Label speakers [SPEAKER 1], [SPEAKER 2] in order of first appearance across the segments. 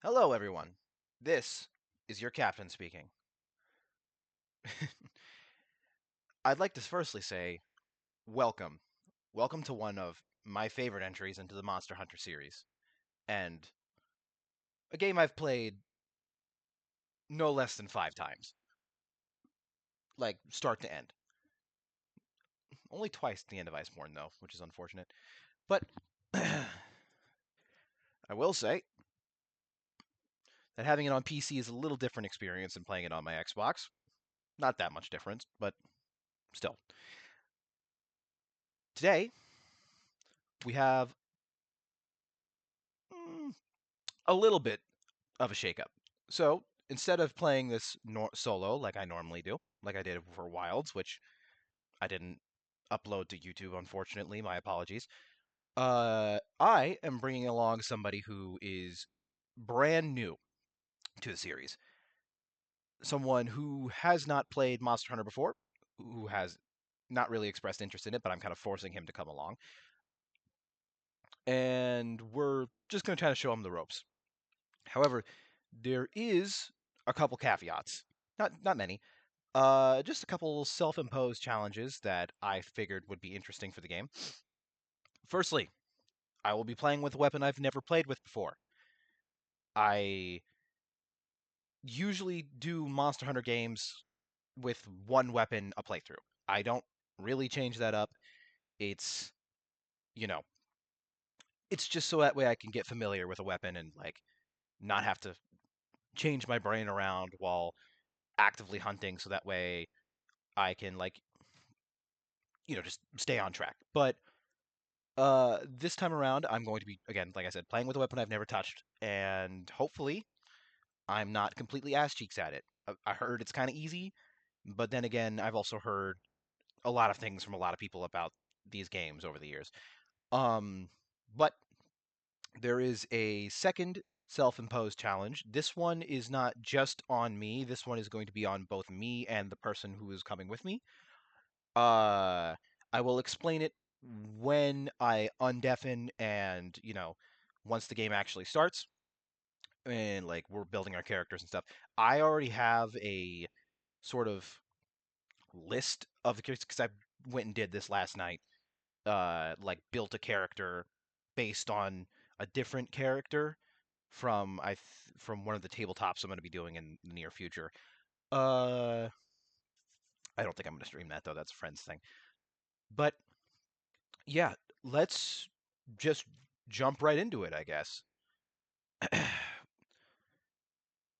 [SPEAKER 1] Hello, everyone. This is your captain speaking. I'd like to firstly say welcome. Welcome to one of my favorite entries into the Monster Hunter series, and a game I've played no less than 5 times, like start to end. Only twice at the end of Iceborne, though, which is unfortunate. But I will say that having it on PC is a little different experience than playing it on my Xbox. Not that much difference, but still. Today, we have mm, a little bit of a shakeup. So instead of playing this solo like I normally do, like I did for Wilds, which I didn't upload to YouTube, unfortunately, my apologies. I am bringing along somebody who is brand new to the series, someone who has not played Monster Hunter before, who has not really expressed interest in it, but I'm kind of forcing him to come along, and we're just going to try to show him the ropes. However, there is a couple caveats, not many. Just a couple self-imposed challenges that I figured would be interesting for the game. Firstly, I will be playing with a weapon I've never played with before. I usually do Monster Hunter games with one weapon a playthrough. I don't really change that up. It's, you know, it's just so that way I can get familiar with a weapon and like not have to change my brain around while actively hunting so that way I can like, just stay on track. But this time around, I'm going to be, again, like I said, playing with a weapon I've never touched, and hopefully, I'm not completely ass cheeks at it. I heard it's kind of easy, but then again, I've also heard a lot of things from a lot of people about these games over the years. Um, but there is a second self-imposed challenge. This one is not just on me. This one is going to be on both me and the person who is coming with me. Uh, I will explain it when I undeafen and, once the game actually starts and like we're building our characters and stuff. I already have a sort of list of the characters because I went and did this last night. Like built a character based on a different character from one of the tabletops I'm going to be doing in the near future. Uh, I don't think I'm going to stream that though. That's a friend's thing. But yeah, let's just jump right into it, I guess.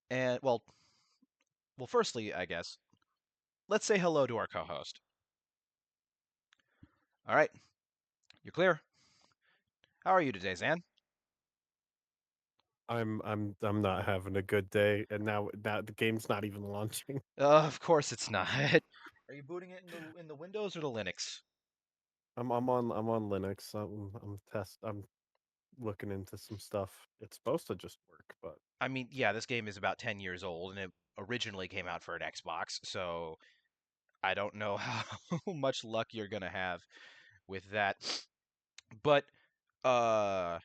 [SPEAKER 1] And well, firstly, I guess let's say hello to our co-host. All right, you're clear. How are you today, Zan?
[SPEAKER 2] I'm not having a good day, and now the game's not even launching.
[SPEAKER 1] Of course it's not. Are you booting it in the Windows or the Linux?
[SPEAKER 2] I'm on Linux. I'm looking into some stuff. It's supposed to just work, but
[SPEAKER 1] I mean, yeah, this game is about 10 years old, and it originally came out for an Xbox, so I don't know how much luck you're gonna have with that. But uh,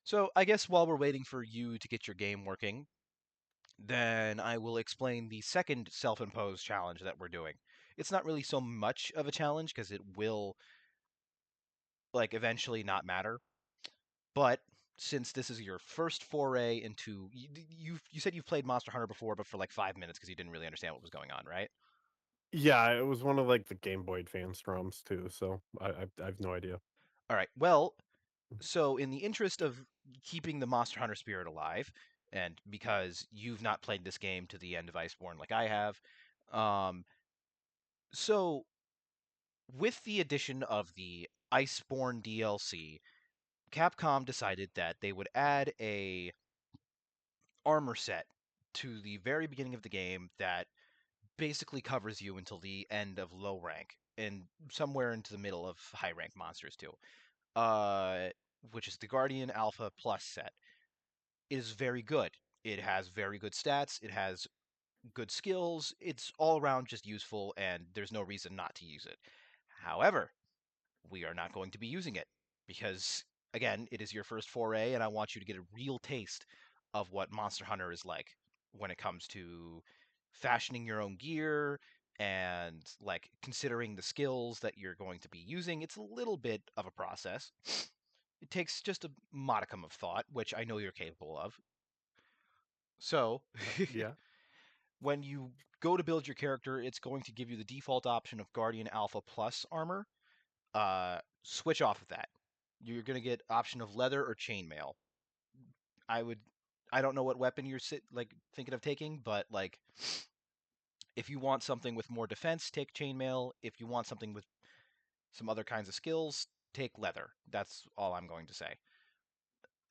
[SPEAKER 1] so I guess while we're waiting for you to get your game working, then I will explain the second self-imposed challenge that we're doing. It's not really so much of a challenge because it will like eventually not matter. But since this is your first foray into you said you've played Monster Hunter before, but for like 5 minutes because you didn't really understand what was going on, right?
[SPEAKER 2] yeah, it was one of like the Game Boy Advance ROMs too. So I have no idea.
[SPEAKER 1] All right. Well, so in the interest of keeping the Monster Hunter spirit alive, and because you've not played this game to the end of Iceborne like I have, um, so with the addition of the Iceborne DLC, Capcom decided that they would add a armor set to the very beginning of the game that basically covers you until the end of low rank and somewhere into the middle of high rank monsters too. Uh, which is the Guardian Alpha Plus set. It is very good. It has very good stats. It has good skills. It's all around just useful, and there's no reason not to use it. However, we are not going to be using it because, again, it is your first foray, and I want you to get a real taste of what Monster Hunter is like when it comes to fashioning your own gear and like considering the skills that you're going to be using. It's a little bit of a process. It takes just a modicum of thought, which I know you're capable of. So,
[SPEAKER 2] Yeah.
[SPEAKER 1] when you go to build your character, it's going to give you the default option of Guardian Alpha Plus armor. Switch off of that. You're going to get option of leather or chainmail. I would I don't know what weapon you're thinking of taking, but like if you want something with more defense, take chainmail. If you want something with some other kinds of skills, take leather. That's all I'm going to say.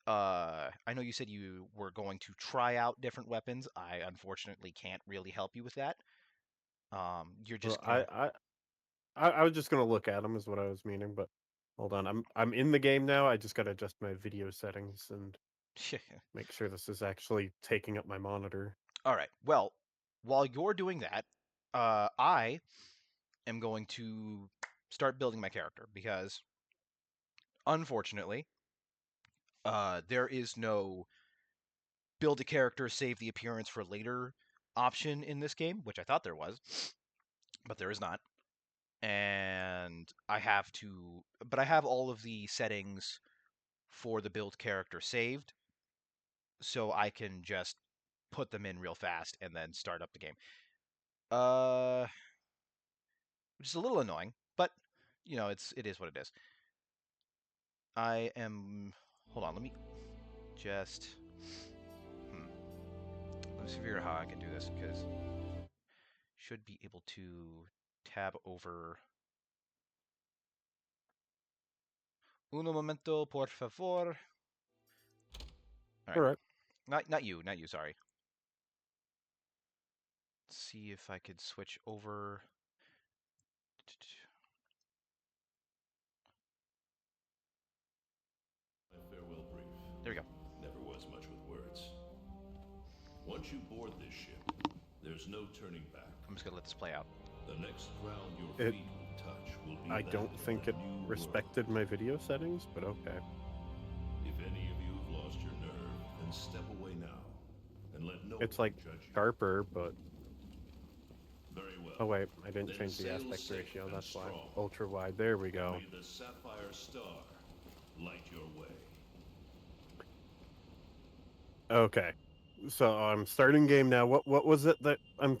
[SPEAKER 1] I know you said you were going to try out different weapons. I unfortunately can't really help you with that. You're
[SPEAKER 2] Well,
[SPEAKER 1] just gonna.
[SPEAKER 2] I was just gonna look at them is what I was meaning, but hold on. I'm in the game now. I just gotta adjust my video settings and make sure this is actually taking up my monitor.
[SPEAKER 1] All right. Well, while you're doing that, I am going to start building my character because unfortunately, there is no build a character, save the appearance for later option in this game, which I thought there was, but there is not. And but I have all of the settings for the build character saved, so I can just put them in real fast and then start up the game. Uh, which is a little annoying, but it is what it is. I am. Hold on, let me just. Hmm, let me figure out how I can do this because should be able to tab over. Uno momento, por favor. All
[SPEAKER 2] All
[SPEAKER 1] right,
[SPEAKER 2] right.
[SPEAKER 1] not you. Sorry. Let's see if I could switch over.
[SPEAKER 3] My farewell brief.
[SPEAKER 1] There we go.
[SPEAKER 3] Never was much with words. Once you board this ship, there's no turning back.
[SPEAKER 1] I'm just gonna let this play out.
[SPEAKER 3] The next ground your
[SPEAKER 2] It.
[SPEAKER 3] feet will touch will be
[SPEAKER 2] I
[SPEAKER 3] that
[SPEAKER 2] don't
[SPEAKER 3] of
[SPEAKER 2] think
[SPEAKER 3] a
[SPEAKER 2] it
[SPEAKER 3] new
[SPEAKER 2] respected
[SPEAKER 3] world.
[SPEAKER 2] my video settings, but okay.
[SPEAKER 3] If any of you have lost your nerve, then step away now, and let no
[SPEAKER 2] It's
[SPEAKER 3] one
[SPEAKER 2] like
[SPEAKER 3] judge you.
[SPEAKER 2] sharper, but
[SPEAKER 3] Very
[SPEAKER 2] oh
[SPEAKER 3] well.
[SPEAKER 2] wait, I didn't
[SPEAKER 3] Then
[SPEAKER 2] change the
[SPEAKER 3] sail
[SPEAKER 2] aspect
[SPEAKER 3] safe
[SPEAKER 2] ratio.
[SPEAKER 3] and
[SPEAKER 2] That's why.
[SPEAKER 3] strong,
[SPEAKER 2] Ultra wide. There we
[SPEAKER 3] and
[SPEAKER 2] go.
[SPEAKER 3] may the sapphire star light your way.
[SPEAKER 2] Okay. So I'm starting game now. What was it that I'm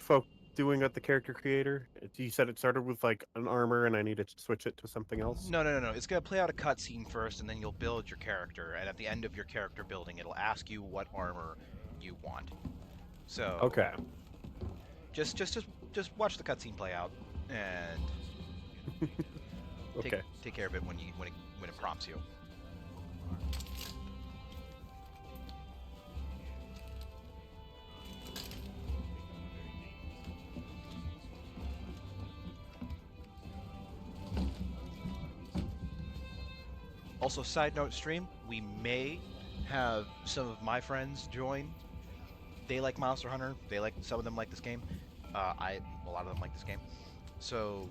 [SPEAKER 2] doing at the character creator? You said it started with like an armor, and I need to switch it to something else.
[SPEAKER 1] No. It's gonna play out a cutscene first, and then you'll build your character. And at the end of your character building, it'll ask you what armor you want. So
[SPEAKER 2] Okay.
[SPEAKER 1] just watch the cutscene play out, and take
[SPEAKER 2] Okay.
[SPEAKER 1] take care of it when it prompts you. Also, side note stream, we may have some of my friends join. They like Monster Hunter. Some of them like this game. A lot of them like this game. So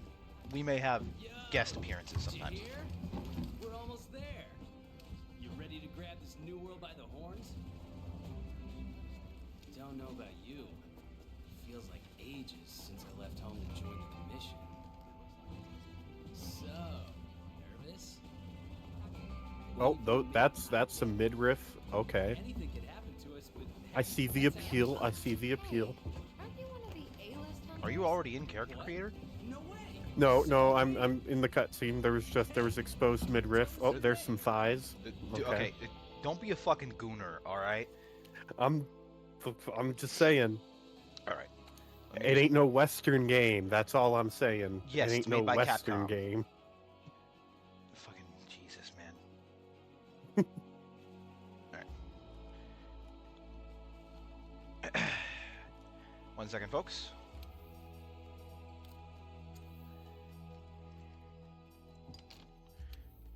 [SPEAKER 1] we may have
[SPEAKER 4] Yo,
[SPEAKER 1] guest appearances
[SPEAKER 4] did you
[SPEAKER 1] sometimes.
[SPEAKER 4] hear? We're almost there. You ready to grab this new world by the horns? Don't know about you. It feels like ages since I left home to join the commission. So, nervous?
[SPEAKER 2] Oh, that's some midriff. Okay.
[SPEAKER 4] Anything could happen to us, but
[SPEAKER 2] I see the appeal. I see the appeal.
[SPEAKER 5] Aren't you one of the A-list
[SPEAKER 1] Are you
[SPEAKER 5] hunters?
[SPEAKER 1] already in character
[SPEAKER 4] What?
[SPEAKER 1] creator?
[SPEAKER 4] No way.
[SPEAKER 2] No, I'm in the cutscene. There was exposed midriff. Oh, there's some thighs. Okay.
[SPEAKER 1] Okay, don't be a fucking gooner, all right?
[SPEAKER 2] I'm I'm just saying.
[SPEAKER 1] All right.
[SPEAKER 2] It ain't no Western game. That's all I'm saying.
[SPEAKER 1] Yes,
[SPEAKER 2] it
[SPEAKER 1] it's
[SPEAKER 2] ain't no
[SPEAKER 1] made by
[SPEAKER 2] Western
[SPEAKER 1] Capcom.
[SPEAKER 2] game.
[SPEAKER 1] Fucking Jesus, man. All right. 1 second, folks.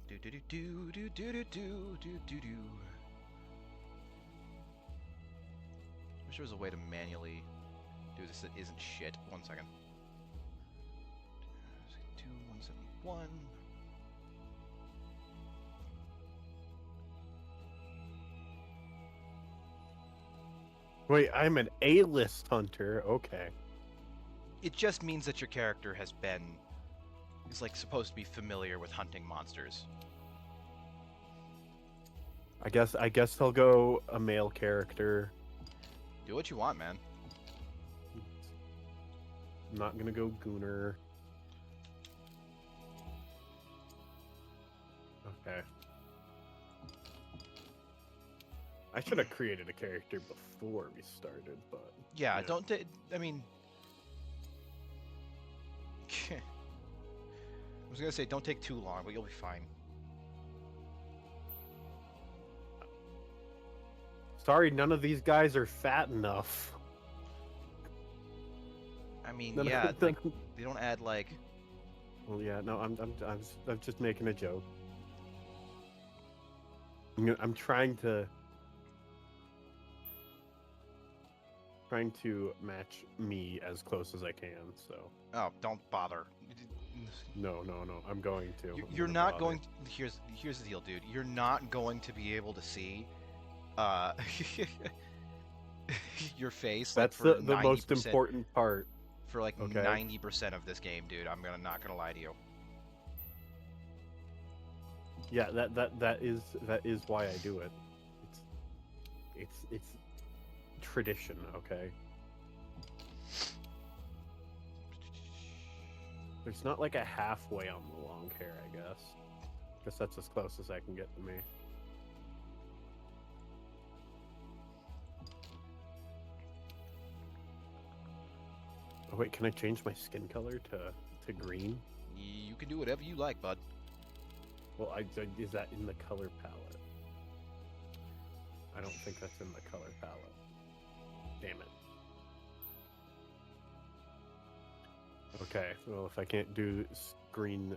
[SPEAKER 1] Do do do do do do do do do do. Wish there was a way to manually do this that isn't shit. 1 second. 171.
[SPEAKER 2] Wait, I'm an A-list hunter. Okay.
[SPEAKER 1] It just means that your character is like supposed to be familiar with hunting monsters.
[SPEAKER 2] I guess I'll go a male character.
[SPEAKER 1] Do what you want, man.
[SPEAKER 2] I'm not gonna go Gooner. Okay. I should have created a character before we started, but
[SPEAKER 1] Yeah,
[SPEAKER 2] yeah.
[SPEAKER 1] don't. I mean, I was gonna say don't take too long, but you'll be fine.
[SPEAKER 2] Sorry, none of these guys are fat enough.
[SPEAKER 1] I mean,
[SPEAKER 2] None of
[SPEAKER 1] yeah,
[SPEAKER 2] them-
[SPEAKER 1] like they don't add like.
[SPEAKER 2] Well, yeah, no, I'm just making a joke. I'm trying to match me as close as I can. So
[SPEAKER 1] Oh, don't bother.
[SPEAKER 2] no, I'm going to.
[SPEAKER 1] You're
[SPEAKER 2] I'm
[SPEAKER 1] not
[SPEAKER 2] bother.
[SPEAKER 1] going. Here's the deal, dude. You're not going to be able to see your face.
[SPEAKER 2] That's
[SPEAKER 1] like,
[SPEAKER 2] the most important part.
[SPEAKER 1] For like
[SPEAKER 2] Okay.
[SPEAKER 1] 90% of this game, dude. I'm not gonna lie to you.
[SPEAKER 2] Yeah, that is why I do it. It's tradition, okay? There's not like a halfway on the long hair, I guess. Guess that's as close as I can get to me. Oh wait, can I change my skin color to green?
[SPEAKER 1] You can do whatever you like, bud.
[SPEAKER 2] Well, is that in the color palette? I don't think that's in the color palette. Damn it. Okay, well, if I can't do green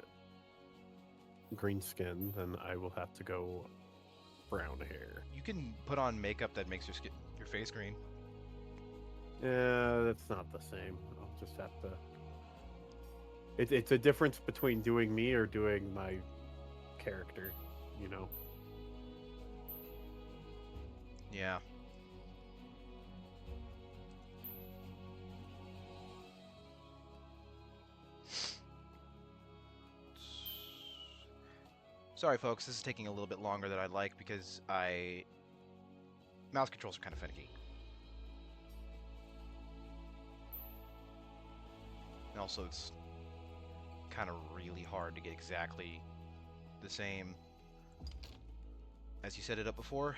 [SPEAKER 2] skin, then I will have to go brown hair.
[SPEAKER 1] You can put on makeup that makes your face green.
[SPEAKER 2] Yeah, that's not the same. I'll just have to... It's a difference between doing me or doing my character, you know?
[SPEAKER 1] Yeah. Sorry, folks. This is taking a little bit longer than I'd like because mouse controls are kind of finicky. And also, it's kind of really hard to get exactly the same as you set it up before.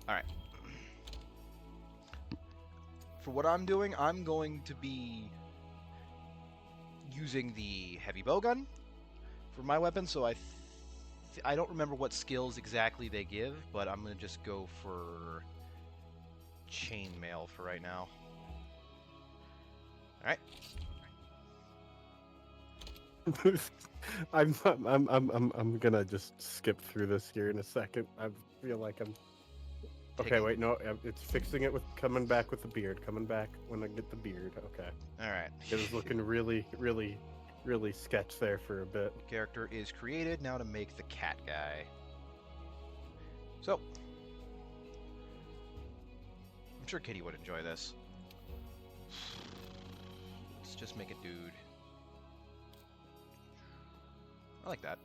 [SPEAKER 1] Alright. For what I'm doing, I'm going to be using the heavy bowgun for my weapon, so I don't remember what skills exactly they give, but I'm going to just go for chainmail for right now. Alright.
[SPEAKER 2] I'm gonna just skip through this here in a second. I feel like I'm... Okay, wait, no, it's fixing it with coming back with the beard. Coming back when I get the beard. Okay.
[SPEAKER 1] Alright.
[SPEAKER 2] It was looking really sketch there for a bit.
[SPEAKER 1] Character is created. Now to make the cat guy. So, I'm sure Kitty would enjoy this. Let's just make a dude. I like that.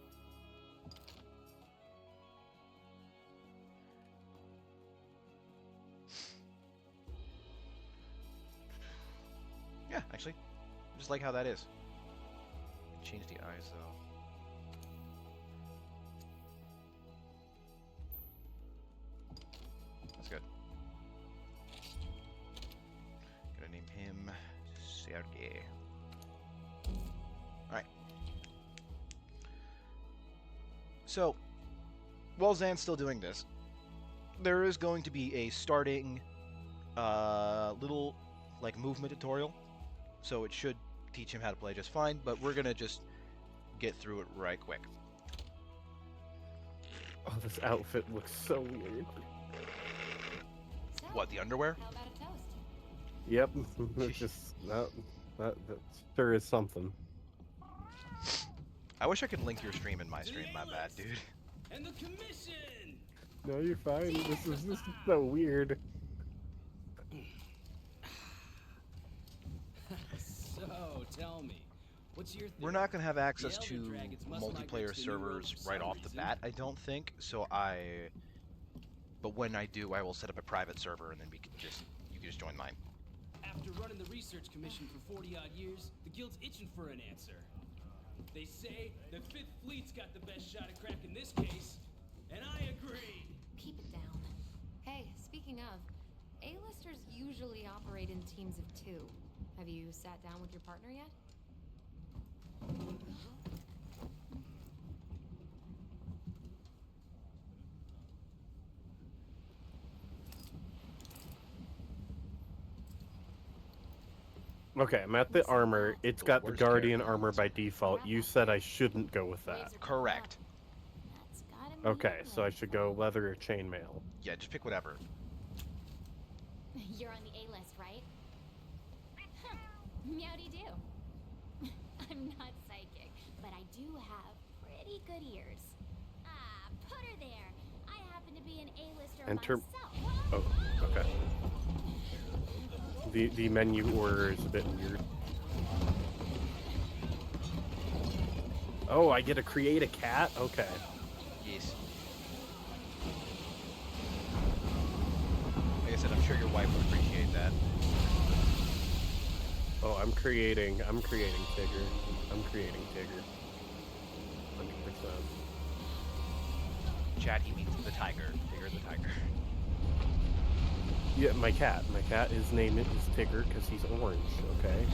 [SPEAKER 1] Yeah, actually, I just like how that is. Change the eyes though. That's good. Gonna name him Sergey. Alright. So, while Zan's still doing this, there is going to be a starting little like movement tutorial. So it should teach him how to play just fine, but we're gonna just get through it right quick.
[SPEAKER 2] Oh, this outfit looks so weird.
[SPEAKER 5] So,
[SPEAKER 1] What, the underwear?
[SPEAKER 5] how about a toast?
[SPEAKER 2] Yep, it's just that sure is something.
[SPEAKER 1] I wish I could link your stream in my
[SPEAKER 4] To the
[SPEAKER 1] stream. My bad,
[SPEAKER 4] A-list.
[SPEAKER 1] dude.
[SPEAKER 4] And the commission!
[SPEAKER 2] No, you're fine. This is so weird.
[SPEAKER 4] So, tell me, what's your theory?
[SPEAKER 1] We're not gonna have access
[SPEAKER 4] The
[SPEAKER 1] to
[SPEAKER 4] Elder Dragons must migrate
[SPEAKER 1] multiplayer
[SPEAKER 4] to the New World
[SPEAKER 1] servers
[SPEAKER 4] for
[SPEAKER 1] right
[SPEAKER 4] some
[SPEAKER 1] off the
[SPEAKER 4] reason.
[SPEAKER 1] bat, I don't think. But when I do, I will set up a private server, and then you can just join mine.
[SPEAKER 4] After running the research commission for 40-odd years, the guild's itching for an answer. They say the Fifth Fleet's got the best shot at cracking this case, and I agree.
[SPEAKER 5] Keep it down. Hey, speaking of, A-listers usually operate in teams of 2. Have you sat down with your partner yet?
[SPEAKER 2] Okay, I'm at the armor. It's
[SPEAKER 1] The
[SPEAKER 2] got the
[SPEAKER 1] worst
[SPEAKER 2] Guardian
[SPEAKER 1] character.
[SPEAKER 2] armor by default. You said I shouldn't go with that.
[SPEAKER 5] Waves are
[SPEAKER 1] Correct.
[SPEAKER 5] That's gotta mean
[SPEAKER 2] Okay, so I
[SPEAKER 5] leather.
[SPEAKER 2] should go leather or chainmail.
[SPEAKER 1] Yeah, just pick whatever.
[SPEAKER 5] You're on the A-list, right? Meowdy do. I'm not psychic, but I do have pretty good ears. Ah, put her there. I happen to be an A-lister
[SPEAKER 2] Enter-
[SPEAKER 5] myself.
[SPEAKER 2] Oh, okay. The menu order is a bit weird. Oh, I get to create a cat? Okay.
[SPEAKER 1] Yes. Like I said, I'm sure your wife would appreciate that.
[SPEAKER 2] Oh, I'm creating Tigger. I'm creating Tigger. 100%.
[SPEAKER 1] Chat, he means the tiger. Tigger the tiger.
[SPEAKER 2] Yeah, my cat. My cat, his name is Tigger because he's orange, okay?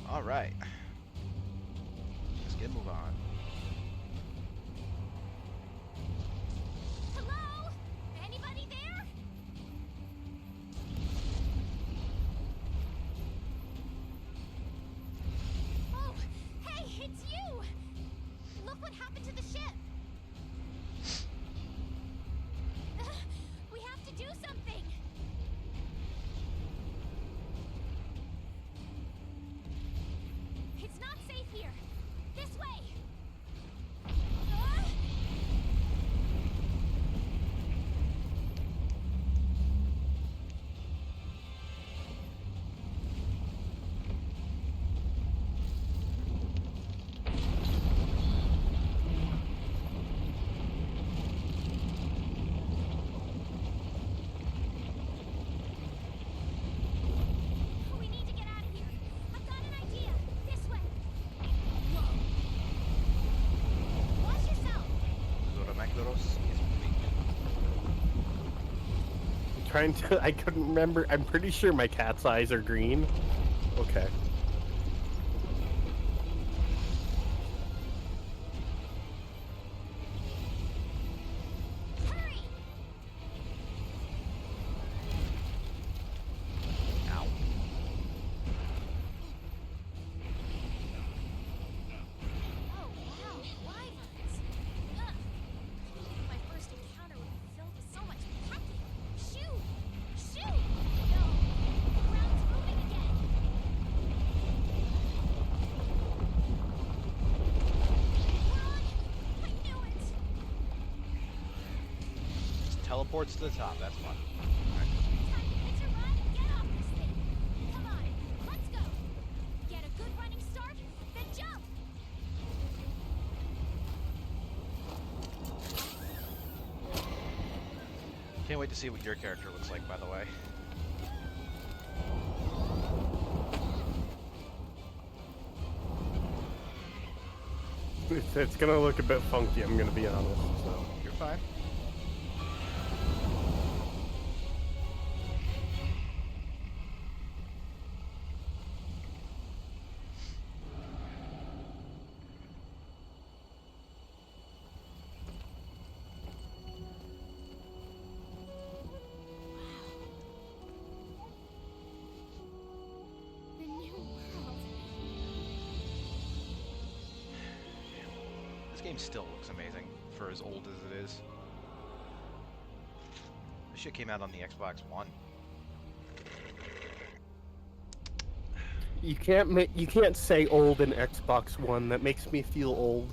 [SPEAKER 1] All right. Let's get move on.
[SPEAKER 5] Hello? Anybody there? Oh, hey, it's you! Look what happened to the ship! We have to do something! It's not safe here! This way! We need to get out of here! I've got an idea! This way! Watch yourself!
[SPEAKER 1] Zoramacloros is moving.
[SPEAKER 2] I'm trying to... I couldn't remember. I'm pretty sure my cat's eyes are green. Okay.
[SPEAKER 5] Hurry!
[SPEAKER 1] Ow.
[SPEAKER 5] Oh, wow, wyverns! Ugh. My first encounter would be filled with so much packing. Shoot! Shoot! No! The ground's moving again! Run! I knew it!
[SPEAKER 1] Just teleports to the top. That's fun.
[SPEAKER 5] Time to hitch a ride and get off this thing! Come on, let's go! Get a good running start, then jump!
[SPEAKER 1] Can't wait to see what your character looks like, by the way.
[SPEAKER 2] It's gonna look a bit funky, I'm gonna be honest, so.
[SPEAKER 1] You're fine.
[SPEAKER 5] The new world.
[SPEAKER 1] This game still looks amazing for as old as it is. This shit came out on the Xbox One.
[SPEAKER 2] You can't say old in Xbox One. That makes me feel old.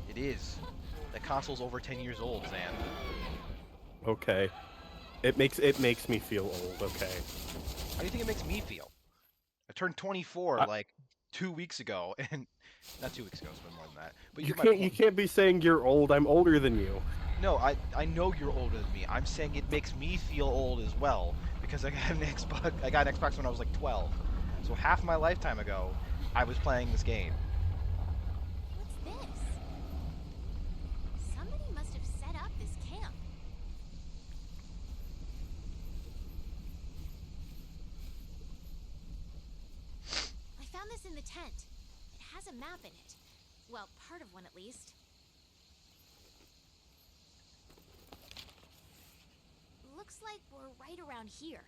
[SPEAKER 1] It is. That console's over 10 years old, Zan.
[SPEAKER 2] Okay. It makes me feel old. Okay.
[SPEAKER 1] How do you think it makes me feel? I turned 24 like 2 weeks ago, and not 2 weeks ago, it's been more than that. But
[SPEAKER 2] You
[SPEAKER 1] get my
[SPEAKER 2] can't
[SPEAKER 1] point.
[SPEAKER 2] be saying you're old. I'm older than you.
[SPEAKER 1] No, I know you're older than me. I'm saying it makes me feel old as well because I got an Xbox. I got an Xbox when I was like 12. So half my lifetime ago, I was playing this game.
[SPEAKER 5] What's this? Somebody must have set up this camp. I found this in the tent. It has a map in it. Well, part of one at least. Looks like we're right around here.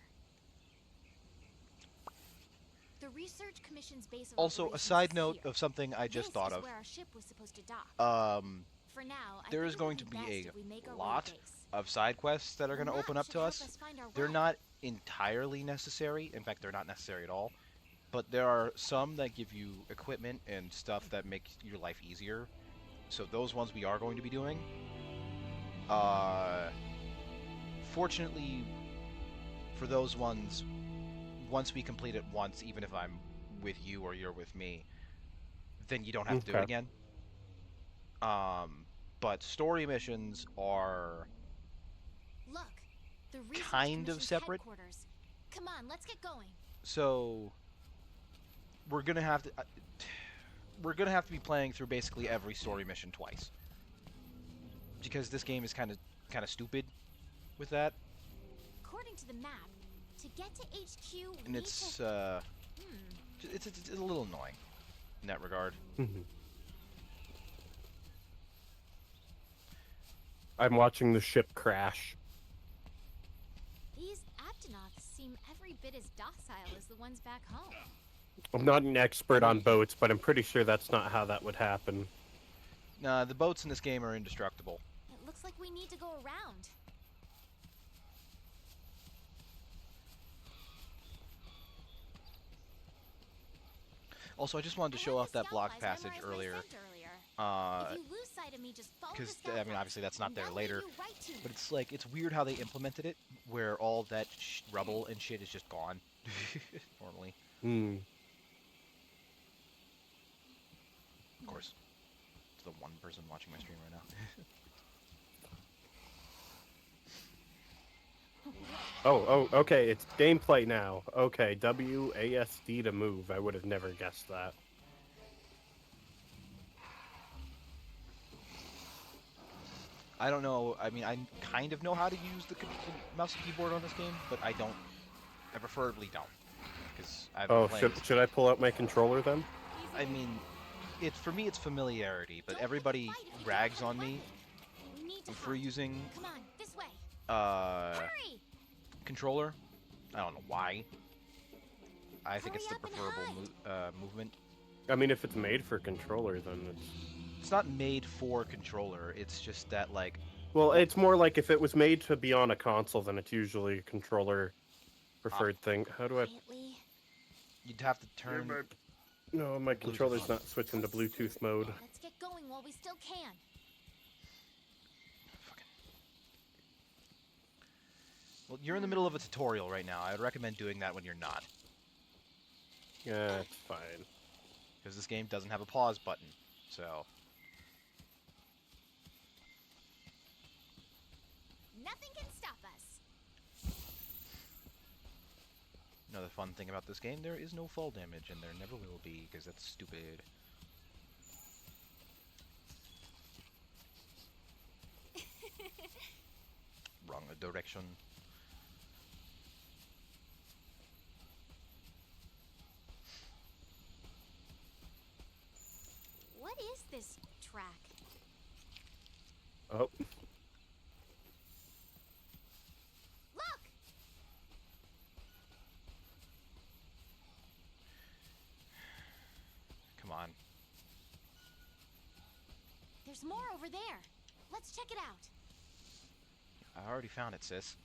[SPEAKER 5] The Research Commission's base of
[SPEAKER 1] Also, a
[SPEAKER 5] operations
[SPEAKER 1] side
[SPEAKER 5] is
[SPEAKER 1] note
[SPEAKER 5] here.
[SPEAKER 1] of something I just
[SPEAKER 5] This
[SPEAKER 1] thought
[SPEAKER 5] is
[SPEAKER 1] of.
[SPEAKER 5] where our ship was supposed to dock. For now,
[SPEAKER 1] There
[SPEAKER 5] I
[SPEAKER 1] is
[SPEAKER 5] think it
[SPEAKER 1] going
[SPEAKER 5] would
[SPEAKER 1] to be
[SPEAKER 5] best
[SPEAKER 1] a
[SPEAKER 5] if we make our way
[SPEAKER 1] lot
[SPEAKER 5] to base.
[SPEAKER 1] of side quests that are
[SPEAKER 5] The
[SPEAKER 1] going to open
[SPEAKER 5] map
[SPEAKER 1] up
[SPEAKER 5] should
[SPEAKER 1] to
[SPEAKER 5] help
[SPEAKER 1] us.
[SPEAKER 5] us find our
[SPEAKER 1] They're
[SPEAKER 5] way.
[SPEAKER 1] not entirely necessary. In fact, they're not necessary at all. But there are some that give you equipment and stuff that make your life easier. So those ones we are going to be doing. Fortunately, for those ones, once we complete it once, even if I'm with you or you're with me, then you don't have to do it
[SPEAKER 2] Okay.
[SPEAKER 1] again. But story missions are
[SPEAKER 5] Look, the Research
[SPEAKER 1] kind of
[SPEAKER 5] Commission's
[SPEAKER 1] separate.
[SPEAKER 5] headquarters. Come on, let's get going.
[SPEAKER 1] So we're gonna have to be playing through basically every story mission twice because this game is kind of stupid with that,
[SPEAKER 5] According to the map, to get to HQ, we
[SPEAKER 1] and
[SPEAKER 5] need
[SPEAKER 1] it's
[SPEAKER 5] to...
[SPEAKER 1] it's a little annoying in that regard.
[SPEAKER 2] I'm watching the ship crash.
[SPEAKER 5] These Aptonoths seem every bit as docile as the ones back home.
[SPEAKER 2] I'm not an expert on boats, but I'm pretty sure that's not how that would happen.
[SPEAKER 1] Nah, the boats in this game are indestructible.
[SPEAKER 5] It looks like we need to go around.
[SPEAKER 1] Also, I just wanted to
[SPEAKER 5] I
[SPEAKER 1] show
[SPEAKER 5] like
[SPEAKER 1] off
[SPEAKER 5] the
[SPEAKER 1] that block
[SPEAKER 5] scout
[SPEAKER 1] passage
[SPEAKER 5] flies memorized
[SPEAKER 1] earlier.
[SPEAKER 5] by scent earlier. If you lose sight of me, just follow the
[SPEAKER 1] Because
[SPEAKER 5] scout
[SPEAKER 1] I mean,
[SPEAKER 5] flies,
[SPEAKER 1] obviously that's not
[SPEAKER 5] and
[SPEAKER 1] there
[SPEAKER 5] they'll lead
[SPEAKER 1] later,
[SPEAKER 5] you right to me.
[SPEAKER 1] but it's like it's weird how they implemented it, where all that rubble and shit is just gone normally. Of course, it's the one person watching my stream right now.
[SPEAKER 2] Oh, okay, it's gameplay now. Okay, WASD to move. I would have never guessed that.
[SPEAKER 1] I don't know. I mean, I kind of know how to use the mouse and keyboard on this game, but I don't. I preferably don't, because I've been
[SPEAKER 2] Oh,
[SPEAKER 1] playing.
[SPEAKER 2] should I pull out my controller then?
[SPEAKER 1] I mean, for me it's familiarity, but
[SPEAKER 5] Don't
[SPEAKER 1] everybody
[SPEAKER 5] pick a fight if you don't
[SPEAKER 1] rags
[SPEAKER 5] have a
[SPEAKER 1] on me
[SPEAKER 5] weapon. We need to
[SPEAKER 1] for
[SPEAKER 5] hunt.
[SPEAKER 1] using
[SPEAKER 5] Come on, this way. Hurry!
[SPEAKER 1] controller. I don't know why. I think it's the
[SPEAKER 5] Hurry up and
[SPEAKER 1] preferable
[SPEAKER 5] hunt.
[SPEAKER 1] movement.
[SPEAKER 2] I mean, if it's made for controller, then it's...
[SPEAKER 1] It's not made for controller. It's just that like.
[SPEAKER 2] Well, it's more like if it was made to be on a console, then it's usually a controller preferred thing. How do I...
[SPEAKER 5] Quietly.
[SPEAKER 1] You'd have to turn.
[SPEAKER 2] No, my
[SPEAKER 1] Bluetooth
[SPEAKER 2] controller's
[SPEAKER 1] on.
[SPEAKER 2] not switching to Bluetooth mode.
[SPEAKER 5] Let's get going while we still can.
[SPEAKER 1] Fucking. Well, you're in the middle of a tutorial right now. I would recommend doing that when you're not,
[SPEAKER 2] Yeah, it's fine.
[SPEAKER 1] because this game doesn't have a pause button. So.
[SPEAKER 5] Nothing can stop us.
[SPEAKER 1] Another fun thing about this game, there is no fall damage, and there never will be, because that's stupid. Wrong direction.
[SPEAKER 5] What is this track?
[SPEAKER 2] Oh,
[SPEAKER 5] Look!
[SPEAKER 1] Come on.
[SPEAKER 5] There's more over there. Let's check it out.
[SPEAKER 1] I already found it, sis.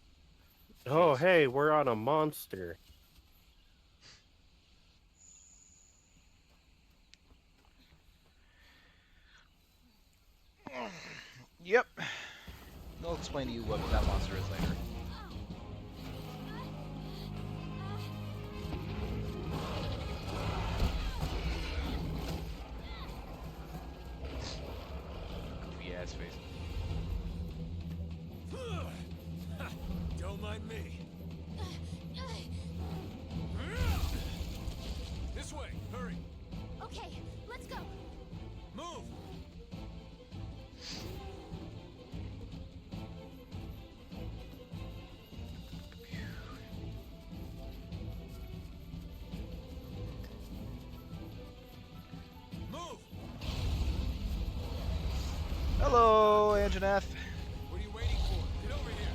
[SPEAKER 2] oh, hey, we're on a monster.
[SPEAKER 1] Yep. They'll explain to you what that monster is later. Goofy ass face.
[SPEAKER 6] Don't mind me. This way, hurry.
[SPEAKER 5] Okay, let's go.
[SPEAKER 6] Move. Move.
[SPEAKER 1] Hello, Anjaneth.
[SPEAKER 6] What are you waiting for? Get over here.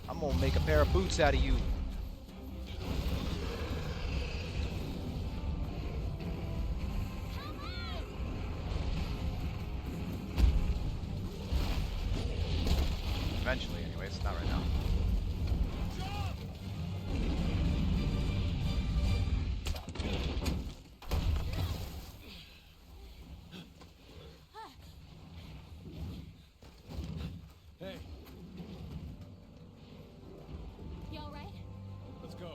[SPEAKER 1] I'm gonna make a pair of boots out of you. Eventually, anyways, not right now.
[SPEAKER 4] Hey,
[SPEAKER 5] You all right?
[SPEAKER 4] let's go.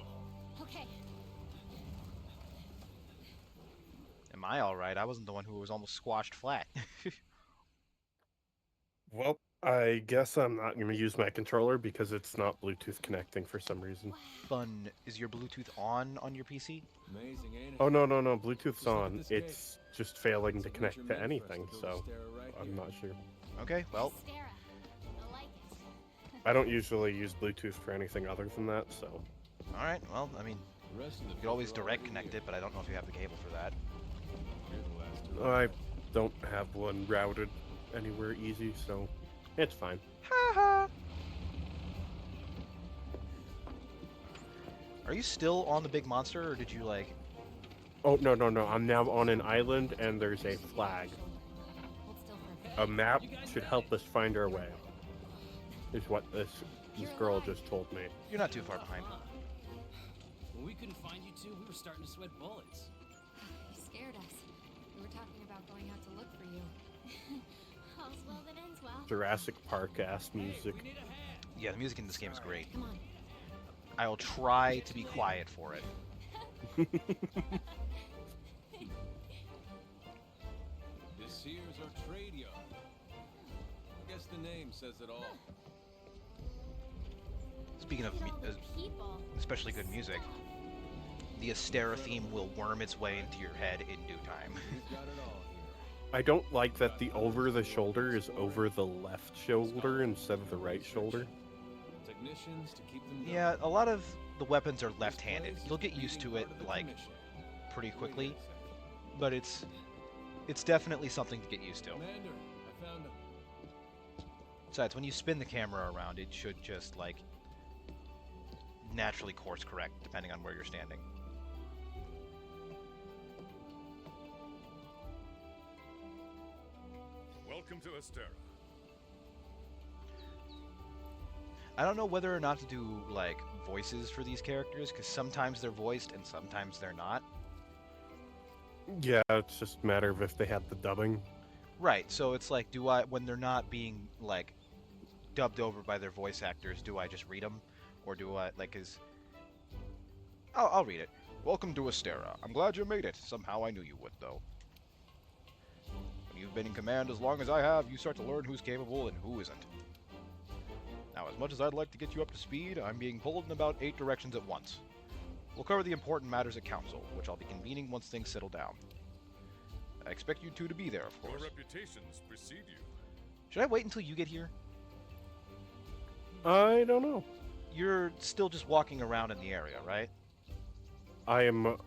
[SPEAKER 5] Okay.
[SPEAKER 1] Am I alright? I wasn't the one who was almost squashed flat.
[SPEAKER 2] Well, I guess I'm not going to use my controller because it's not Bluetooth connecting for some reason.
[SPEAKER 1] Fun. Is your Bluetooth on your PC?
[SPEAKER 4] Amazing, ain't it?
[SPEAKER 2] Oh, no, Bluetooth's
[SPEAKER 4] Just look at
[SPEAKER 2] on.
[SPEAKER 4] this gate.
[SPEAKER 2] It's just failing to
[SPEAKER 4] Signature
[SPEAKER 2] connect to
[SPEAKER 4] made for us
[SPEAKER 2] anything,
[SPEAKER 4] kill
[SPEAKER 2] so
[SPEAKER 4] the Stara right
[SPEAKER 2] I'm
[SPEAKER 4] here.
[SPEAKER 2] not sure.
[SPEAKER 1] Okay, well,
[SPEAKER 5] Stara. I like it.
[SPEAKER 2] I don't usually use Bluetooth for anything other than that, so...
[SPEAKER 1] alright, well, I mean,
[SPEAKER 4] The rest of the
[SPEAKER 1] you could always
[SPEAKER 4] folks are
[SPEAKER 1] direct
[SPEAKER 4] already
[SPEAKER 1] connect
[SPEAKER 4] here.
[SPEAKER 1] it, but I don't know if you have the cable for that.
[SPEAKER 4] You're the last to
[SPEAKER 2] I
[SPEAKER 4] arrive.
[SPEAKER 2] don't have one routed anywhere easy, so it's fine.
[SPEAKER 1] Haha! Are you still on the big monster, or did you, like...
[SPEAKER 2] Oh, no, I'm now on an island, and there's a flag.
[SPEAKER 5] Hold still for a bit.
[SPEAKER 2] A map should help us find our way, is what this girl just told me.
[SPEAKER 1] You're not too far behind.
[SPEAKER 4] Huh. When we couldn't find you two, we were starting to sweat bullets.
[SPEAKER 5] You scared us. We were talking about going out to look for you. All's well that ends well.
[SPEAKER 2] Jurassic Park-ass music.
[SPEAKER 4] Hey, we need a hand.
[SPEAKER 1] Yeah, the music in this game is great.
[SPEAKER 5] Come on.
[SPEAKER 1] I will try to be quiet for it.
[SPEAKER 4] This here's our trade yard. I guess the name says it all.
[SPEAKER 1] Speaking of
[SPEAKER 5] Look at all the people.
[SPEAKER 1] especially good music, the Astera theme will worm its way into your head in due time.
[SPEAKER 4] We've got it all here.
[SPEAKER 2] I don't like that the over the shoulder is over the left shoulder instead of the right shoulder.
[SPEAKER 4] Technicians to keep them going.
[SPEAKER 1] Yeah, a lot of the weapons are left-handed.
[SPEAKER 4] This place
[SPEAKER 1] You'll
[SPEAKER 4] is
[SPEAKER 1] get
[SPEAKER 4] the
[SPEAKER 1] used to
[SPEAKER 4] leading
[SPEAKER 1] it,
[SPEAKER 4] part of the
[SPEAKER 1] like,
[SPEAKER 4] commission.
[SPEAKER 1] pretty
[SPEAKER 4] Wait a
[SPEAKER 1] quickly,
[SPEAKER 4] second.
[SPEAKER 1] but it's definitely something to get used to.
[SPEAKER 4] Commander, I found a...
[SPEAKER 1] Besides, when you spin the camera around, it should just, like, naturally course correct, depending on where you're standing.
[SPEAKER 6] Welcome to Astera.
[SPEAKER 1] I don't know whether or not to do, like, voices for these characters, because sometimes they're voiced and sometimes they're not.
[SPEAKER 2] Yeah, it's just a matter of if they had the dubbing.
[SPEAKER 1] Right, so it's like, do I, when they're not being, like, dubbed over by their voice actors, do I just read them? Or do I, like, I'll read it. Welcome to Astera. I'm glad you made it. Somehow I knew you would, though. When you've been in command as long as I have, you start to learn who's capable and who isn't. Now, as much as I'd like to get you up to speed, I'm being pulled in about 8 directions at once. We'll cover the important matters at council, which I'll be convening once things settle down. I expect you two to be there, of
[SPEAKER 6] Your
[SPEAKER 1] course.
[SPEAKER 6] reputations precede you.
[SPEAKER 1] Should I wait until you get here?
[SPEAKER 2] I don't know.
[SPEAKER 1] You're still just walking around in the area, right?
[SPEAKER 2] I am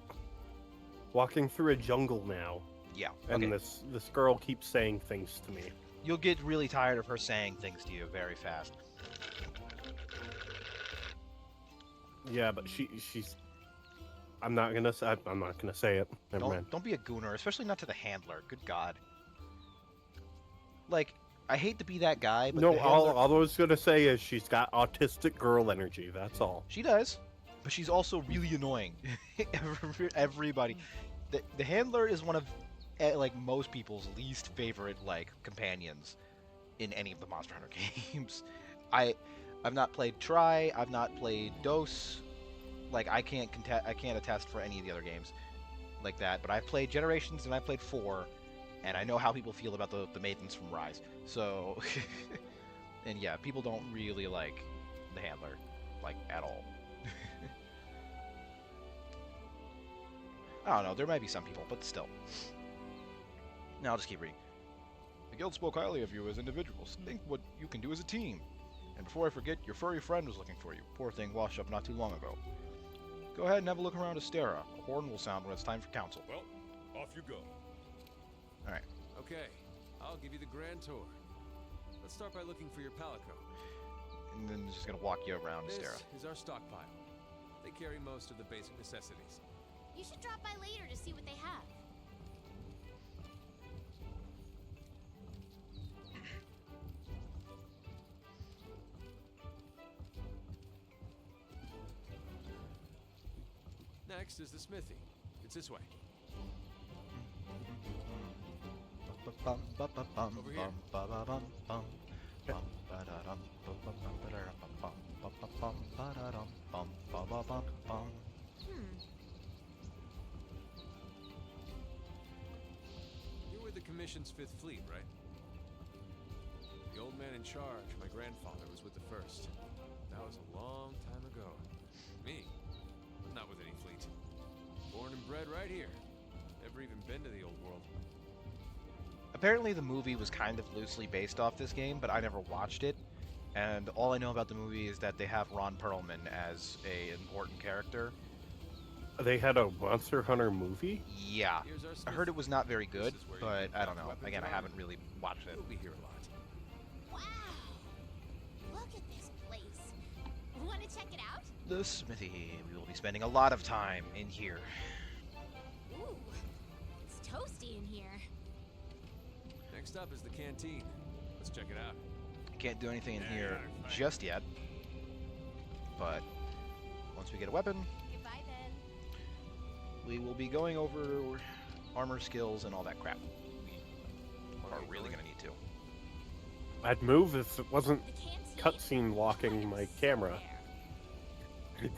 [SPEAKER 2] walking through a jungle now,
[SPEAKER 1] Yeah.
[SPEAKER 2] and
[SPEAKER 1] Okay.
[SPEAKER 2] this girl keeps saying things to me.
[SPEAKER 1] You'll get really tired of her saying things to you very fast.
[SPEAKER 2] Yeah, but she's. I'm not gonna say it. Never mind.
[SPEAKER 1] Don't be a gooner, especially not to the handler. Good God. Like, I hate to be that guy, but
[SPEAKER 2] No,
[SPEAKER 1] the handler,
[SPEAKER 2] all I was gonna say is she's got autistic girl energy. That's all.
[SPEAKER 1] she does, but she's also really annoying. Everybody, the handler is one of like most people's least favorite like companions in any of the Monster Hunter games. I've not played Try. I've not played Dose. Like I can't attest for any of the other games like that. But I've played Generations and I played 4, and I know how people feel about the maidens from Rise. So, and yeah, people don't really like the handler, like at all. I don't know. There might be some people, but still. Now I'll just keep reading. The guild spoke highly of you as individuals. Think what you can do as a team. And before I forget, your furry friend was looking for you. Poor thing washed up not too long ago. Go ahead and have a look around Astera. A horn will sound when it's time for council.
[SPEAKER 6] Well, off you go.
[SPEAKER 1] Alright.
[SPEAKER 7] Okay, I'll give you the grand tour. Let's start by looking for your palico.
[SPEAKER 1] And then just gonna walk you around
[SPEAKER 7] This
[SPEAKER 1] Astera.
[SPEAKER 7] is our stockpile. They carry most of the basic necessities.
[SPEAKER 5] You should drop by later to see what they have.
[SPEAKER 7] Next is the smithy. It's this way. Over here. You're with the Commission's 5th Fleet, right? The old man in charge, my grandfather, was with the 1st. That was a long time ago. Me? Not with any fleet. Born and bred right here. Never even been to the old world.
[SPEAKER 1] Apparently the movie was kind of loosely based off this game, but I never watched it. And all I know about the movie is that they have Ron Perlman as an important character.
[SPEAKER 2] They had a Monster Hunter movie.
[SPEAKER 1] Yeah.
[SPEAKER 7] Here's our
[SPEAKER 1] I
[SPEAKER 7] smithy.
[SPEAKER 1] heard it was not very good,
[SPEAKER 7] This is where you
[SPEAKER 1] but
[SPEAKER 7] can
[SPEAKER 1] I don't know.
[SPEAKER 7] weapons
[SPEAKER 1] Again, I
[SPEAKER 7] are.
[SPEAKER 1] haven't really watched it.
[SPEAKER 7] You'll be here a lot.
[SPEAKER 5] Wow! Look at this place. Want to check it out?
[SPEAKER 1] The smithy. We will be spending a lot of time in here.
[SPEAKER 5] Ooh, it's toasty in here.
[SPEAKER 7] Next up is the canteen. Let's check it out.
[SPEAKER 1] Can't do anything in here just yet. But once we get a weapon,
[SPEAKER 5] Goodbye then.
[SPEAKER 1] we will be going over armor skills and all that crap. We are really going to need to.
[SPEAKER 2] I'd move if it wasn't
[SPEAKER 5] The canteen.
[SPEAKER 2] cutscene locking my camera.
[SPEAKER 5] There.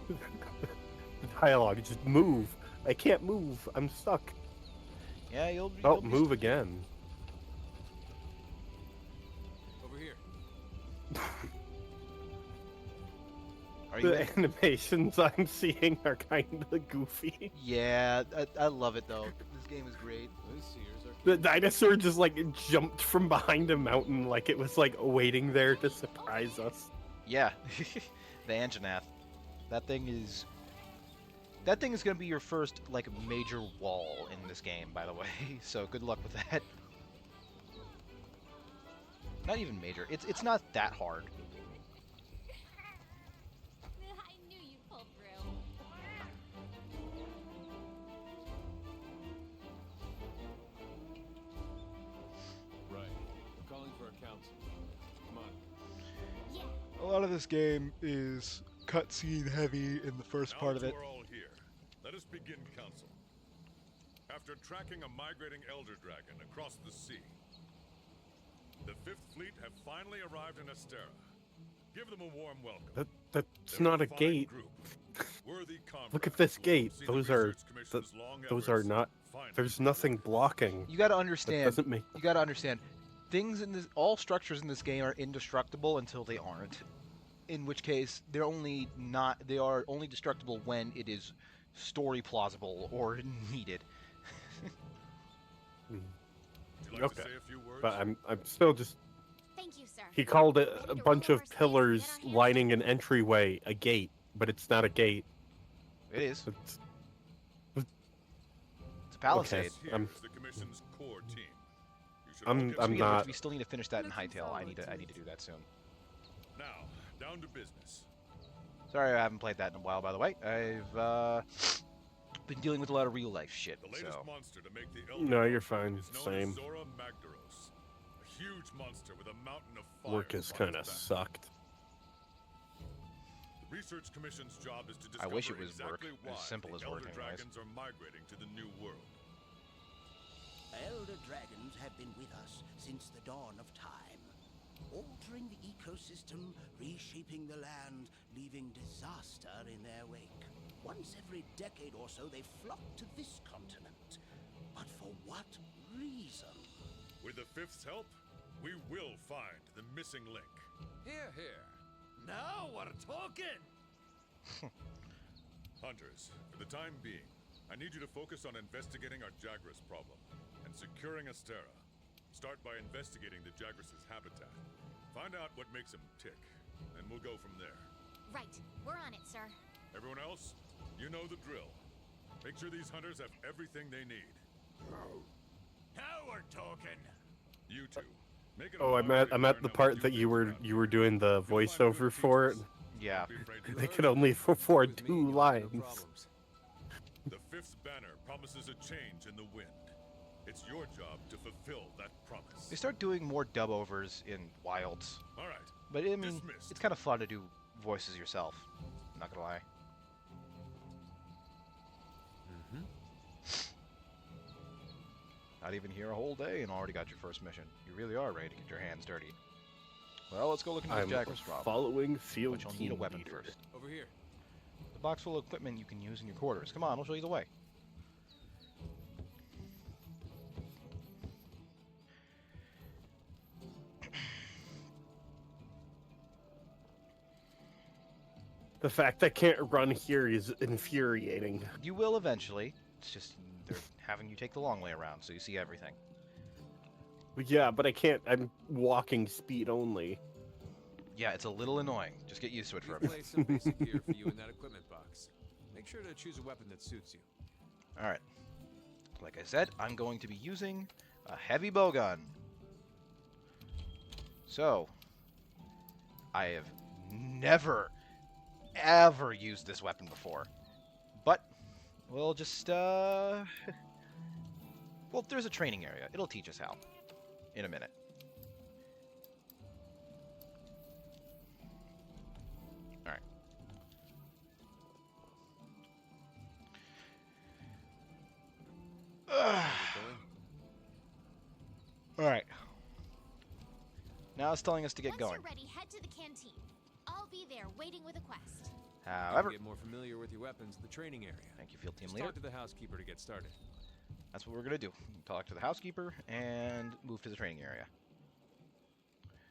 [SPEAKER 2] The dialogue, just move. I can't move. I'm stuck.
[SPEAKER 1] Yeah, you'll be...
[SPEAKER 2] Oh, move again.
[SPEAKER 7] Over here.
[SPEAKER 1] Are you...
[SPEAKER 2] The animations I'm seeing are kind of goofy.
[SPEAKER 1] Yeah, I love it though. This game is great.
[SPEAKER 7] This here's our
[SPEAKER 2] The dinosaur just like jumped from behind a mountain like it was like waiting there to surprise us.
[SPEAKER 1] Yeah, the Anjanath. That thing is going to be your first like major wall in this game, by the way. So good luck with that. Not even major. It's not that hard.
[SPEAKER 5] I knew you'd pull through.
[SPEAKER 7] right. We're calling for a council. Come on.
[SPEAKER 5] Yeah.
[SPEAKER 1] A lot of this game is cutscene heavy in the first
[SPEAKER 6] Now
[SPEAKER 1] part of
[SPEAKER 6] that
[SPEAKER 1] it.
[SPEAKER 6] we're all here, let us begin council. After tracking a migrating elder dragon across the sea, the 5th Fleet have finally arrived in Astera. Give them a warm welcome.
[SPEAKER 2] That's
[SPEAKER 6] They're
[SPEAKER 2] not a
[SPEAKER 6] fine
[SPEAKER 2] gate.
[SPEAKER 6] group, worthy
[SPEAKER 2] Look at
[SPEAKER 6] comrades
[SPEAKER 2] this
[SPEAKER 6] who
[SPEAKER 2] gate.
[SPEAKER 6] see the
[SPEAKER 2] Those are
[SPEAKER 6] Research Commission's long
[SPEAKER 2] those are
[SPEAKER 6] efforts
[SPEAKER 2] not.
[SPEAKER 6] finally
[SPEAKER 2] There's
[SPEAKER 6] to
[SPEAKER 2] nothing
[SPEAKER 6] work.
[SPEAKER 2] blocking.
[SPEAKER 1] You got to
[SPEAKER 2] That
[SPEAKER 1] understand.
[SPEAKER 2] doesn't make.
[SPEAKER 1] You got to understand. Things in this, all structures in this game are indestructible until they aren't. in which case they are only destructible when it is story plausible or needed.
[SPEAKER 6] Would you like to
[SPEAKER 2] Okay.
[SPEAKER 6] say a few words?
[SPEAKER 2] But I'm still just.
[SPEAKER 5] Thank you, sir.
[SPEAKER 2] He called it
[SPEAKER 5] Ready
[SPEAKER 2] a
[SPEAKER 5] to
[SPEAKER 2] bunch
[SPEAKER 5] roll
[SPEAKER 2] of
[SPEAKER 5] up our sleeves and
[SPEAKER 2] pillars
[SPEAKER 5] get our hands
[SPEAKER 2] lining
[SPEAKER 5] dirty?
[SPEAKER 2] an entryway, a gate, but it's not a gate.
[SPEAKER 1] It is.
[SPEAKER 2] It's,
[SPEAKER 1] It's a palisade.
[SPEAKER 6] This here
[SPEAKER 2] I'm-
[SPEAKER 6] is the Commission's core team. You should
[SPEAKER 2] I'm-
[SPEAKER 6] all get
[SPEAKER 2] I'm
[SPEAKER 1] Speaking of
[SPEAKER 2] not-
[SPEAKER 1] which, we still need to finish that in
[SPEAKER 8] Looking
[SPEAKER 1] Hightail. I
[SPEAKER 8] forward
[SPEAKER 1] need to
[SPEAKER 8] to
[SPEAKER 1] do
[SPEAKER 8] it.
[SPEAKER 1] that soon.
[SPEAKER 6] Now, down to business.
[SPEAKER 1] Sorry, I haven't played that in a while. By the way, I've been dealing with a lot of real life shit.
[SPEAKER 6] The latest
[SPEAKER 1] So
[SPEAKER 6] monster to make the Elder
[SPEAKER 2] No, you're
[SPEAKER 6] Dragon
[SPEAKER 2] fine.
[SPEAKER 6] is known
[SPEAKER 2] Same.
[SPEAKER 6] as Zora Magdaros, a huge monster with a mountain of fire.
[SPEAKER 2] Work has
[SPEAKER 6] upon
[SPEAKER 2] kind of
[SPEAKER 6] its back.
[SPEAKER 2] sucked.
[SPEAKER 6] The Research Commission's job is to
[SPEAKER 1] I
[SPEAKER 6] discover
[SPEAKER 1] wish it was work
[SPEAKER 6] exactly
[SPEAKER 1] as
[SPEAKER 6] why
[SPEAKER 1] simple
[SPEAKER 6] the
[SPEAKER 1] as
[SPEAKER 6] Elder
[SPEAKER 1] work anyways.
[SPEAKER 6] Dragons are migrating to the New World.
[SPEAKER 9] Elder dragons have been with us since the dawn of time, altering the ecosystem, reshaping the land, leaving disaster in their wake. Once every decade or so, they flock to this continent. But for what reason?
[SPEAKER 6] With the Fifth's help, we will find the missing link.
[SPEAKER 7] Here, here.
[SPEAKER 9] Now we're talking!
[SPEAKER 6] Hunters, for the time being, I need you to focus on investigating our Jagras problem and securing Astera. Start by investigating the Jagras' habitat. Find out what makes them tick, and we'll go from there.
[SPEAKER 5] Right. We're on it, sir.
[SPEAKER 6] Everyone else, you know the drill. Make sure these hunters have everything they need.
[SPEAKER 9] Now we're talking!
[SPEAKER 6] You two. Make it a
[SPEAKER 2] Oh, I'm
[SPEAKER 6] priority
[SPEAKER 2] at
[SPEAKER 6] to
[SPEAKER 2] the
[SPEAKER 6] learn how
[SPEAKER 2] part
[SPEAKER 6] we
[SPEAKER 2] that
[SPEAKER 6] do
[SPEAKER 2] you were
[SPEAKER 6] things around
[SPEAKER 2] doing the
[SPEAKER 6] here. You'll find
[SPEAKER 2] voiceover
[SPEAKER 6] good
[SPEAKER 2] for it.
[SPEAKER 6] teachers.
[SPEAKER 1] yeah,
[SPEAKER 6] Don't be afraid to
[SPEAKER 2] They
[SPEAKER 6] learn.
[SPEAKER 2] could only afford
[SPEAKER 7] With me,
[SPEAKER 2] two
[SPEAKER 7] you'll have no
[SPEAKER 2] lines.
[SPEAKER 7] problems.
[SPEAKER 6] The Fifth's banner promises a change in the wind. It's your job to fulfill that promise.
[SPEAKER 1] they start doing more dub overs in Wilds,
[SPEAKER 6] All right.
[SPEAKER 1] but I mean,
[SPEAKER 6] Dismissed.
[SPEAKER 1] it's kind of fun to do voices yourself. Not gonna lie. Not even here a whole day and already got your first mission. You really are ready to get your hands dirty. Well, let's go look into
[SPEAKER 2] I'm
[SPEAKER 1] this Jagras drop.
[SPEAKER 2] following field
[SPEAKER 1] But you'll need a
[SPEAKER 2] team
[SPEAKER 1] weapon
[SPEAKER 2] leader.
[SPEAKER 1] first.
[SPEAKER 7] Over here.
[SPEAKER 1] The box full of equipment you can use in your quarters. Come on, I'll show you the way.
[SPEAKER 2] The fact I can't run here is infuriating.
[SPEAKER 1] You will eventually. It's just they're having you take the long way around, so you see everything.
[SPEAKER 2] Yeah, but I can't. I'm walking speed only.
[SPEAKER 1] Yeah, it's a little annoying. Just get used to it for a
[SPEAKER 7] We've
[SPEAKER 1] minute.
[SPEAKER 7] placed some basic gear for you in that equipment box. Make sure to choose a weapon that suits you.
[SPEAKER 1] All right. Like I said, I'm going to be using a heavy bowgun. So, I have never, ever used this weapon before. But, we'll just, well, there's a training area. It'll teach us how. In a minute. Alright. Alright. Now it's telling us to get
[SPEAKER 5] Once
[SPEAKER 1] going.
[SPEAKER 5] you're ready, head to the canteen. I'll be there waiting with a quest.
[SPEAKER 7] You
[SPEAKER 1] However,
[SPEAKER 7] can get more familiar with your weapons at the training area.
[SPEAKER 1] thank you, Field Team
[SPEAKER 7] Just
[SPEAKER 1] Leader.
[SPEAKER 7] talk to the housekeeper to get started.
[SPEAKER 1] That's what we're gonna do. Talk to the housekeeper and move to the training area.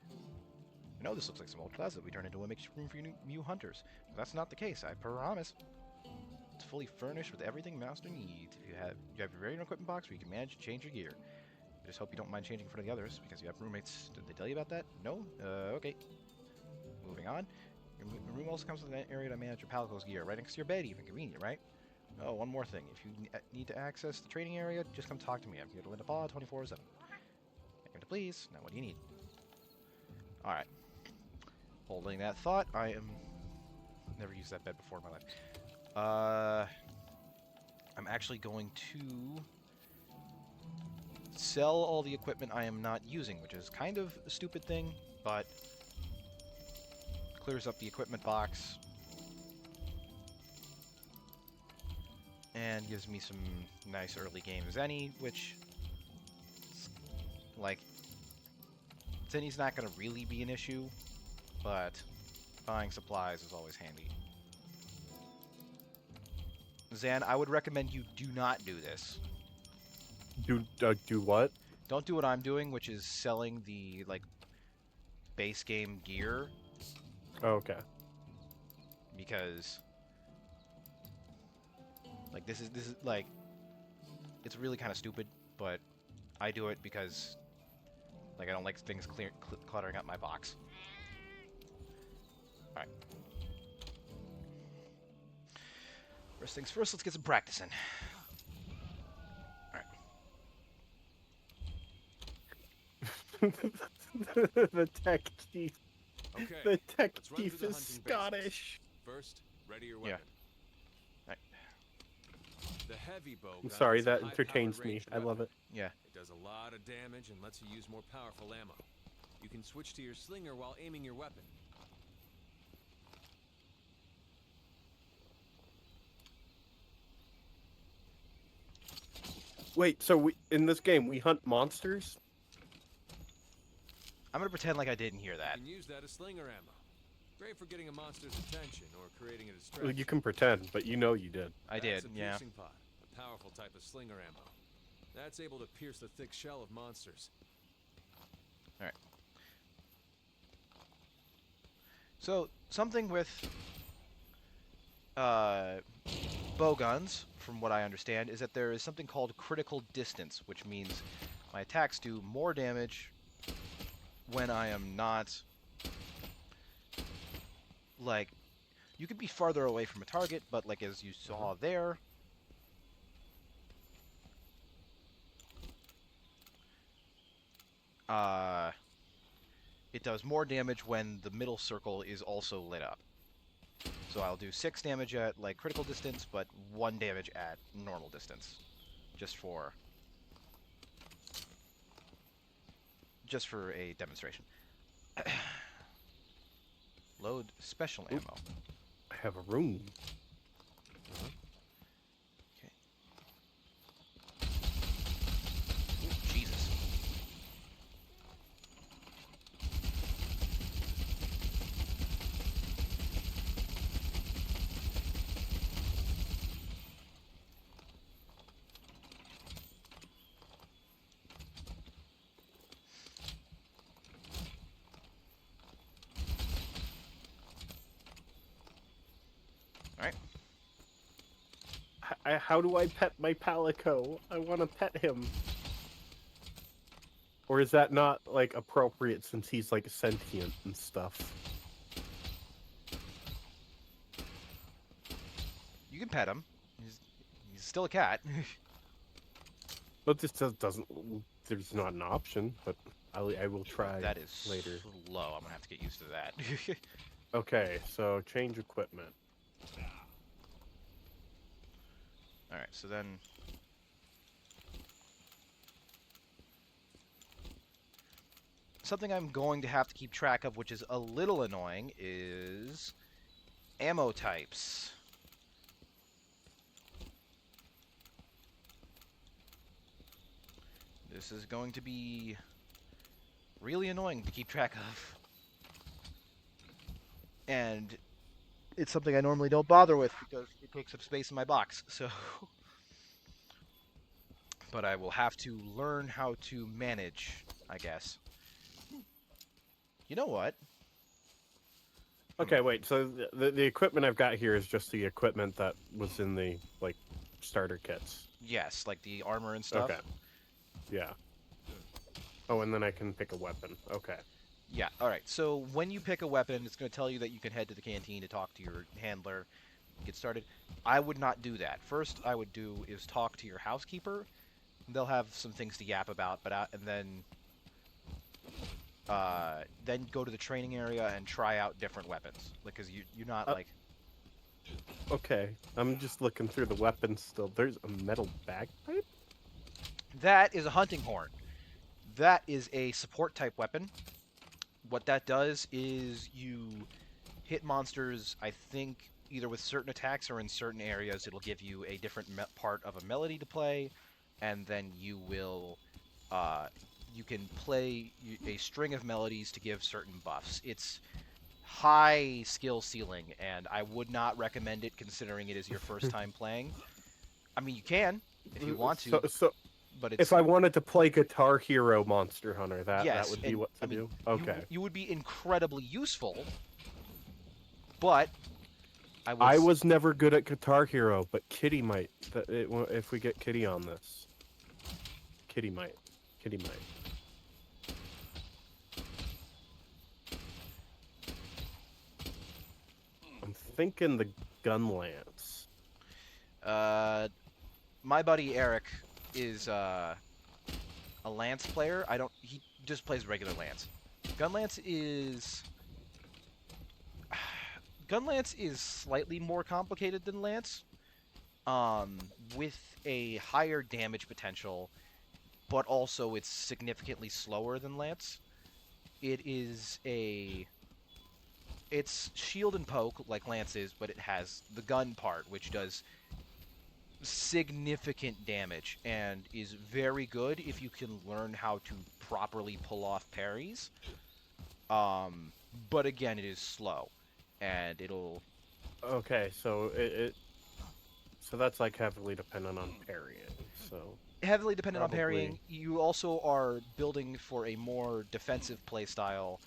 [SPEAKER 1] You know, this looks like some old closet we turned into a makeshift room for you new hunters. But that's not the case, I promise. It's fully furnished with everything Master needs. If you have your very own equipment box where you can manage to change your gear. I just hope you don't mind changing in front of the others because you have roommates. Did they tell you about that? No? Okay. Moving on. Your room also comes with an area to manage your Palico's gear, right next to your bed even. Convenient, right? Oh, one more thing. If you need to access the training area, just come talk to me. I'm here to win a ball 24/7. Anything to please. Now, what do you need? Alright. Holding that thought, I am... Never used that bed before in my life. I'm actually going to sell all the equipment I am not using, which is kind of a stupid thing, but clears up the equipment box and gives me some nice early game Zenny, which, like, Zenny's not going to really be an issue, but buying supplies is always handy. Zan, I would recommend you do not do this.
[SPEAKER 2] Do what?
[SPEAKER 1] Don't do what I'm doing, which is selling the, like, base game gear
[SPEAKER 2] Okay.
[SPEAKER 1] Because like this is like it's really kind of stupid, but I do it because like I don't like things cluttering up my box. All right. First things first, let's get some practice in. All right.
[SPEAKER 2] The tech chief.
[SPEAKER 7] Okay,
[SPEAKER 2] The tech
[SPEAKER 7] let's run
[SPEAKER 2] chief
[SPEAKER 7] through the
[SPEAKER 2] is
[SPEAKER 7] hunting
[SPEAKER 2] Scottish.
[SPEAKER 7] basics. First, ready your
[SPEAKER 1] Yeah.
[SPEAKER 7] weapon.
[SPEAKER 1] Right.
[SPEAKER 7] The heavy bow
[SPEAKER 2] I'm
[SPEAKER 7] gun
[SPEAKER 2] sorry,
[SPEAKER 7] is a
[SPEAKER 2] that
[SPEAKER 7] high-powered
[SPEAKER 2] entertains me.
[SPEAKER 7] ranged
[SPEAKER 2] I love
[SPEAKER 7] weapon.
[SPEAKER 2] it.
[SPEAKER 1] Yeah.
[SPEAKER 7] It does a lot of damage and lets you use more powerful ammo. You can switch to your slinger while aiming your weapon.
[SPEAKER 2] Wait, so in this game we hunt monsters?
[SPEAKER 1] I'm gonna pretend like I didn't hear that.
[SPEAKER 7] You can use that as slinger ammo. Great for getting a monster's attention or creating a
[SPEAKER 2] Well,
[SPEAKER 7] distraction.
[SPEAKER 2] you can pretend, but you know you did.
[SPEAKER 1] I
[SPEAKER 7] That's
[SPEAKER 1] did.
[SPEAKER 7] a
[SPEAKER 1] Yeah.
[SPEAKER 7] piercing pod, a powerful type of slinger ammo. That's able to pierce the thick shell of monsters.
[SPEAKER 1] All right. So something with bow guns, from what I understand, is that there is something called critical distance, which means my attacks do more damage when I am not like you could be farther away from a target, but like as you saw there, it does more damage when the middle circle is also lit up. So I'll do 6 damage at like critical distance, but 1 damage at normal distance, just for a demonstration. Load special ammo.
[SPEAKER 2] I have a room.
[SPEAKER 1] Okay. Ooh, Jesus.
[SPEAKER 2] How do I pet my palico? I want to pet him. Or is that not, like, appropriate since he's, like, sentient and stuff?
[SPEAKER 1] You can pet him. He's still a cat.
[SPEAKER 2] But this doesn't... There's not an option, but I will try
[SPEAKER 1] That is
[SPEAKER 2] later.
[SPEAKER 1] slow. I'm gonna have to get used to that.
[SPEAKER 2] Okay, so change equipment.
[SPEAKER 1] Alright, so then... Something I'm going to have to keep track of, which is a little annoying, is ammo types. This is going to be really annoying to keep track of. And it's something I normally don't bother with because it takes up space in my box, so... But I will have to learn how to manage, I guess. You know what?
[SPEAKER 2] Okay, wait, so the equipment I've got here is just the equipment that was in the, like, starter kits.
[SPEAKER 1] Yes, like the armor and stuff.
[SPEAKER 2] Okay. Yeah. Oh, and then I can pick a weapon. Okay.
[SPEAKER 1] Yeah, alright. So when you pick a weapon, it's going to tell you that you can head to the canteen to talk to your handler, get started. I would not do that. First, I would do is talk to your housekeeper. They'll have some things to yap about, but and then go to the training area and try out different weapons. Because you're not like...
[SPEAKER 2] Okay, I'm just looking through the weapons still. There's a metal bagpipe?
[SPEAKER 1] That is a hunting horn. That is a support type weapon. What that does is you hit monsters, I think, either with certain attacks or in certain areas. It'll give you a different part of a melody to play, and then you will... you can play a string of melodies to give certain buffs. It's high skill ceiling, and I would not recommend it considering it is your first time playing. I mean, you can if you want to, but it's...
[SPEAKER 2] If I wanted to play Guitar Hero Monster Hunter, that
[SPEAKER 1] Yes,
[SPEAKER 2] would be
[SPEAKER 1] and,
[SPEAKER 2] what to
[SPEAKER 1] I mean,
[SPEAKER 2] do? Okay.
[SPEAKER 1] You would be incredibly useful, But
[SPEAKER 2] I was never good at Guitar Hero, but Kitty might. If we get Kitty on this, Kitty might. Kitty might. I'm thinking the gun lance.
[SPEAKER 1] My buddy Eric is a lance player. He just plays regular lance. Gunlance is slightly more complicated than lance, with a higher damage potential, but also it's significantly slower than lance. It's shield and poke like lance is, but it has the gun part, which does significant damage and is very good if you can learn how to properly pull off parries. But again, it is slow, and it'll.
[SPEAKER 2] Okay, so so that's like heavily dependent on parrying. So
[SPEAKER 1] Heavily dependent on
[SPEAKER 2] probably...
[SPEAKER 1] parrying. You also are building for a more defensive playstyle,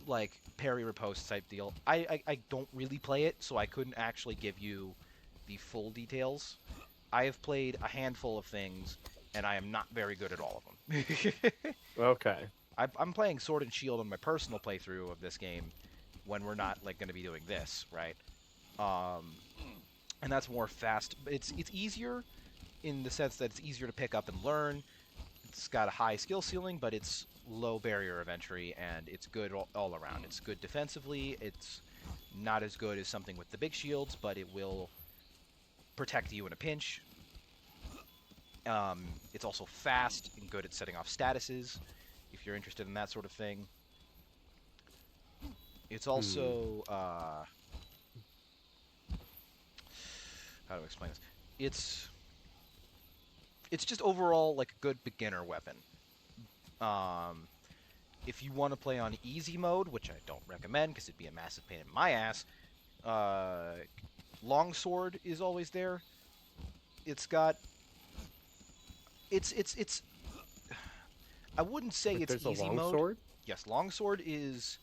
[SPEAKER 1] like parry riposte type deal. I don't really play it, so I couldn't actually give you the full details. I have played a handful of things, and I am not very good at all of them.
[SPEAKER 2] Okay.
[SPEAKER 1] I'm playing Sword and Shield on my personal playthrough of this game when we're not like going to be doing this, right? And that's more fast. It's easier in the sense that it's easier to pick up and learn. It's got a high skill ceiling, but it's low barrier of entry, and it's good all around. It's good defensively. It's not as good as something with the big shields, but it will protect you in a pinch. It's also fast and good at setting off statuses, if you're interested in that sort of thing. It's also, how do I explain this? It's just overall like a good beginner weapon. If you want to play on easy mode, which I don't recommend because it'd be a massive pain in my ass, longsword is always there. It's got, it's. I wouldn't say
[SPEAKER 2] But
[SPEAKER 1] it's
[SPEAKER 2] there's a
[SPEAKER 1] easy mode.
[SPEAKER 2] longsword?
[SPEAKER 1] Yes, longsword is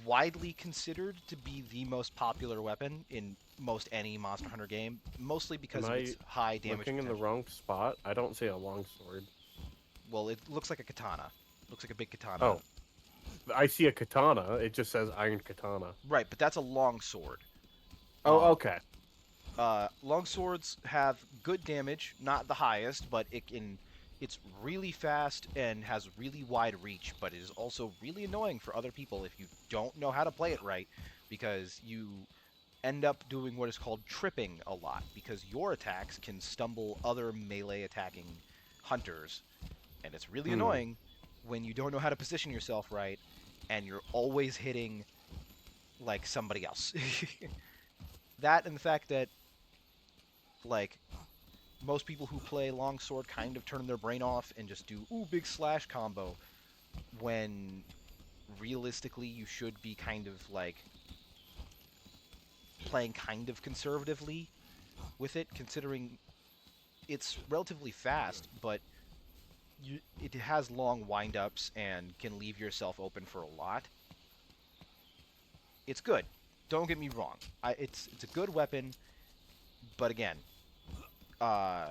[SPEAKER 1] widely considered to be the most popular weapon in most any Monster Hunter game, mostly because of its high damage
[SPEAKER 2] looking
[SPEAKER 1] potential.
[SPEAKER 2] in the wrong spot? I don't see a longsword.
[SPEAKER 1] Well, it looks like a katana. Looks like a big katana.
[SPEAKER 2] Oh. I see a katana. It just says Iron Katana.
[SPEAKER 1] Right, but that's a longsword.
[SPEAKER 2] Oh, okay.
[SPEAKER 1] Longswords have good damage, not the highest, but it's really fast and has really wide reach, but it is also really annoying for other people if you don't know how to play it right, because you end up doing what is called tripping a lot, because your attacks can stumble other melee attacking hunters, and it's really annoying when you don't know how to position yourself right, and you're always hitting, like, somebody else. That and the fact that, like, most people who play longsword kind of turn their brain off and just do, ooh, big slash combo, when realistically you should be kind of, like, playing kind of conservatively with it, considering it's relatively fast, but it has long wind-ups and can leave yourself open for a lot. It's good. Don't get me wrong. It's a good weapon, but again, I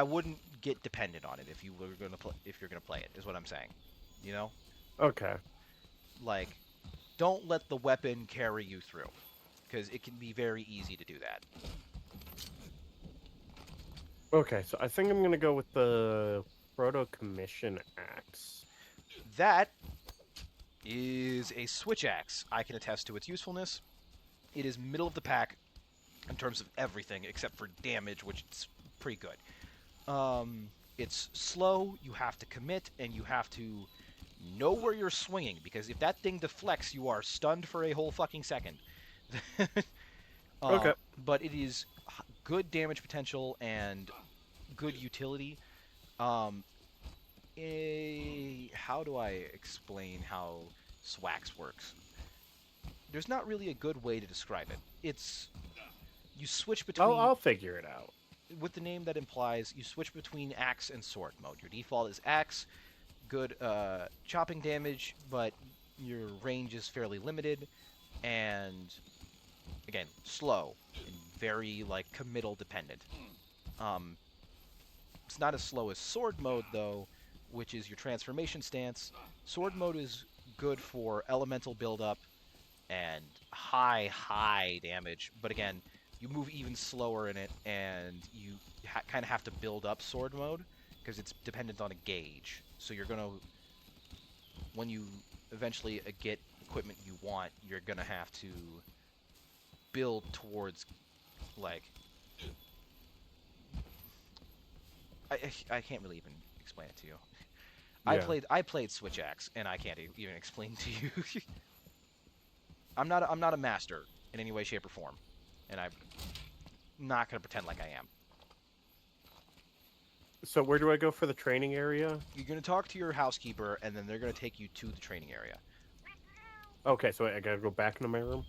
[SPEAKER 1] wouldn't get dependent on it if you're gonna play it. Is what I'm saying. You know?
[SPEAKER 2] Okay.
[SPEAKER 1] Like, don't let the weapon carry you through, because it can be very easy to do that.
[SPEAKER 2] Okay, so I think I'm gonna go with the Proto Commission Axe.
[SPEAKER 1] That is a switch axe. I can attest to its usefulness. It is middle of the pack in terms of everything except for damage, which is pretty good. It's slow, you have to commit, and you have to know where you're swinging, because if that thing deflects, you are stunned for a whole fucking second.
[SPEAKER 2] Okay.
[SPEAKER 1] But it is good damage potential and good utility. How do I explain how Swax works? There's not really a good way to describe it. You switch between...
[SPEAKER 2] I'll figure it out.
[SPEAKER 1] With the name that implies, you switch between axe and sword mode. Your default is axe, good chopping damage, but your range is fairly limited, and again, slow and very like committal dependent. Um, it's not as slow as sword mode though, which is your transformation stance. Sword mode is good for elemental buildup and high damage, but again, you move even slower in it, and you kind of have to build up sword mode because it's dependent on a gauge. So you're gonna, when you eventually get equipment you want, you're gonna have to build towards like I can't really even explain it to you.
[SPEAKER 2] Yeah.
[SPEAKER 1] I played Switch Axe, and I can't even explain to you. I'm not a master in any way, shape, or form, and I'm not gonna pretend like I am.
[SPEAKER 2] So where do I go for the training area?
[SPEAKER 1] You're gonna talk to your housekeeper, and then they're gonna take you to the training area.
[SPEAKER 2] Okay, so I gotta go back into my room?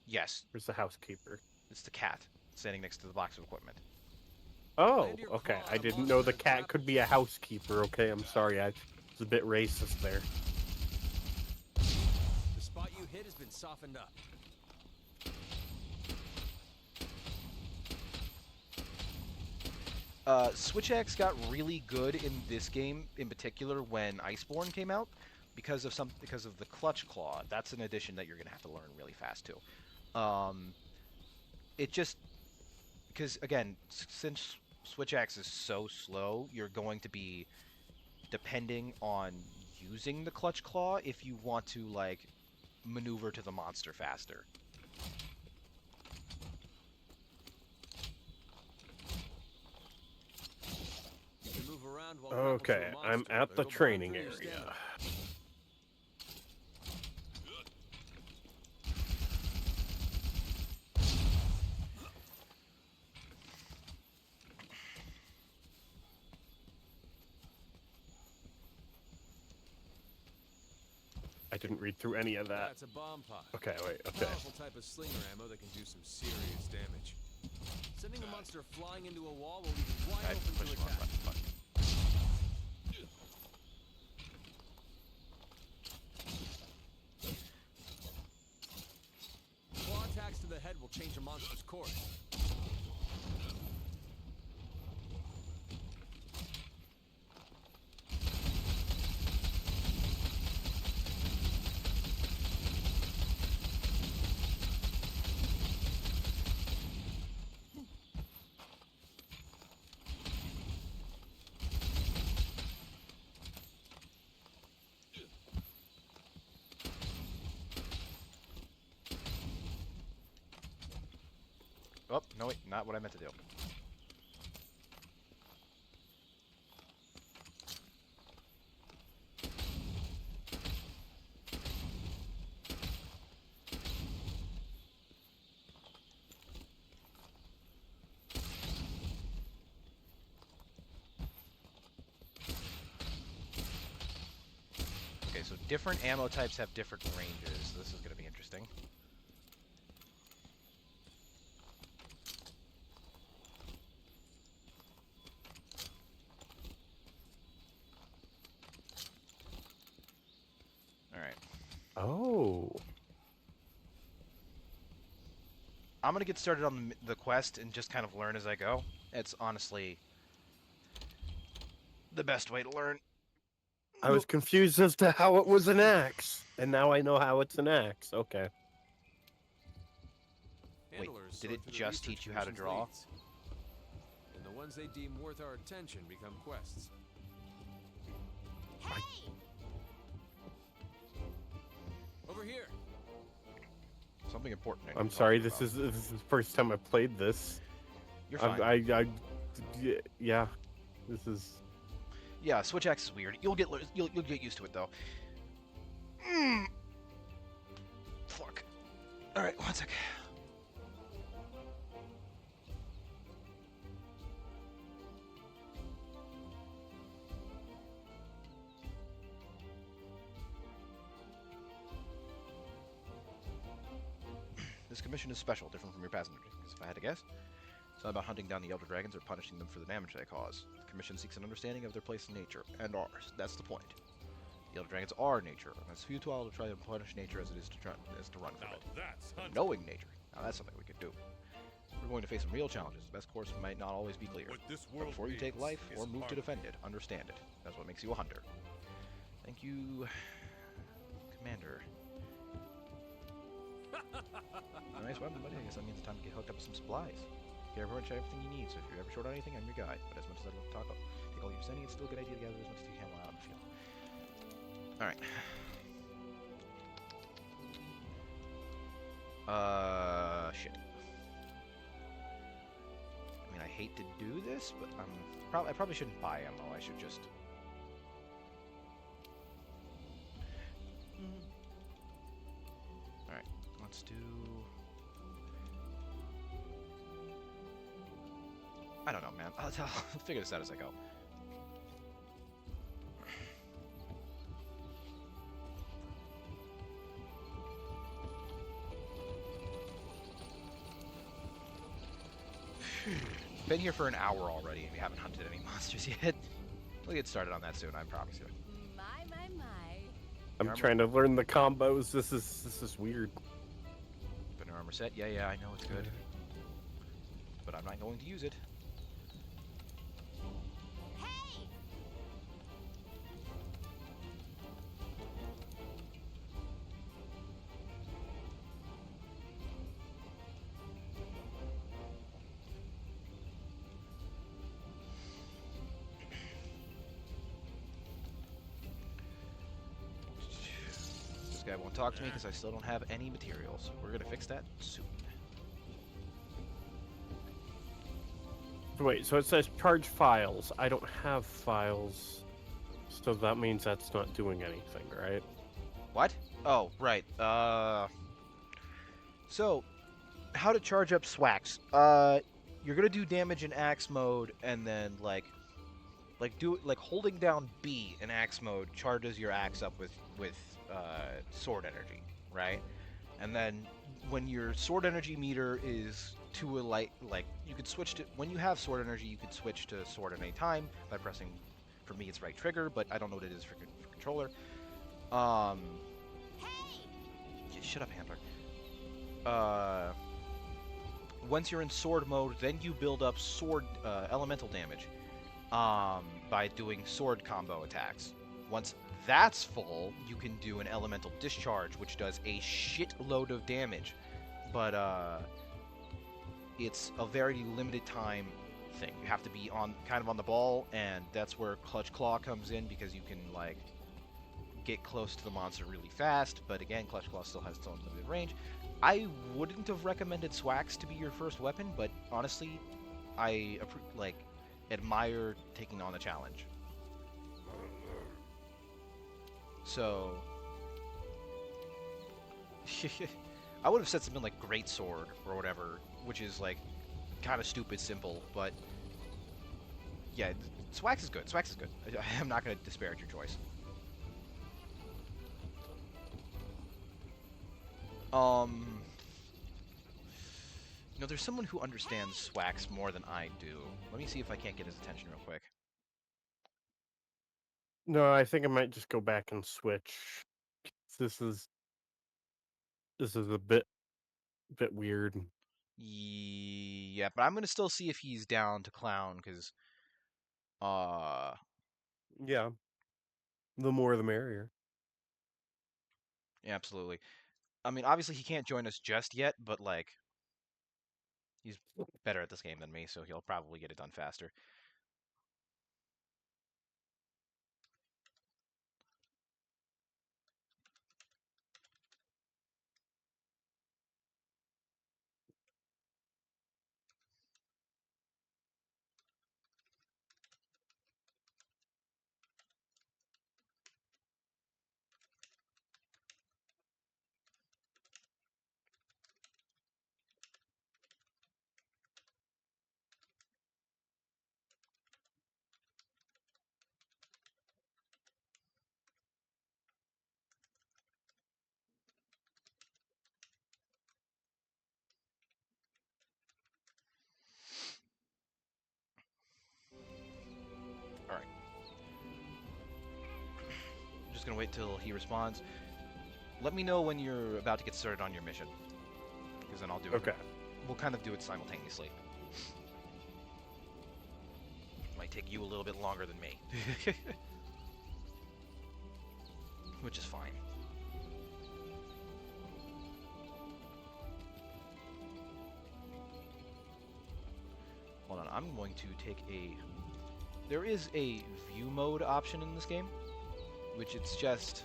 [SPEAKER 1] Yes,
[SPEAKER 2] Where's the housekeeper?
[SPEAKER 1] it's the cat standing next to the box of equipment.
[SPEAKER 2] Oh,
[SPEAKER 7] Land your
[SPEAKER 2] okay.
[SPEAKER 7] claw
[SPEAKER 2] I
[SPEAKER 7] on a
[SPEAKER 2] didn't know the
[SPEAKER 7] monster
[SPEAKER 2] cat
[SPEAKER 7] trap-
[SPEAKER 2] could be a housekeeper. Okay, I'm sorry. I was a bit racist there.
[SPEAKER 7] The spot you hit has been softened up.
[SPEAKER 1] Switch Axe got really good in this game, in particular when Iceborne came out, because of the Clutch Claw. That's an addition that you're gonna have to learn really fast too. It just because again, since Switch Axe is so slow, you're going to be depending on using the Clutch Claw if you want to like maneuver to the monster faster.
[SPEAKER 7] You can move around while grappled to
[SPEAKER 2] Okay,
[SPEAKER 7] a monster,
[SPEAKER 2] I'm at
[SPEAKER 7] but
[SPEAKER 2] the
[SPEAKER 7] it'll burn
[SPEAKER 2] training
[SPEAKER 7] through your
[SPEAKER 2] area.
[SPEAKER 7] stamina.
[SPEAKER 2] I didn't read through any of that.
[SPEAKER 7] That's a bomb pod.
[SPEAKER 2] Okay, wait, okay.
[SPEAKER 7] Powerful type of slinger ammo that can do some serious damage. Sending a monster flying into a wall will leave it wide
[SPEAKER 1] I
[SPEAKER 7] open
[SPEAKER 1] pushed
[SPEAKER 7] to
[SPEAKER 1] the wrong
[SPEAKER 7] attack.
[SPEAKER 1] button.
[SPEAKER 7] Claw attacks to the head will change a monster's course.
[SPEAKER 1] Oh, no wait, not what I meant to do. Okay, so different ammo types have different ranges. This is going to be interesting. Alright.
[SPEAKER 2] Oh.
[SPEAKER 1] I'm going to get started on the quest and just kind of learn as I go. It's honestly the best way to learn.
[SPEAKER 2] I was confused as to how it was an axe. And now I know how it's an axe. Okay.
[SPEAKER 1] Wait,
[SPEAKER 7] Handlers
[SPEAKER 1] did
[SPEAKER 7] sort
[SPEAKER 1] it
[SPEAKER 7] through the
[SPEAKER 1] just
[SPEAKER 7] research
[SPEAKER 1] teach you how to
[SPEAKER 7] commission's
[SPEAKER 1] draw?
[SPEAKER 7] leads. And the ones they deem worth our attention become quests.
[SPEAKER 5] Hey!
[SPEAKER 7] Over here.
[SPEAKER 1] Something important. I need
[SPEAKER 2] I'm
[SPEAKER 1] to
[SPEAKER 2] sorry,
[SPEAKER 1] talk to you
[SPEAKER 2] this is the first time I played this.
[SPEAKER 1] about. You're fine.
[SPEAKER 2] Yeah. This is...
[SPEAKER 1] Yeah, Switch Axe is weird. You'll get used to it though. Fuck. All right, one sec. This commission is special, different from your passenger duties. If I had to guess, it's not about hunting down the Elder Dragons or punishing them for the damage they cause. The commission seeks an understanding of their place in nature, and ours. That's the point. The Elder Dragons are nature, and it's futile to try and punish nature as it is to run from
[SPEAKER 6] Now
[SPEAKER 1] it.
[SPEAKER 6] that's
[SPEAKER 1] But
[SPEAKER 6] hunting.
[SPEAKER 1] knowing nature, now that's something we could do. We're going to face some real challenges. The best course might not always be clear.
[SPEAKER 6] What this
[SPEAKER 1] But
[SPEAKER 6] world
[SPEAKER 1] before you take
[SPEAKER 6] needs
[SPEAKER 1] life
[SPEAKER 6] is
[SPEAKER 1] or move to
[SPEAKER 6] harmony.
[SPEAKER 1] defend it, understand it. That's what makes you a hunter. Thank you, Commander. Nice weapon, buddy. I guess that means it's time to get hooked up with some supplies. Get everything you need, so if you're ever short on anything, I'm your guide. But as much as I'd love to take all you're sending, it's still a good idea to gather as much as you can while out in the field. Alright. Shit. I mean, I hate to do this, but I probably shouldn't buy ammo. I should just... Alright, let's do... I don't know, man. I'll figure this out as I go. Been here for an hour already, and we haven't hunted any monsters yet. We'll get started on that soon, I promise you.
[SPEAKER 5] My, my, my.
[SPEAKER 2] I'm
[SPEAKER 1] Armor.
[SPEAKER 2] trying to learn the combos. This is weird.
[SPEAKER 1] Been an armor set? Yeah, I know it's good. But I'm not going to use it.
[SPEAKER 5] Hey!
[SPEAKER 1] This guy won't talk to me because I still don't have any materials. We're gonna fix that soon.
[SPEAKER 2] Wait, so it says charge files. I don't have files, so that means that's not doing anything, right?
[SPEAKER 1] What? Oh, right. So, how to charge up Swax? You're gonna do damage in axe mode, and then like holding down B in axe mode charges your axe up with sword energy, right? And then when your sword energy meter is to a like you could switch to when you have sword energy, you could switch to sword at any time by pressing. For me, it's right trigger, but I don't know what it is for controller. Shut up, handler. Once you're in sword mode, then you build up sword elemental damage by doing sword combo attacks. Once that's full, you can do an elemental discharge, which does a shitload of damage, but it's a very limited time thing. You have to be kind of on the ball, and that's where Clutch Claw comes in, because you can like get close to the monster really fast. But again, Clutch Claw still has its own limited range. I wouldn't have recommended Swax to be your first weapon, but honestly, I admire taking on the challenge. So, I would have said something like Great Sword or whatever, which is like kind of stupid simple, but yeah, Swax is good. Swax is good. I'm not going to disparage your choice. You know, there's someone who understands Swax more than I do. Let me see if I can't get his attention real quick.
[SPEAKER 2] No, I think I might just go back and switch. This is a bit weird.
[SPEAKER 1] Yeah, but I'm gonna still see if he's down to clown, because
[SPEAKER 2] Yeah, the more the merrier.
[SPEAKER 1] absolutely. I mean, obviously he can't join us just yet, but like he's better at this game than me, so he'll probably get it done faster. wait till he responds. Let me know when you're about to get started on your mission, because then I'll do it.
[SPEAKER 2] Okay.
[SPEAKER 1] We'll kind of do it simultaneously. Might take you a little bit longer than me. Which is fine. Hold on, I'm going to take a... There is a view mode option in this game, which it's just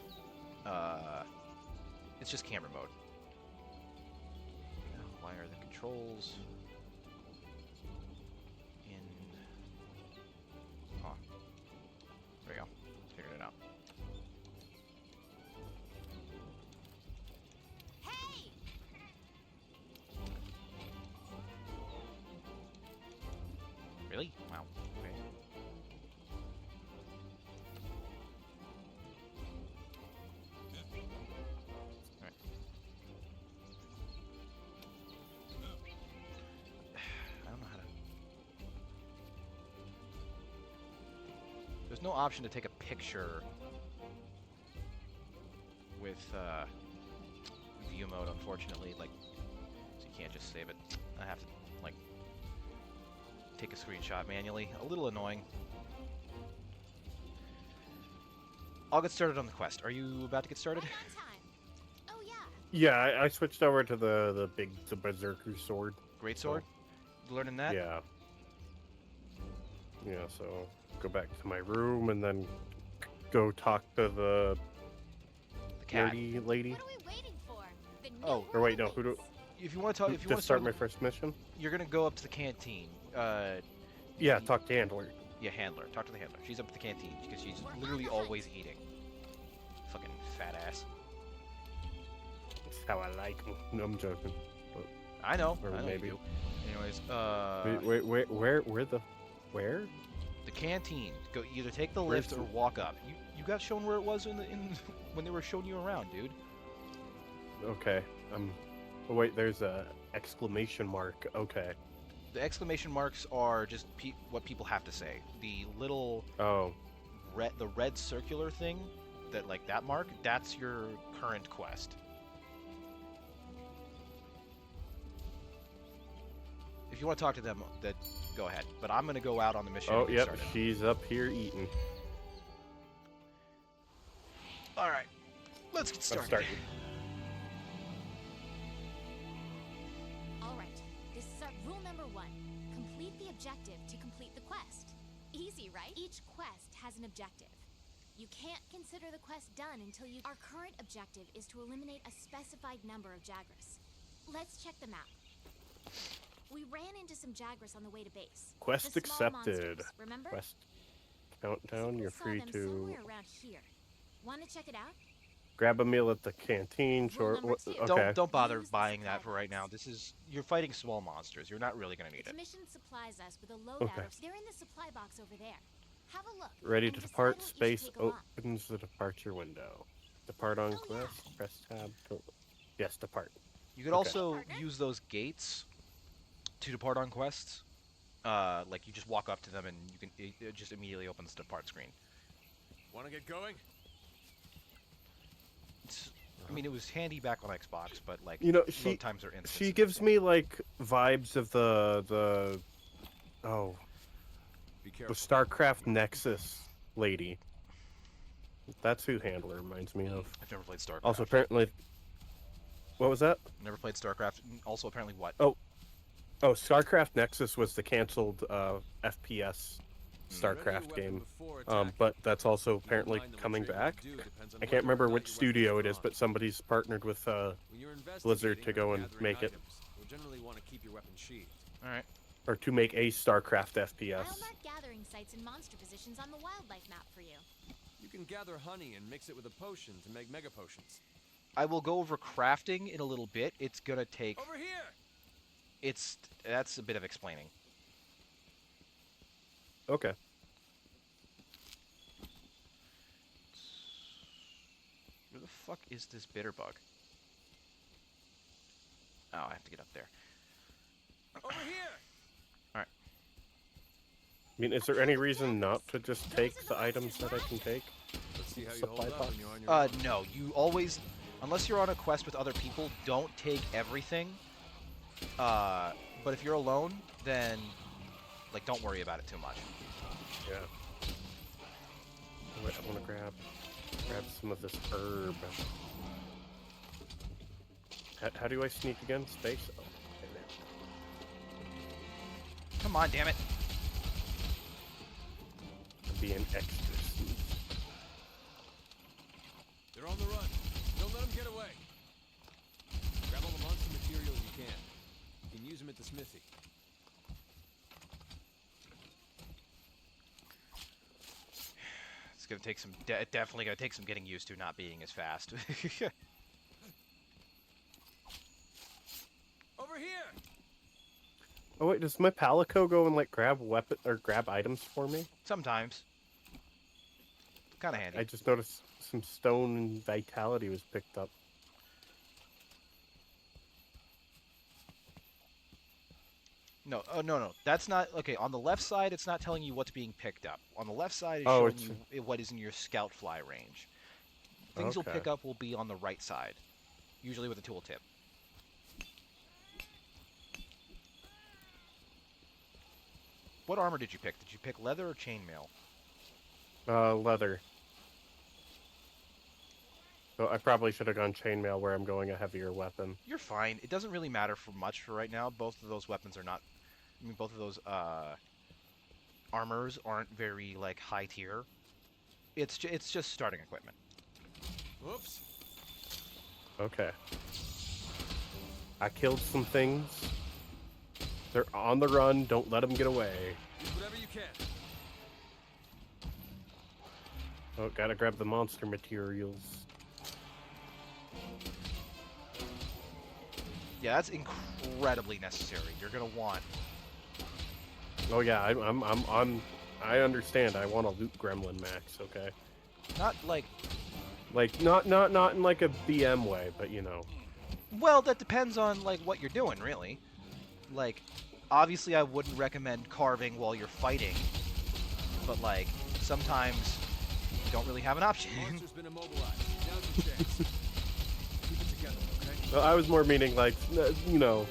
[SPEAKER 1] camera mode. Now, why are the controls in... Oh, there we go. Figured it out.
[SPEAKER 5] Hey!
[SPEAKER 1] Really? Wow. Okay. Alright. I don't know how to... There's no option to take a picture with view mode, unfortunately. Like, so you can't just save it. I have to, like, take a screenshot manually. A little annoying. I'll get started on the quest. Are you about to get started?
[SPEAKER 5] Right on time. Oh yeah.
[SPEAKER 2] Yeah, I switched over to the berserker sword.
[SPEAKER 1] Great sword? Learning that?
[SPEAKER 2] Yeah. Yeah, so go back to my room and then go talk to the
[SPEAKER 1] cat.
[SPEAKER 2] nerdy lady.
[SPEAKER 5] What are we waiting for? The new
[SPEAKER 1] Oh,
[SPEAKER 2] or wait, no, who do...
[SPEAKER 1] If you want to talk, if you
[SPEAKER 2] to
[SPEAKER 1] want to
[SPEAKER 2] start my first mission?
[SPEAKER 1] you're gonna go up to the canteen.
[SPEAKER 2] Yeah, talk to Handler.
[SPEAKER 1] Yeah, handler. Talk to the handler. She's up at the canteen because she's literally always eating. Fucking fat ass.
[SPEAKER 2] That's how I like them. No, I'm joking. But
[SPEAKER 1] I know.
[SPEAKER 2] Or
[SPEAKER 1] I know
[SPEAKER 2] maybe.
[SPEAKER 1] you do. Anyways,
[SPEAKER 2] where?
[SPEAKER 1] the canteen. Go either take the
[SPEAKER 2] Where's
[SPEAKER 1] lift or walk up. You got shown where it was in when they were showing you around, dude.
[SPEAKER 2] Okay. Oh, wait, there's a exclamation mark. Okay.
[SPEAKER 1] The exclamation marks are just what people have to say. The little
[SPEAKER 2] Oh.
[SPEAKER 1] the red circular thing, that mark, that's your current quest. If you want to talk to them, go ahead. But I'm gonna go out on the mission.
[SPEAKER 2] Oh,
[SPEAKER 1] and get
[SPEAKER 2] yep.
[SPEAKER 1] started.
[SPEAKER 2] She's up here eating.
[SPEAKER 1] All right, let's get started.
[SPEAKER 2] I'm starting.
[SPEAKER 5] All right. This is our rule number 1. Complete the objective to complete the quest. Easy, right? Each quest has an objective. You can't consider the quest done until you... Our current objective is to eliminate a specified number of Jagras. Let's check the map. We ran into some Jagras on the way to base.
[SPEAKER 2] Quest
[SPEAKER 5] The small
[SPEAKER 2] accepted.
[SPEAKER 5] monsters, remember?
[SPEAKER 2] Quest countdown. You're
[SPEAKER 5] Saw
[SPEAKER 2] free
[SPEAKER 5] them
[SPEAKER 2] to
[SPEAKER 5] somewhere around here. Want to check it out?
[SPEAKER 2] grab a meal at the canteen.
[SPEAKER 5] Rule
[SPEAKER 2] Sure.
[SPEAKER 5] number 2.
[SPEAKER 2] Okay.
[SPEAKER 1] Don't bother
[SPEAKER 5] Use the
[SPEAKER 1] buying
[SPEAKER 5] supply
[SPEAKER 1] that for right now.
[SPEAKER 5] box.
[SPEAKER 1] You're fighting small monsters. You're not really gonna
[SPEAKER 5] The
[SPEAKER 1] need it.
[SPEAKER 5] commission supplies us with a loadout
[SPEAKER 2] Okay.
[SPEAKER 5] of... They're in the supply box over there. Have a look.
[SPEAKER 2] Ready
[SPEAKER 5] and
[SPEAKER 2] to
[SPEAKER 5] decide
[SPEAKER 2] depart.
[SPEAKER 5] what you should
[SPEAKER 2] Space
[SPEAKER 5] take along.
[SPEAKER 2] opens the departure window. Depart on
[SPEAKER 5] Oh, yeah.
[SPEAKER 2] quest. Press tab. Yes, depart.
[SPEAKER 1] You could
[SPEAKER 2] Okay.
[SPEAKER 1] also
[SPEAKER 5] Partner?
[SPEAKER 1] use those gates to depart on quests. Like you just walk up to them and you can it just immediately opens the depart screen.
[SPEAKER 7] Want to get going?
[SPEAKER 1] I mean, it was handy back on Xbox, but like
[SPEAKER 2] You know,
[SPEAKER 1] load times are instant.
[SPEAKER 2] she gives me like vibes of the
[SPEAKER 7] Be
[SPEAKER 2] the
[SPEAKER 7] careful.
[SPEAKER 2] StarCraft Nexus lady. That's who Handler reminds me of.
[SPEAKER 1] I've never played StarCraft.
[SPEAKER 2] Also, apparently, what was that?
[SPEAKER 1] Never played StarCraft. Also, apparently, what?
[SPEAKER 2] Oh, StarCraft Nexus was the canceled FPS StarCraft game. But that's also apparently coming back. I can't remember which studio it is, but somebody's partnered with Blizzard to go and make it,
[SPEAKER 7] You'll generally want to keep your weapon sheathed.
[SPEAKER 1] All right.
[SPEAKER 2] or to make a StarCraft FPS.
[SPEAKER 5] I'll mark gathering sites and monster positions on the wildlife map for you.
[SPEAKER 7] You can gather honey and mix it with a potion to make mega potions.
[SPEAKER 1] I will go over crafting in a little bit. It's gonna take.
[SPEAKER 7] Over here!
[SPEAKER 1] That's a bit of explaining.
[SPEAKER 2] Okay.
[SPEAKER 1] Where the fuck is this bitter bug? Oh, I have to get up there.
[SPEAKER 7] Over here!
[SPEAKER 2] I mean, is there any reason not to just take the items that I can take?
[SPEAKER 7] See how you
[SPEAKER 2] supply
[SPEAKER 7] hold up
[SPEAKER 2] box?
[SPEAKER 7] when you're on your own.
[SPEAKER 1] No, you always, unless you're on a quest with other people, don't take everything. But if you're alone, then like don't worry about it too much.
[SPEAKER 2] Yeah. Wait, I want to grab some of this herb. How do I sneak again? Space? Oh, okay.
[SPEAKER 1] Come on, damn it!
[SPEAKER 2] Being extra sneaky.
[SPEAKER 7] They're on the run. Don't let them get away. Grab all the monster materials you can. You can use them at the smithy.
[SPEAKER 1] It's gonna take some, definitely gonna take some getting used to not being as fast.
[SPEAKER 7] Over here!
[SPEAKER 2] Oh wait, does my Palico go and like grab weapon or grab items for me?
[SPEAKER 1] Sometimes. Kind of handy.
[SPEAKER 2] I just noticed some stone and vitality was picked up.
[SPEAKER 1] No, no. That's not okay. On the left side, it's not telling you what's being picked up. On the left side, it's
[SPEAKER 2] Oh,
[SPEAKER 1] showing
[SPEAKER 2] it's-
[SPEAKER 1] you what is in your scout fly range. Things you'll
[SPEAKER 2] Okay.
[SPEAKER 1] pick up will be on the right side, usually with a tooltip. What armor did you pick? Did you pick leather or chainmail?
[SPEAKER 2] Leather. So I probably should have gone chainmail where I'm going a heavier weapon.
[SPEAKER 1] You're fine. It doesn't really matter for much for right now. Both of those weapons are not. I mean, both of those armors aren't very like high tier. It's just starting equipment.
[SPEAKER 7] Whoops.
[SPEAKER 2] Okay. I killed some things. They're on the run. Don't let them get away.
[SPEAKER 7] Use whatever you can.
[SPEAKER 2] Oh, gotta grab the monster materials.
[SPEAKER 1] Yeah, that's incredibly necessary. You're gonna want.
[SPEAKER 2] Oh yeah, I understand. I want a loot gremlin max. Okay.
[SPEAKER 1] Not like.
[SPEAKER 2] Like not in like a BM way, but you know.
[SPEAKER 1] Well, that depends on like what you're doing, really. Like, obviously, I wouldn't recommend carving while you're fighting, but like sometimes you don't really have an option.
[SPEAKER 7] Monster's been immobilized. Now's your chance. Keep it together, okay?
[SPEAKER 2] Well, I was more meaning like you know,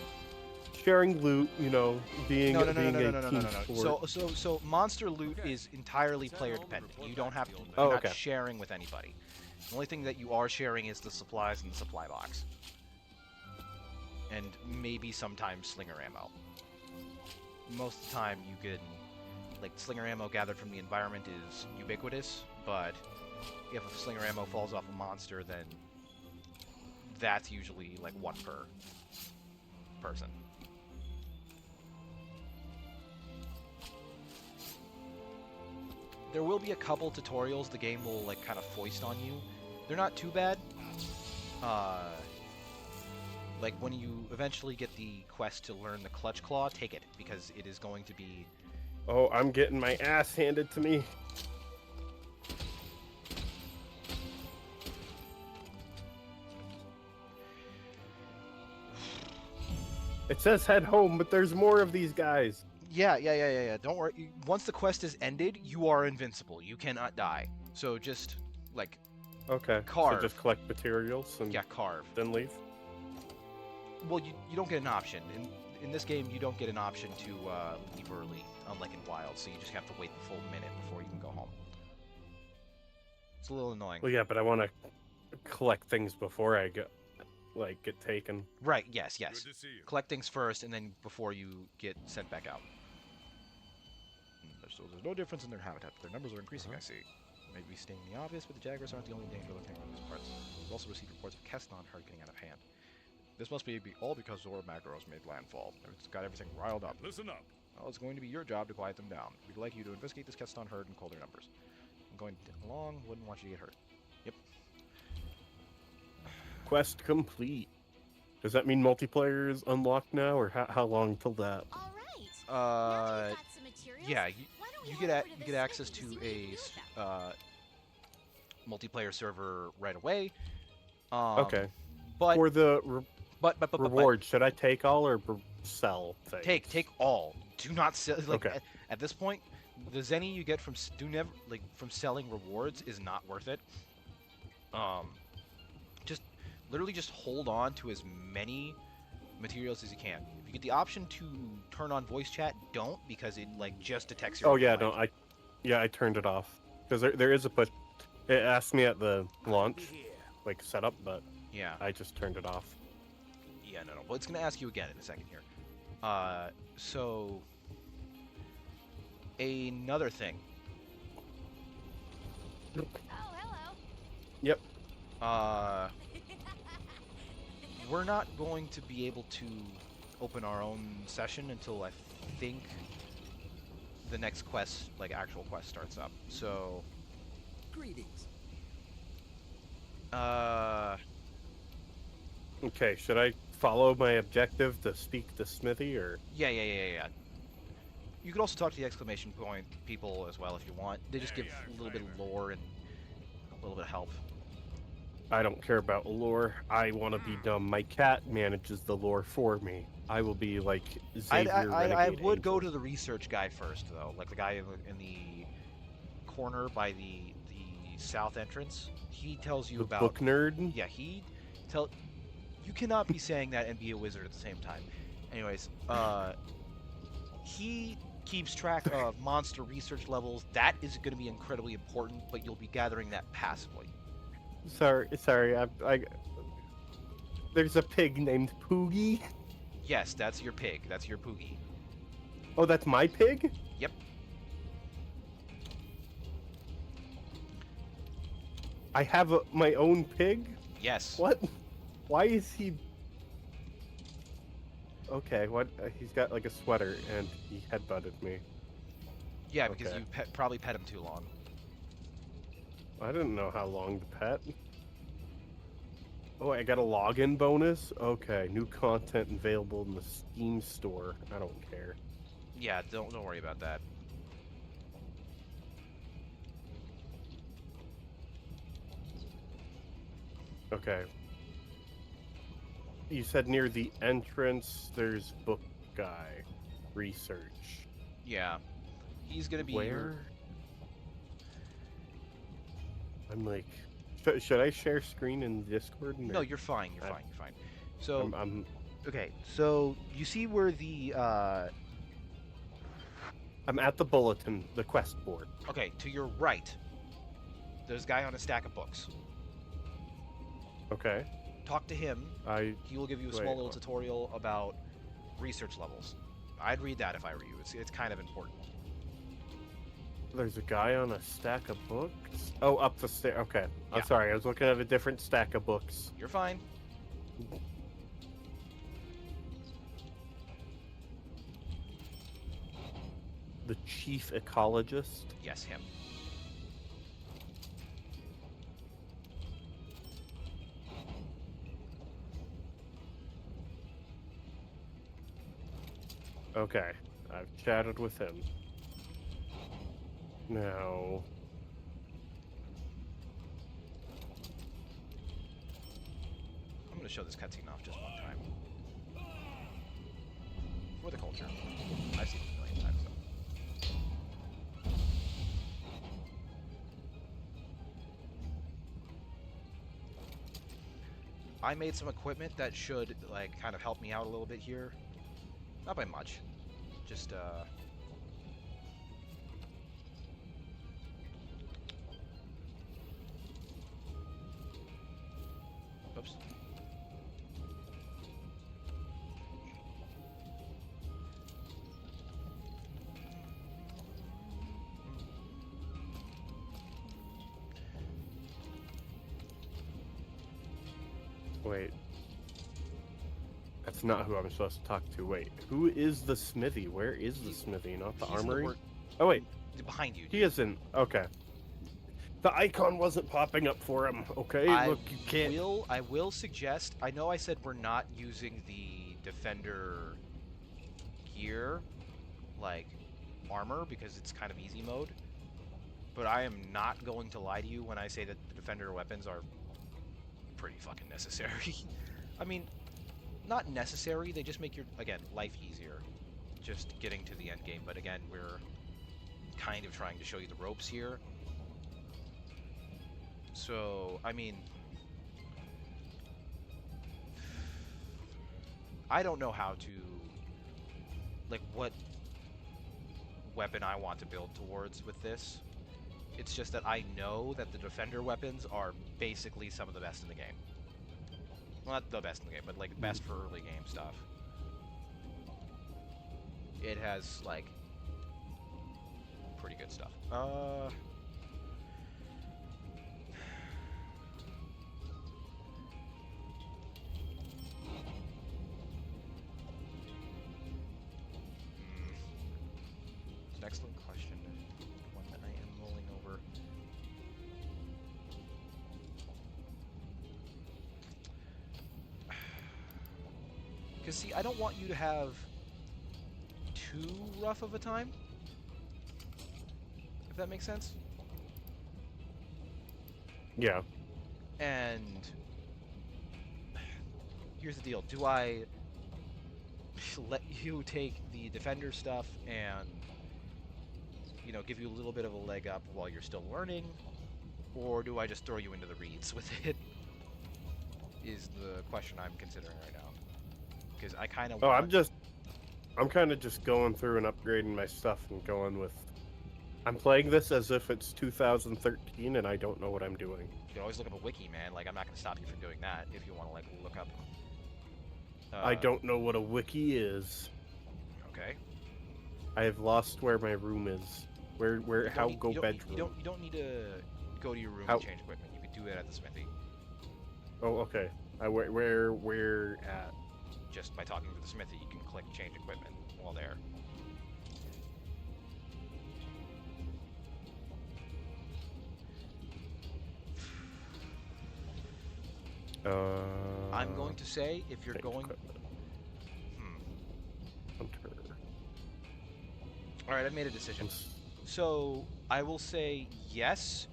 [SPEAKER 2] sharing loot. You know, being
[SPEAKER 1] No.
[SPEAKER 2] being a team sport.
[SPEAKER 1] So monster loot
[SPEAKER 7] Okay.
[SPEAKER 1] is entirely
[SPEAKER 7] Send
[SPEAKER 1] player
[SPEAKER 7] home and
[SPEAKER 1] dependent.
[SPEAKER 7] report
[SPEAKER 1] You don't
[SPEAKER 7] back
[SPEAKER 1] have
[SPEAKER 7] to
[SPEAKER 1] to.
[SPEAKER 7] the old
[SPEAKER 1] You're
[SPEAKER 2] man. Oh,
[SPEAKER 1] not
[SPEAKER 2] okay.
[SPEAKER 1] sharing with anybody. The only thing that you are sharing is the supplies in the supply box, and maybe sometimes slinger ammo. Most of the time, you can, like, slinger ammo gathered from the environment is ubiquitous, but if slinger ammo falls off a monster, then that's usually like one per person. There will be a couple tutorials the game will like kind of foist on you. They're not too bad. Like when you eventually get the quest to learn the clutch claw, take it because it is going to be.
[SPEAKER 2] Oh, I'm getting my ass handed to me. It says head home, but there's more of these guys.
[SPEAKER 1] Yeah. Don't worry. Once the quest is ended, you are invincible. You cannot die. So just like
[SPEAKER 2] Okay.
[SPEAKER 1] Carve.
[SPEAKER 2] So just collect materials and
[SPEAKER 1] carve.
[SPEAKER 2] then leave.
[SPEAKER 1] Well, you don't get an option. In this game, you don't get an option to leave early, unlike in Wild, so you just have to wait the full minute before you can go home. It's a little annoying.
[SPEAKER 2] Well, yeah, but I want to collect things before I get taken.
[SPEAKER 1] Right, yes.
[SPEAKER 6] Good to see you.
[SPEAKER 1] Collect things first, and then before you get sent back out. So there's no difference in their habitat, but their numbers are increasing, I see. Maybe stating the obvious, but the jaguars aren't the only danger lurking around these parts. We've also received reports of Keston herd getting out of hand. This must be all because Zora Magdaros made landfall. It's got everything riled up.
[SPEAKER 6] Listen up.
[SPEAKER 1] Well, it's going to be your job to quiet them down. We'd like you to investigate this Keston herd and call their numbers. I'm going along, wouldn't want you to get hurt. Yep.
[SPEAKER 2] Quest complete. Does that mean multiplayer is unlocked now, or how long till that?
[SPEAKER 5] All right. Now that we've got some materials,
[SPEAKER 1] Yeah,
[SPEAKER 5] why don't we
[SPEAKER 1] you
[SPEAKER 5] head
[SPEAKER 1] get
[SPEAKER 5] over to
[SPEAKER 1] you
[SPEAKER 5] the
[SPEAKER 1] get access
[SPEAKER 5] smithy
[SPEAKER 1] to
[SPEAKER 5] see what you can do with them?
[SPEAKER 1] a multiplayer server right away.
[SPEAKER 2] Okay.
[SPEAKER 1] But
[SPEAKER 2] For the
[SPEAKER 1] but
[SPEAKER 2] reward, should I take all or sell things?
[SPEAKER 1] take all. Do not sell. Like
[SPEAKER 2] Okay.
[SPEAKER 1] at this point, the zenny you get from from selling rewards is not worth it. Um, just literally just hold on to as many materials as you can. If you get the option to turn on voice chat, don't, because it like just detects your
[SPEAKER 2] Oh
[SPEAKER 1] own
[SPEAKER 2] yeah,
[SPEAKER 1] mic.
[SPEAKER 2] no, I turned it off because there is a push. It asked me at the launch, like setup, but
[SPEAKER 1] Yeah.
[SPEAKER 2] I just turned it off.
[SPEAKER 1] Yeah, no. Well, it's gonna ask you again in a second here. So another thing.
[SPEAKER 5] Oh, hello.
[SPEAKER 2] Yep.
[SPEAKER 1] We're not going to be able to open our own session until I think the next quest, like actual quest, starts up. So,
[SPEAKER 9] Greetings.
[SPEAKER 2] Okay, should I follow my objective to speak to Smithy or?
[SPEAKER 1] yeah. You could also talk to the exclamation point people as well if you want. They just give a little bit of lore and a little bit of help.
[SPEAKER 2] I don't care about lore. I want to be dumb. My cat manages the lore for me. I will be like Xavier
[SPEAKER 1] I
[SPEAKER 2] Renegade
[SPEAKER 1] would go
[SPEAKER 2] Angel.
[SPEAKER 1] to the research guy first, though, like the guy in the corner by the south entrance. He tells you
[SPEAKER 2] The
[SPEAKER 1] about.
[SPEAKER 2] book nerd.
[SPEAKER 1] Yeah, he tell. You cannot be saying that and be a wizard at the same time. Anyways, he keeps track of monster research levels. That is going to be incredibly important, but you'll be gathering that passively.
[SPEAKER 2] Sorry. There's a pig named Poogie.
[SPEAKER 1] Yes, that's your pig. That's your poogie.
[SPEAKER 2] Oh, that's my pig.
[SPEAKER 1] Yep.
[SPEAKER 2] I have my own pig.
[SPEAKER 1] Yes.
[SPEAKER 2] What? Why is he? Okay, what? He's got like a sweater and he headbutted me.
[SPEAKER 1] Yeah, because
[SPEAKER 2] Okay.
[SPEAKER 1] you probably pet him too long.
[SPEAKER 2] I didn't know how long to pet. Oh, I got a login bonus? Okay, new content available in the Steam store. I don't care.
[SPEAKER 1] Yeah, don't worry about that.
[SPEAKER 2] Okay. You said near the entrance there's book guy. Research.
[SPEAKER 1] Yeah. He's going to be
[SPEAKER 2] Where? I'm like... Should I share screen in Discord?
[SPEAKER 1] No, you're fine. You're fine. So,
[SPEAKER 2] I'm
[SPEAKER 1] okay. So, you see where the
[SPEAKER 2] at the bulletin, the quest board.
[SPEAKER 1] okay, to your right. There's a guy on a stack of books.
[SPEAKER 2] Okay.
[SPEAKER 1] Talk to him. He will give you a small little tutorial about research levels. I'd read that if I were you. It's kind of important.
[SPEAKER 2] There's a guy on a stack of books? Oh, up the stair. Okay.
[SPEAKER 1] Yeah.
[SPEAKER 2] I'm sorry. I was looking at a different stack of books.
[SPEAKER 1] You're fine.
[SPEAKER 2] The chief ecologist?
[SPEAKER 1] Yes, him.
[SPEAKER 2] Okay. I've chatted with him. Now...
[SPEAKER 1] I'm going to show this cutscene off just one time. For the culture. I've seen it a million times, though. I made some equipment that should, like, kind of help me out a little bit here. Not by much. Just, oops.
[SPEAKER 2] Wait. That's not who I'm supposed to talk to. Wait. Who is the smithy? Where is the smithy? Not the
[SPEAKER 1] He's
[SPEAKER 2] armory?
[SPEAKER 1] wor-
[SPEAKER 2] Oh, wait.
[SPEAKER 1] behind you.
[SPEAKER 2] He isn't. Okay. The icon wasn't popping up for him. Okay, look, you can't...
[SPEAKER 1] I will suggest, I know I said we're not using the Defender gear, like armor, because it's kind of easy mode, but I am not going to lie to you when I say that the Defender weapons are pretty fucking necessary. I mean, not necessary, they just make your, again, life easier, just getting to the end game, but again, we're kind of trying to show you the ropes here. So, I mean, I don't know how to, like, what weapon I want to build towards with this. It's just that I know that the defender weapons are basically some of the best in the game. Well, not the best in the game, but like best for early game stuff. It has like pretty good stuff. It's an excellent question. One that I am mulling over. Because, see, I don't want you to have too rough of a time. If that makes sense.
[SPEAKER 2] Yeah.
[SPEAKER 1] And here's the deal. Do I let you take the defender stuff and, you know, give you a little bit of a leg up while you're still learning? Or do I just throw you into the reeds with it? Is the question I'm considering right now. Because I kind of want...
[SPEAKER 2] I'm kind of just going through and upgrading my stuff and going with... I'm playing this as if it's 2013 and I don't know what I'm doing.
[SPEAKER 1] You can always look up a wiki, man. Like, I'm not going to stop you from doing that if you want to, like, look up...
[SPEAKER 2] I don't know what a wiki is.
[SPEAKER 1] Okay.
[SPEAKER 2] I have lost where my room is. How go bedroom?
[SPEAKER 1] You don't need to go to your room
[SPEAKER 2] How...
[SPEAKER 1] and change equipment. You can do it at the smithy.
[SPEAKER 2] Oh, okay. Where at?
[SPEAKER 1] Just by talking to the smithy, you can click change equipment while there. I'm going to say if you're going...
[SPEAKER 2] Hunter.
[SPEAKER 1] Alright, I've made a decision. So, I will say yes.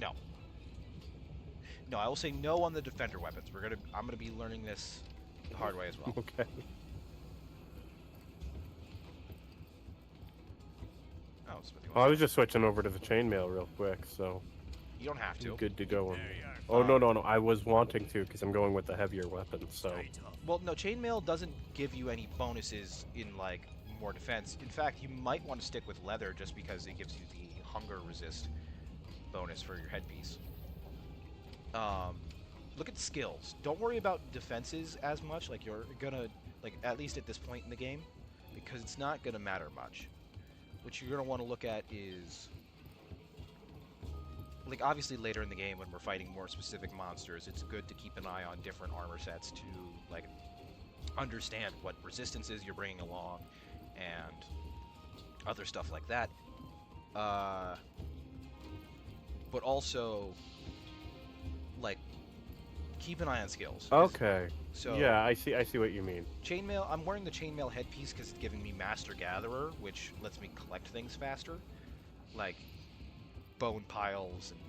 [SPEAKER 1] No. No, I will say no on the defender weapons. I'm gonna be learning this the hard way as well.
[SPEAKER 2] Okay.
[SPEAKER 1] Oh, smithy.
[SPEAKER 2] I was just switching over to the chainmail real quick, so...
[SPEAKER 1] You don't have to.
[SPEAKER 2] Good to go. Oh, no. I was wanting to, because I'm going with the heavier weapons, so...
[SPEAKER 1] Well, no, chainmail doesn't give you any bonuses in, like, more defense. In fact, you might want to stick with leather just because it gives you the hunger resist bonus for your headpiece. Look at skills. Don't worry about defenses as much, like, you're gonna... Like, at least at this point in the game, because it's not gonna matter much. What you're gonna want to look at is... Like, obviously later in the game when we're fighting more specific monsters, it's good to keep an eye on different armor sets to, like, understand what resistances you're bringing along and other stuff like that. But also, like, keep an eye on skills.
[SPEAKER 2] Okay.
[SPEAKER 1] So
[SPEAKER 2] yeah, I see what you mean.
[SPEAKER 1] Chainmail, I'm wearing the chainmail headpiece because it's giving me Master Gatherer, which lets me collect things faster. Like, bone piles and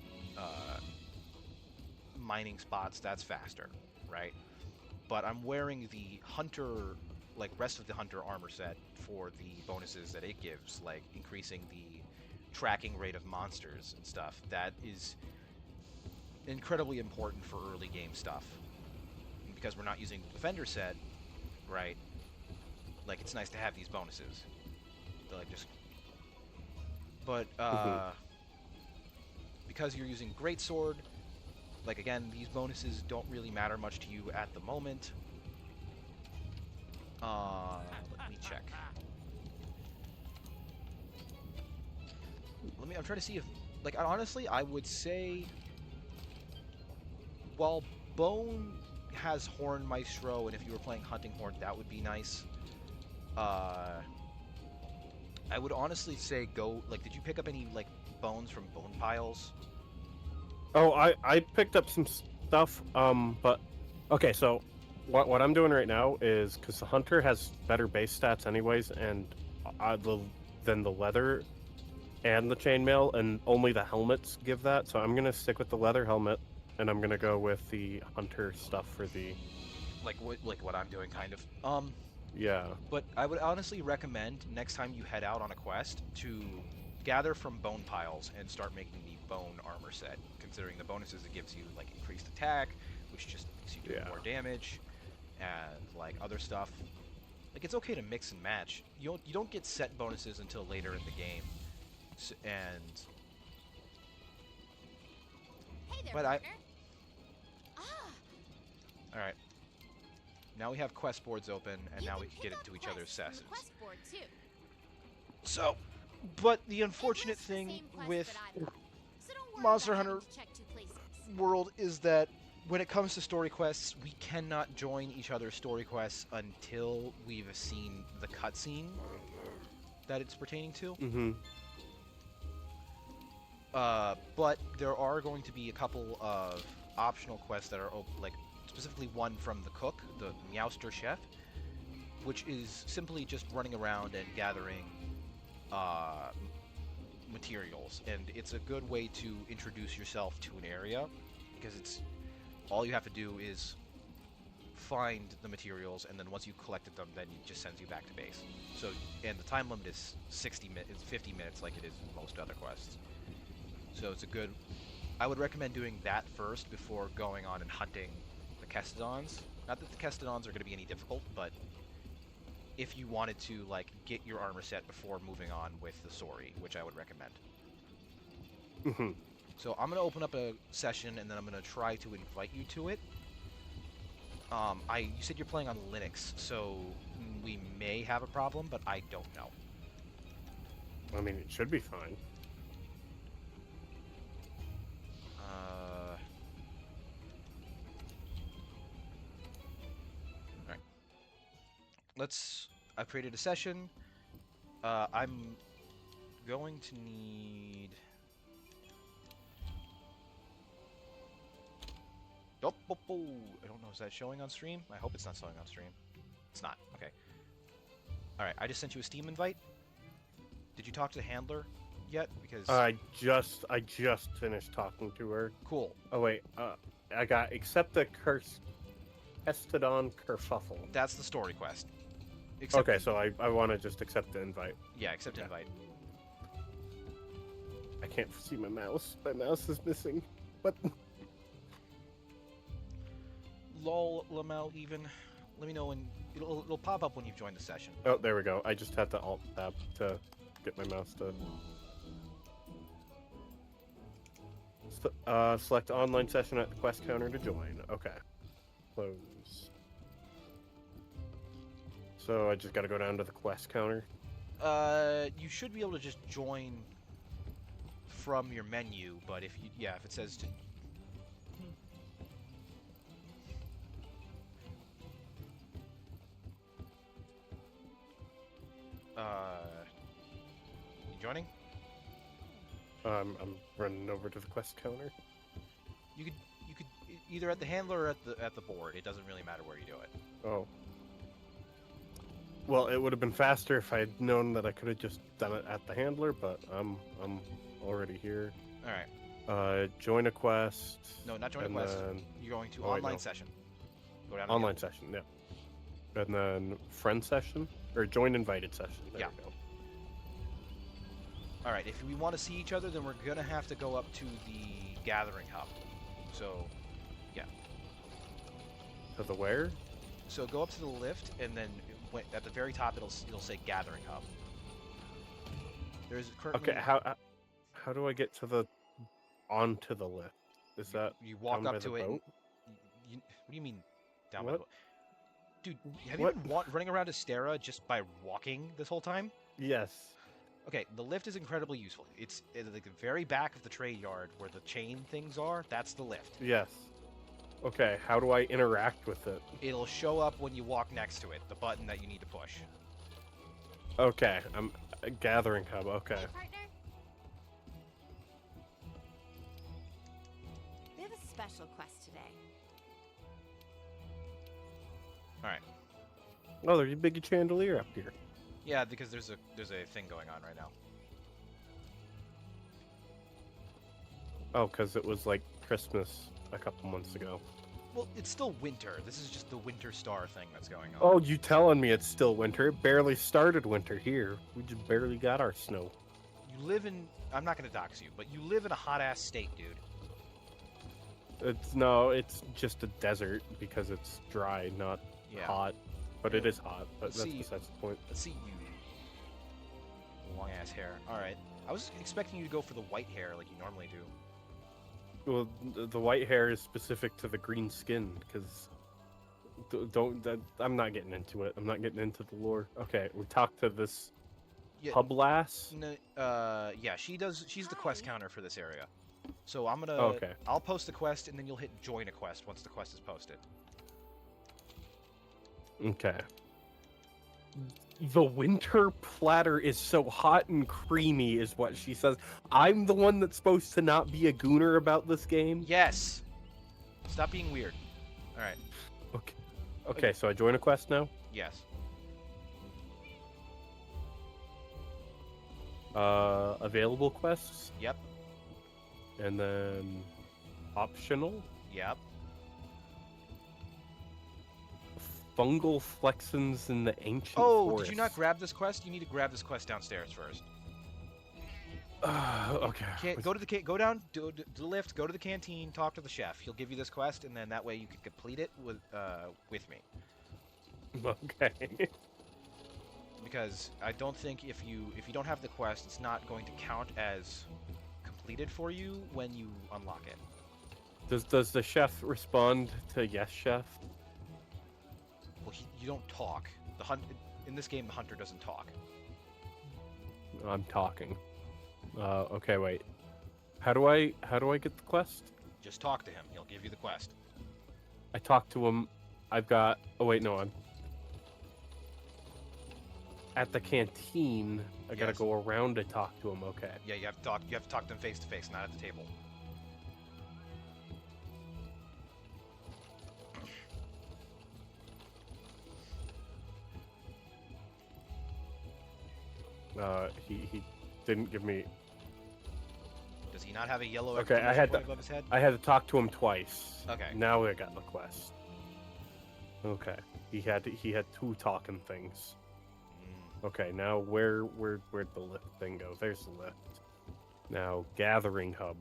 [SPEAKER 1] mining spots, that's faster, right? But I'm wearing the hunter, like rest of the hunter armor set for the bonuses that it gives, like increasing the tracking rate of monsters and stuff. That is incredibly important for early game stuff. And because we're not using the defender set, right? Like, it's nice to have these bonuses. They're like just... But, because you're using Greatsword, like, again, these bonuses don't really matter much to you at the moment. Let me check. I'm trying to see if, like, honestly, I would say, while Bone has Horn Maestro, and if you were playing Hunting Horn, that would be nice. I would honestly say go, like, did you pick up any, like, bones from bone piles?
[SPEAKER 2] Oh, I picked up some stuff, but... Okay, so, what I'm doing right now is, because the Hunter has better base stats anyways, and than the leather and the chainmail, and only the helmets give that, so I'm going to stick with the leather helmet, and I'm going to go with the Hunter stuff for the...
[SPEAKER 1] Like what I'm doing, kind of.
[SPEAKER 2] Yeah.
[SPEAKER 1] But I would honestly recommend, next time you head out on a quest, to gather from bone piles and start making the bone armor set. considering the bonuses it gives you, like increased attack, which just makes you do more damage, and like other stuff. Like it's okay to mix and match. You don't get set bonuses until later in the game, and
[SPEAKER 5] Hey there,
[SPEAKER 1] but
[SPEAKER 5] partner.
[SPEAKER 1] all right. Now we have quest boards open, and
[SPEAKER 5] You
[SPEAKER 1] now
[SPEAKER 5] can
[SPEAKER 1] we can
[SPEAKER 5] pick
[SPEAKER 1] get
[SPEAKER 5] up
[SPEAKER 1] into each other's
[SPEAKER 5] quests from the
[SPEAKER 1] sessions.
[SPEAKER 5] quest board, too.
[SPEAKER 1] So, but the
[SPEAKER 5] It
[SPEAKER 1] unfortunate
[SPEAKER 5] lists the
[SPEAKER 1] thing
[SPEAKER 5] same quest
[SPEAKER 1] with
[SPEAKER 5] that I've got, so don't worry
[SPEAKER 1] Monster
[SPEAKER 5] about having
[SPEAKER 1] Hunter
[SPEAKER 5] to check 2 places.
[SPEAKER 1] World is that when it comes to story quests, we cannot join each other's story quests until we've seen the cutscene that it's pertaining to.
[SPEAKER 2] Mm-hmm.
[SPEAKER 1] But there are going to be a couple of optional quests that are like specifically one from the cook, the Meowster chef, which is simply just running around and gathering materials, and it's a good way to introduce yourself to an area, because it's all you have to do is find the materials, and then once you've collected them, then it just sends you back to base. So, and the time limit is 50 minutes, like it is in most other quests. So it's a good. I would recommend doing that first before going on and hunting the Kestodons. Not that the Kestodons are going to be any difficult, but if you wanted to like get your armor set before moving on with the Sori, which I would recommend.
[SPEAKER 2] Mm-hmm.
[SPEAKER 1] So I'm going to open up a session, and then I'm going to try to invite you to it. You said you're playing on Linux, so we may have a problem, but I don't know.
[SPEAKER 2] I mean, it should be fine.
[SPEAKER 1] Alright. I've created a session. I'm going to need... Oh, I don't know, is that showing on stream? I hope it's not showing on stream. It's not, okay. Alright, I just sent you a Steam invite. Did you talk to the handler yet? Because
[SPEAKER 2] I just finished talking to her.
[SPEAKER 1] cool.
[SPEAKER 2] Oh wait, I got accept the Kestodon kerfuffle.
[SPEAKER 1] That's the story quest.
[SPEAKER 2] Okay, so I want to just accept the invite.
[SPEAKER 1] Yeah, accept invite.
[SPEAKER 2] I can't see my mouse. My mouse is missing. What?
[SPEAKER 1] Lol, Lamel, even. Let me know when it'll pop up when you've joined the session.
[SPEAKER 2] Oh, there we go. I just had to alt tab to get my mouse to. Select online session at the quest counter to join. Okay. Close. So I just got to go down to the quest counter.
[SPEAKER 1] You should be able to just join from your menu, but if it says to. You joining?
[SPEAKER 2] I'm running over to the quest counter.
[SPEAKER 1] You could either at the handler or at the board. It doesn't really matter where you do it.
[SPEAKER 2] Oh. Well, it would have been faster if I had known that I could have just done it at the handler, but I'm already here.
[SPEAKER 1] All right.
[SPEAKER 2] Join a quest.
[SPEAKER 1] No, not join a
[SPEAKER 2] and
[SPEAKER 1] quest.
[SPEAKER 2] then-
[SPEAKER 1] You're going to
[SPEAKER 2] Oh, wait,
[SPEAKER 1] online
[SPEAKER 2] no.
[SPEAKER 1] session. Go down. to the
[SPEAKER 2] Online session, yeah. And then friend session or join invited session. There
[SPEAKER 1] Yeah.
[SPEAKER 2] we go.
[SPEAKER 1] All right. If we want to see each other, then we're gonna have to go up to the gathering hub. So, yeah.
[SPEAKER 2] To the where?
[SPEAKER 1] So go up to the lift, and then at the very top it'll say gathering hub. There's currently.
[SPEAKER 2] Okay. How do I get to the onto the lift? Is that
[SPEAKER 1] you walk
[SPEAKER 2] down
[SPEAKER 1] up
[SPEAKER 2] by
[SPEAKER 1] to
[SPEAKER 2] the
[SPEAKER 1] it?
[SPEAKER 2] boat?
[SPEAKER 1] What do you mean down by the
[SPEAKER 2] What?
[SPEAKER 1] boat? Dude, have you
[SPEAKER 2] What?
[SPEAKER 1] been running around Astera just by walking this whole time?
[SPEAKER 2] Yes.
[SPEAKER 1] Okay, the lift is incredibly useful. It's at like the very back of the trade yard where the chain things are. That's the lift.
[SPEAKER 2] Yes. Okay. How do I interact with it?
[SPEAKER 1] It'll show up when you walk next to it, the button that you need to push.
[SPEAKER 2] Okay. I'm a gathering hub. Okay.
[SPEAKER 5] Hey, partner. We have a special quest today.
[SPEAKER 1] All right.
[SPEAKER 2] Oh, there's a big chandelier up here.
[SPEAKER 1] Yeah, because there's a thing going on right now.
[SPEAKER 2] Oh, because it was like Christmas a couple months ago.
[SPEAKER 1] Well, it's still winter. This is just the winter star thing that's going on.
[SPEAKER 2] Oh, you telling me it's still winter? It barely started winter here. We just barely got our snow.
[SPEAKER 1] You live in... I'm not going to dox you, but you live in a hot-ass state, dude.
[SPEAKER 2] It's just a desert because it's dry, not
[SPEAKER 1] Yeah.
[SPEAKER 2] hot. But it is hot. But
[SPEAKER 1] Let's
[SPEAKER 2] that's
[SPEAKER 1] see.
[SPEAKER 2] besides the point.
[SPEAKER 1] Let's see you. Long ass hair. All right. I was expecting you to go for the white hair like you normally do.
[SPEAKER 2] Well, the white hair is specific to the green skin because I'm not getting into it. I'm not getting into the lore. Okay, we talked to this
[SPEAKER 1] Yeah.
[SPEAKER 2] pub lass.
[SPEAKER 1] Yeah, she does. She's the quest counter for this area. So I'm gonna.
[SPEAKER 2] Okay.
[SPEAKER 1] I'll post the quest, and then you'll hit join a quest once the quest is posted.
[SPEAKER 2] Okay. The winter platter is so hot and creamy, is what she says. I'm the one that's supposed to not be a gooner about this game.
[SPEAKER 1] Yes. Stop being weird. All right.
[SPEAKER 2] Okay. Okay, so I join a quest now.
[SPEAKER 1] Yes.
[SPEAKER 2] Available quests,
[SPEAKER 1] Yep.
[SPEAKER 2] and then optional.
[SPEAKER 1] Yep.
[SPEAKER 2] Fungal flexins in the ancient
[SPEAKER 1] Oh,
[SPEAKER 2] forest.
[SPEAKER 1] did you not grab this quest? You need to grab this quest downstairs first.
[SPEAKER 2] Okay.
[SPEAKER 1] Go to the go down, do the lift, go to the canteen, talk to the chef. He'll give you this quest, and then that way you can complete it with me.
[SPEAKER 2] Okay.
[SPEAKER 1] Because I don't think if you don't have the quest, it's not going to count as completed for you when you unlock it.
[SPEAKER 2] Does the chef respond to yes, chef?
[SPEAKER 1] Well, you don't talk. In this game, the hunter doesn't talk.
[SPEAKER 2] I'm talking. Okay, wait. How do I get the quest?
[SPEAKER 1] Just talk to him. He'll give you the quest.
[SPEAKER 2] I talk to him. I've got. Oh wait, no, I'm at the canteen. I gotta
[SPEAKER 1] Yes.
[SPEAKER 2] go around to talk to him. Okay.
[SPEAKER 1] Yeah, you have to talk. You have to talk to him face to face, not at the table.
[SPEAKER 2] He didn't give me.
[SPEAKER 1] Does he not have a yellow
[SPEAKER 2] Okay, I
[SPEAKER 1] exclamation
[SPEAKER 2] had
[SPEAKER 1] point
[SPEAKER 2] to-
[SPEAKER 1] above his head?
[SPEAKER 2] I had to talk to him twice.
[SPEAKER 1] Okay.
[SPEAKER 2] Now I got the quest. Okay. He had two talking things. Okay, now where'd the lift thing go? There's the lift. Now gathering hub.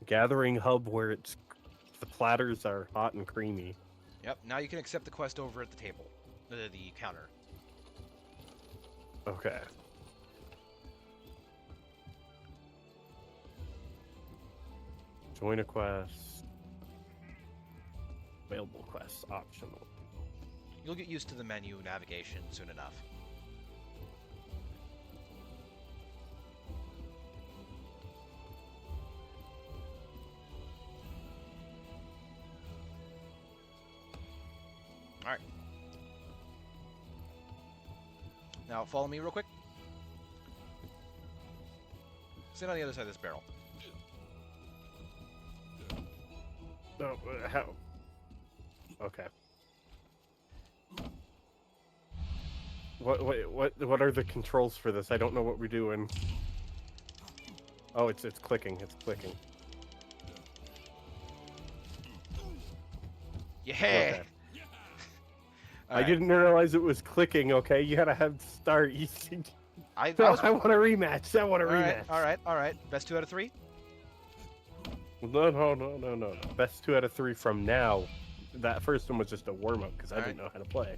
[SPEAKER 2] Gathering hub where the platters are hot and creamy.
[SPEAKER 1] Yep. Now you can accept the quest over at the table, the counter.
[SPEAKER 2] Okay. Join a quest. Available quests optional.
[SPEAKER 1] You'll get used to the menu navigation soon enough. All right. Now follow me real quick. Sit on the other side of this barrel.
[SPEAKER 2] No, how? Okay. What are the controls for this? I don't know what we're doing. Oh, it's clicking. It's clicking.
[SPEAKER 1] Yeah.
[SPEAKER 2] Okay.
[SPEAKER 1] All
[SPEAKER 2] I
[SPEAKER 1] right.
[SPEAKER 2] didn't realize it was clicking. Okay, you gotta have start.
[SPEAKER 1] I
[SPEAKER 2] No,
[SPEAKER 1] was.
[SPEAKER 2] I want a rematch. I want a
[SPEAKER 1] All right.
[SPEAKER 2] rematch.
[SPEAKER 1] All right. All right. Best 2 out of 3.
[SPEAKER 2] No. Best 2 out of 3 from now. That first one was just a warm up because I didn't know how to play.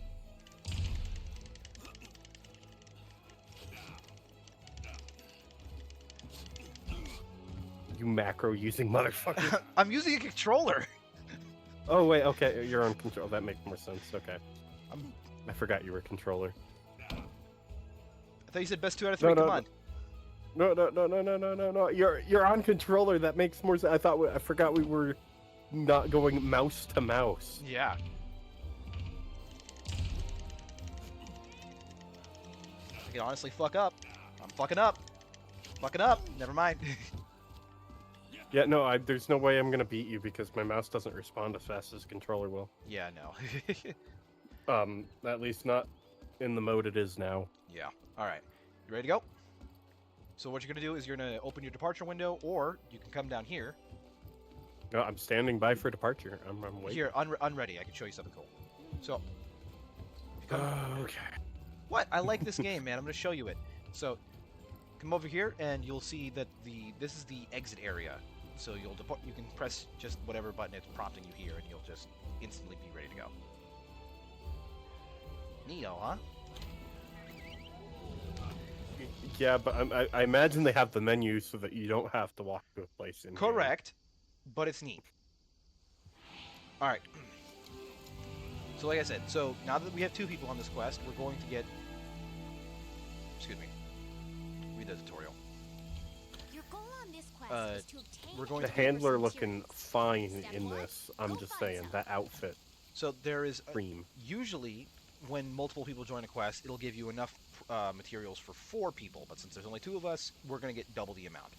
[SPEAKER 2] You macro using motherfucker.
[SPEAKER 1] I'm using a controller.
[SPEAKER 2] Oh wait, okay, you're on control. That makes more sense. Okay.
[SPEAKER 1] I'm-
[SPEAKER 2] I forgot you were a controller.
[SPEAKER 1] I thought you said best 2 out of 3. Come on.
[SPEAKER 2] No. You're on controller. That makes more sense. I forgot we were not going mouse to mouse.
[SPEAKER 1] Yeah. I can honestly fuck up. I'm fucking up. Fucking up. Never mind.
[SPEAKER 2] Yeah, no, there's no way I'm gonna beat you because my mouse doesn't respond as fast as controller will.
[SPEAKER 1] Yeah, no.
[SPEAKER 2] At least not in the mode it is now.
[SPEAKER 1] Yeah. All right. You ready to go? So what you're gonna do is you're gonna open your departure window, or you can come down here.
[SPEAKER 2] No, I'm standing by for departure. I'm waiting.
[SPEAKER 1] Here, unready. I can show you something cool. So.
[SPEAKER 2] Okay.
[SPEAKER 1] What? I like this game, man. I'm gonna show you it. So, come over here, and you'll see that this is the exit area So you can press just whatever button it's prompting you here, and you'll just instantly be ready to go. Neato, huh?
[SPEAKER 2] Yeah, but I imagine they have the menu so that you don't have to walk to a place in.
[SPEAKER 1] Correct, but it's neat. All right. So like I said, so now that we have 2 people on this quest, we're going to get. Excuse me. Read the tutorial.
[SPEAKER 5] Your goal on this quest is to obtain
[SPEAKER 1] we're going
[SPEAKER 2] The
[SPEAKER 1] to
[SPEAKER 2] handler
[SPEAKER 5] materials.
[SPEAKER 2] looking fine
[SPEAKER 5] Step
[SPEAKER 2] in
[SPEAKER 5] one,
[SPEAKER 2] this. I'm
[SPEAKER 5] go
[SPEAKER 2] just
[SPEAKER 5] find
[SPEAKER 2] saying
[SPEAKER 5] some.
[SPEAKER 2] that outfit.
[SPEAKER 1] So there is
[SPEAKER 2] Cream.
[SPEAKER 1] usually when multiple people join a quest, it'll give you enough materials for 4 people. But since there's only 2 of us, we're going to get double the amount.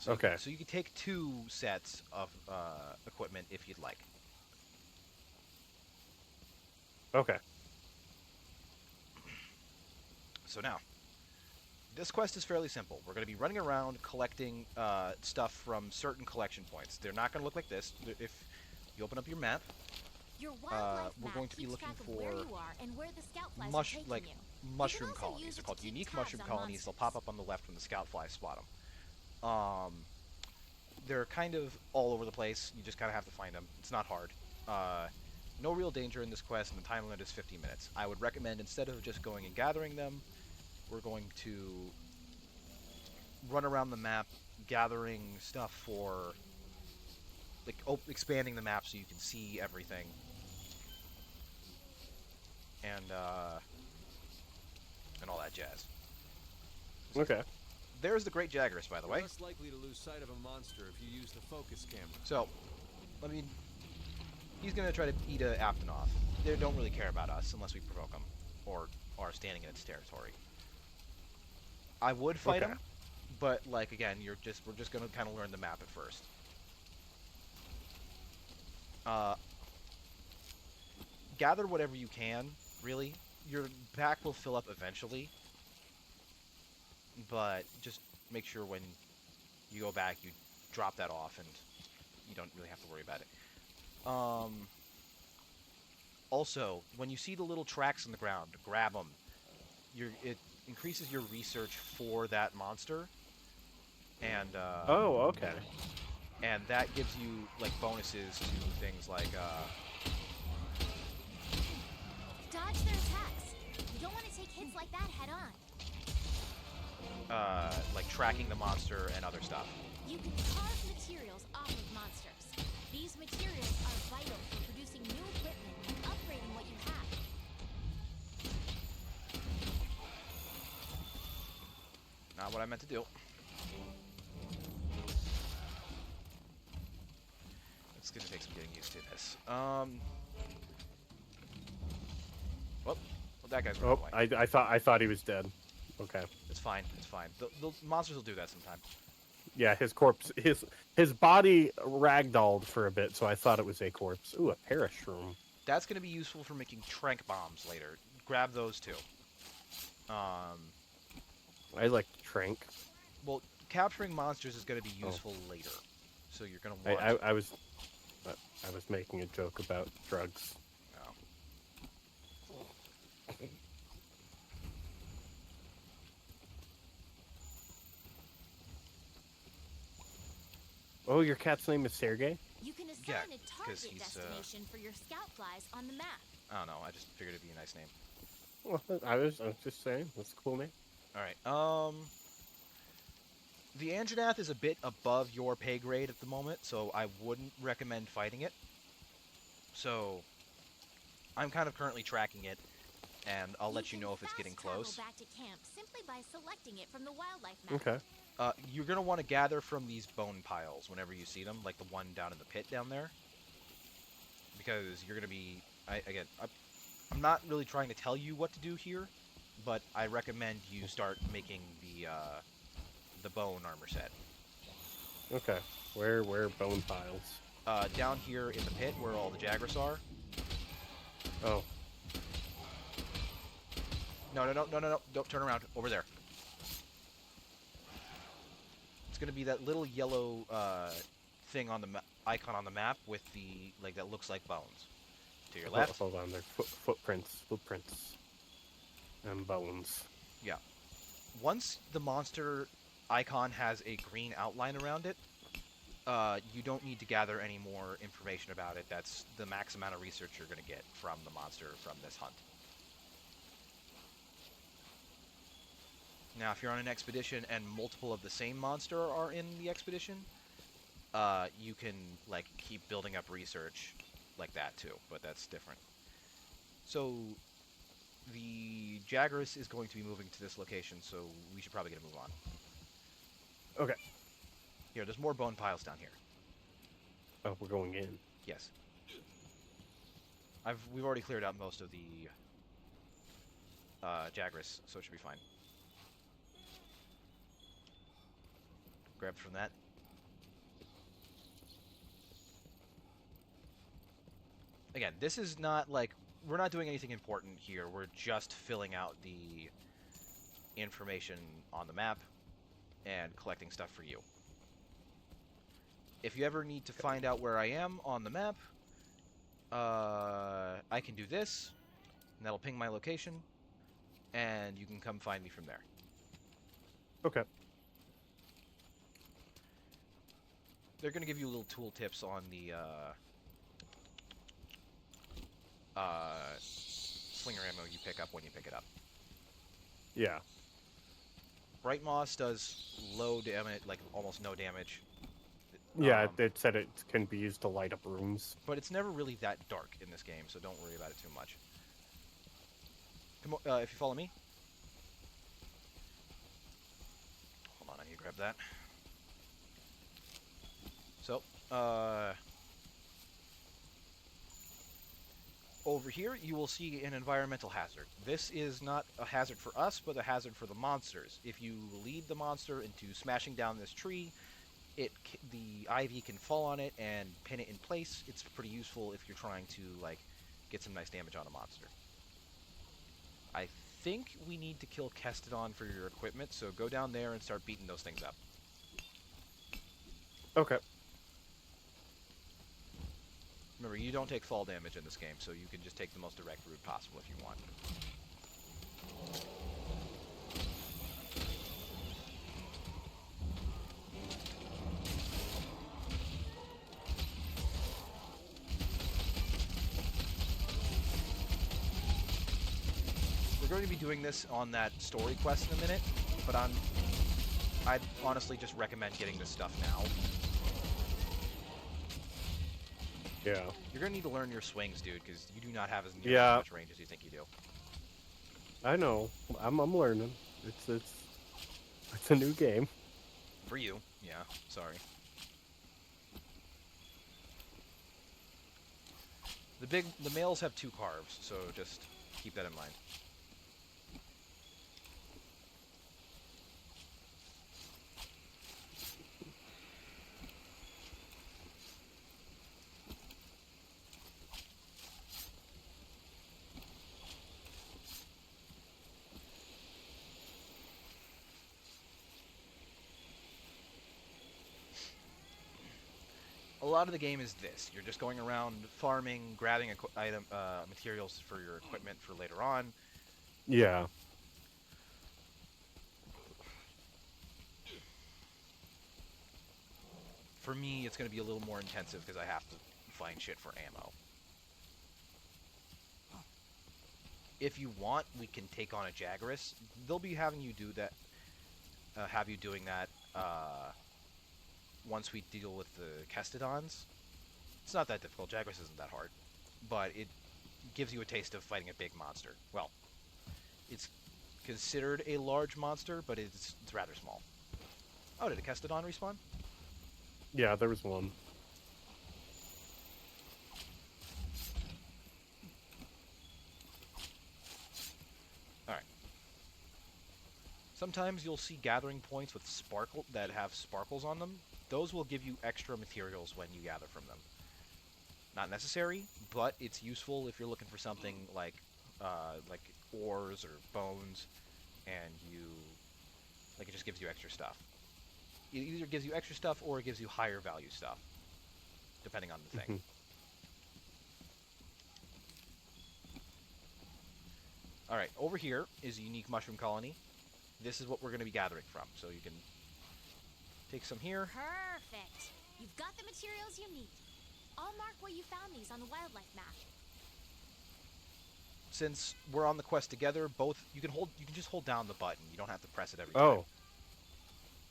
[SPEAKER 2] Okay.
[SPEAKER 1] So you can take 2 sets of equipment if you'd like.
[SPEAKER 2] Okay.
[SPEAKER 1] So now, this quest is fairly simple. We're going to be running around collecting stuff from certain collection points. They're not going to look like this. If you open up your map,
[SPEAKER 5] Your wildlife
[SPEAKER 1] we're
[SPEAKER 5] map
[SPEAKER 1] going to be
[SPEAKER 5] keeps
[SPEAKER 1] looking
[SPEAKER 5] track of where
[SPEAKER 1] for
[SPEAKER 5] you are and where the scout flies are taking you.
[SPEAKER 1] mushroom
[SPEAKER 5] also
[SPEAKER 1] colonies.
[SPEAKER 5] use
[SPEAKER 1] They're
[SPEAKER 5] it
[SPEAKER 1] called
[SPEAKER 5] to keep
[SPEAKER 1] unique
[SPEAKER 5] tabs
[SPEAKER 1] mushroom
[SPEAKER 5] on
[SPEAKER 1] colonies. They'll
[SPEAKER 5] monsters.
[SPEAKER 1] pop up on the left when the scout flies spot them. They're kind of all over the place. You just kind of have to find them. It's not hard. No real danger in this quest, and the time limit is 50 minutes. I would recommend, instead of just going and gathering them, we're going to run around the map gathering stuff for, like, expanding the map so you can see everything. And all that jazz.
[SPEAKER 2] Okay.
[SPEAKER 1] There's the Great Jaggerus, by the
[SPEAKER 7] You're
[SPEAKER 1] way.
[SPEAKER 7] less likely to lose sight of a monster if you use the focus camera.
[SPEAKER 1] So, I mean, he's going to try to eat a Apton off. They don't really care about us unless we provoke them or are standing in its territory. I would fight him, but, like, again, we're just going to kind of learn the map at first. Gather whatever you can, really. Your pack will fill up eventually, but just make sure when you go back, you drop that off, and you don't really have to worry about it. Also, when you see the little tracks in the ground, grab them. It increases your research for that monster, and
[SPEAKER 2] Oh, okay.
[SPEAKER 1] and that gives you like bonuses to things like
[SPEAKER 5] Dodge their attacks. You don't want to take hits like that head on.
[SPEAKER 1] like tracking the monster and other stuff.
[SPEAKER 5] You can carve materials off of monsters. These materials are vital for producing new equipment and upgrading what you have.
[SPEAKER 1] Not what I meant to do. It's gonna take some getting used to this. Well, that guy's running away.
[SPEAKER 2] I thought he was dead. Okay.
[SPEAKER 1] It's fine. It's fine. The monsters will do that sometime.
[SPEAKER 2] Yeah, his corpse, his body ragdolled for a bit, so I thought it was a corpse. Ooh, a parashroom.
[SPEAKER 1] That's going to be useful for making trank bombs later. Grab those too.
[SPEAKER 2] I like trank.
[SPEAKER 1] Well, capturing monsters is going to be useful later, so you're going to want.
[SPEAKER 2] I was making a joke about drugs.
[SPEAKER 1] Oh.
[SPEAKER 2] Oh, your cat's name is Sergey?
[SPEAKER 5] You can assign
[SPEAKER 1] Yeah,
[SPEAKER 5] a
[SPEAKER 1] 'cause
[SPEAKER 5] target
[SPEAKER 1] he's,
[SPEAKER 5] destination for your scout flies on the map.
[SPEAKER 1] I don't know. I just figured it'd be a nice name.
[SPEAKER 2] Well, I was just saying, that's a cool name.
[SPEAKER 1] All right. The Anjanath is a bit above your pay grade at the moment, so I wouldn't recommend fighting it. So I'm kind of currently tracking it, and I'll let you know if it's getting close.
[SPEAKER 5] Back to camp simply by selecting it from the wildlife map.
[SPEAKER 2] Okay.
[SPEAKER 1] You're going to want to gather from these bone piles whenever you see them, like the one down in the pit down there. Because you're going to be... I'm not really trying to tell you what to do here, but I recommend you start making the bone armor set.
[SPEAKER 2] Okay. Where bone piles?
[SPEAKER 1] Down here in the pit where all the Jagras are.
[SPEAKER 2] Oh.
[SPEAKER 1] No. Don't turn around. Over there. It's going to be that little yellow thing on the icon on the map with the that looks like bones. To your left.
[SPEAKER 2] Hold on, they're footprints, and bones.
[SPEAKER 1] Yeah. Once the monster icon has a green outline around it, you don't need to gather any more information about it. That's the max amount of research you're going to get from the monster from this hunt. Now, if you're on an expedition and multiple of the same monster are in the expedition, you can like keep building up research like that too, but that's different. So the Jagras is going to be moving to this location, so we should probably get a move on.
[SPEAKER 2] Okay.
[SPEAKER 1] Here, there's more bone piles down here.
[SPEAKER 2] Oh, we're going in.
[SPEAKER 1] Yes. We've already cleared out most of the Jagras, so it should be fine. Grab from that. Again, this is not like we're not doing anything important here. We're just filling out the information on the map and collecting stuff for you. If you ever need to find out where I am on the map, I can do this, and that'll ping my location, and you can come find me from there.
[SPEAKER 2] Okay.
[SPEAKER 1] They're going to give you little tool tips on the slinger ammo you pick up when you pick it up.
[SPEAKER 2] Yeah.
[SPEAKER 1] Bright Moss does low damage, like almost no damage.
[SPEAKER 2] Yeah, it said it can be used to light up rooms.
[SPEAKER 1] But it's never really that dark in this game, so don't worry about it too much. Come on, if you follow me. Hold on, I need to grab that. So, over here, you will see an environmental hazard. This is not a hazard for us, but a hazard for the monsters. If you lead the monster into smashing down this tree, the ivy can fall on it and pin it in place. It's pretty useful if you're trying to like get some nice damage on a monster. I think we need to kill Kestodon for your equipment, so go down there and start beating those things up.
[SPEAKER 2] Okay.
[SPEAKER 1] Remember, you don't take fall damage in this game, so you can just take the most direct route possible if you want. We're going to be doing this on that story quest in a minute, but I'd honestly just recommend getting this stuff now.
[SPEAKER 2] Yeah.
[SPEAKER 1] You're going to need to learn your swings, dude, because you do not have as near as much range as you think you do.
[SPEAKER 2] I know. I'm learning. It's a new game.
[SPEAKER 1] For you, yeah. Sorry. The males have 2 carves, so just keep that in mind. A lot of the game is this. You're just going around farming, grabbing materials for your equipment for later on.
[SPEAKER 2] Yeah.
[SPEAKER 1] For me, it's going to be a little more intensive because I have to find shit for ammo. If you want, we can take on a Jagras. They'll be having you do that, have you doing that once we deal with the Kestodons. It's not that difficult. Jagras isn't that hard, but it gives you a taste of fighting a big monster. Well, it's considered a large monster, but it's rather small. Oh, did a Kestodon respawn?
[SPEAKER 2] Yeah, there was one.
[SPEAKER 1] Alright. Sometimes you'll see gathering points with that have sparkles on them. Those will give you extra materials when you gather from them. Not necessary, but it's useful if you're looking for something like ores or bones, and it just gives you extra stuff. It either gives you extra stuff or it gives you higher value stuff, depending on the thing. Alright, over here is a unique mushroom colony. This is what we're going to be gathering from, so you can Take some here.
[SPEAKER 5] Perfect. You've got the materials you need. I'll mark where you found these on the wildlife map.
[SPEAKER 1] Since we're on the quest together, you can just hold down the button. You don't have to press it every time.
[SPEAKER 2] Oh.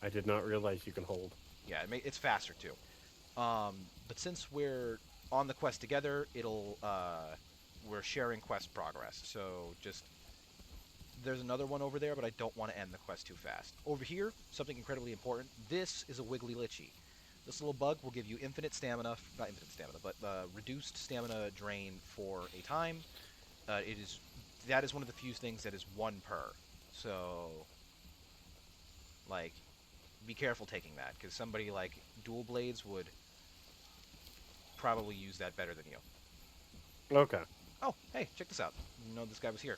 [SPEAKER 2] I did not realize you can hold.
[SPEAKER 1] Yeah, it's faster too. But since we're on the quest together, we're sharing quest progress. So there's another one over there, but I don't want to end the quest too fast. Over here, something incredibly important. This is a Wiggly Litchi. This little bug will give you infinite stamina, not infinite stamina, but reduced stamina drain for a time. That is one of the few things that is 1 per. So, like, be careful taking that, because somebody like Dual Blades would probably use that better than you.
[SPEAKER 2] Okay.
[SPEAKER 1] Oh, hey, check this out. You know this guy was here.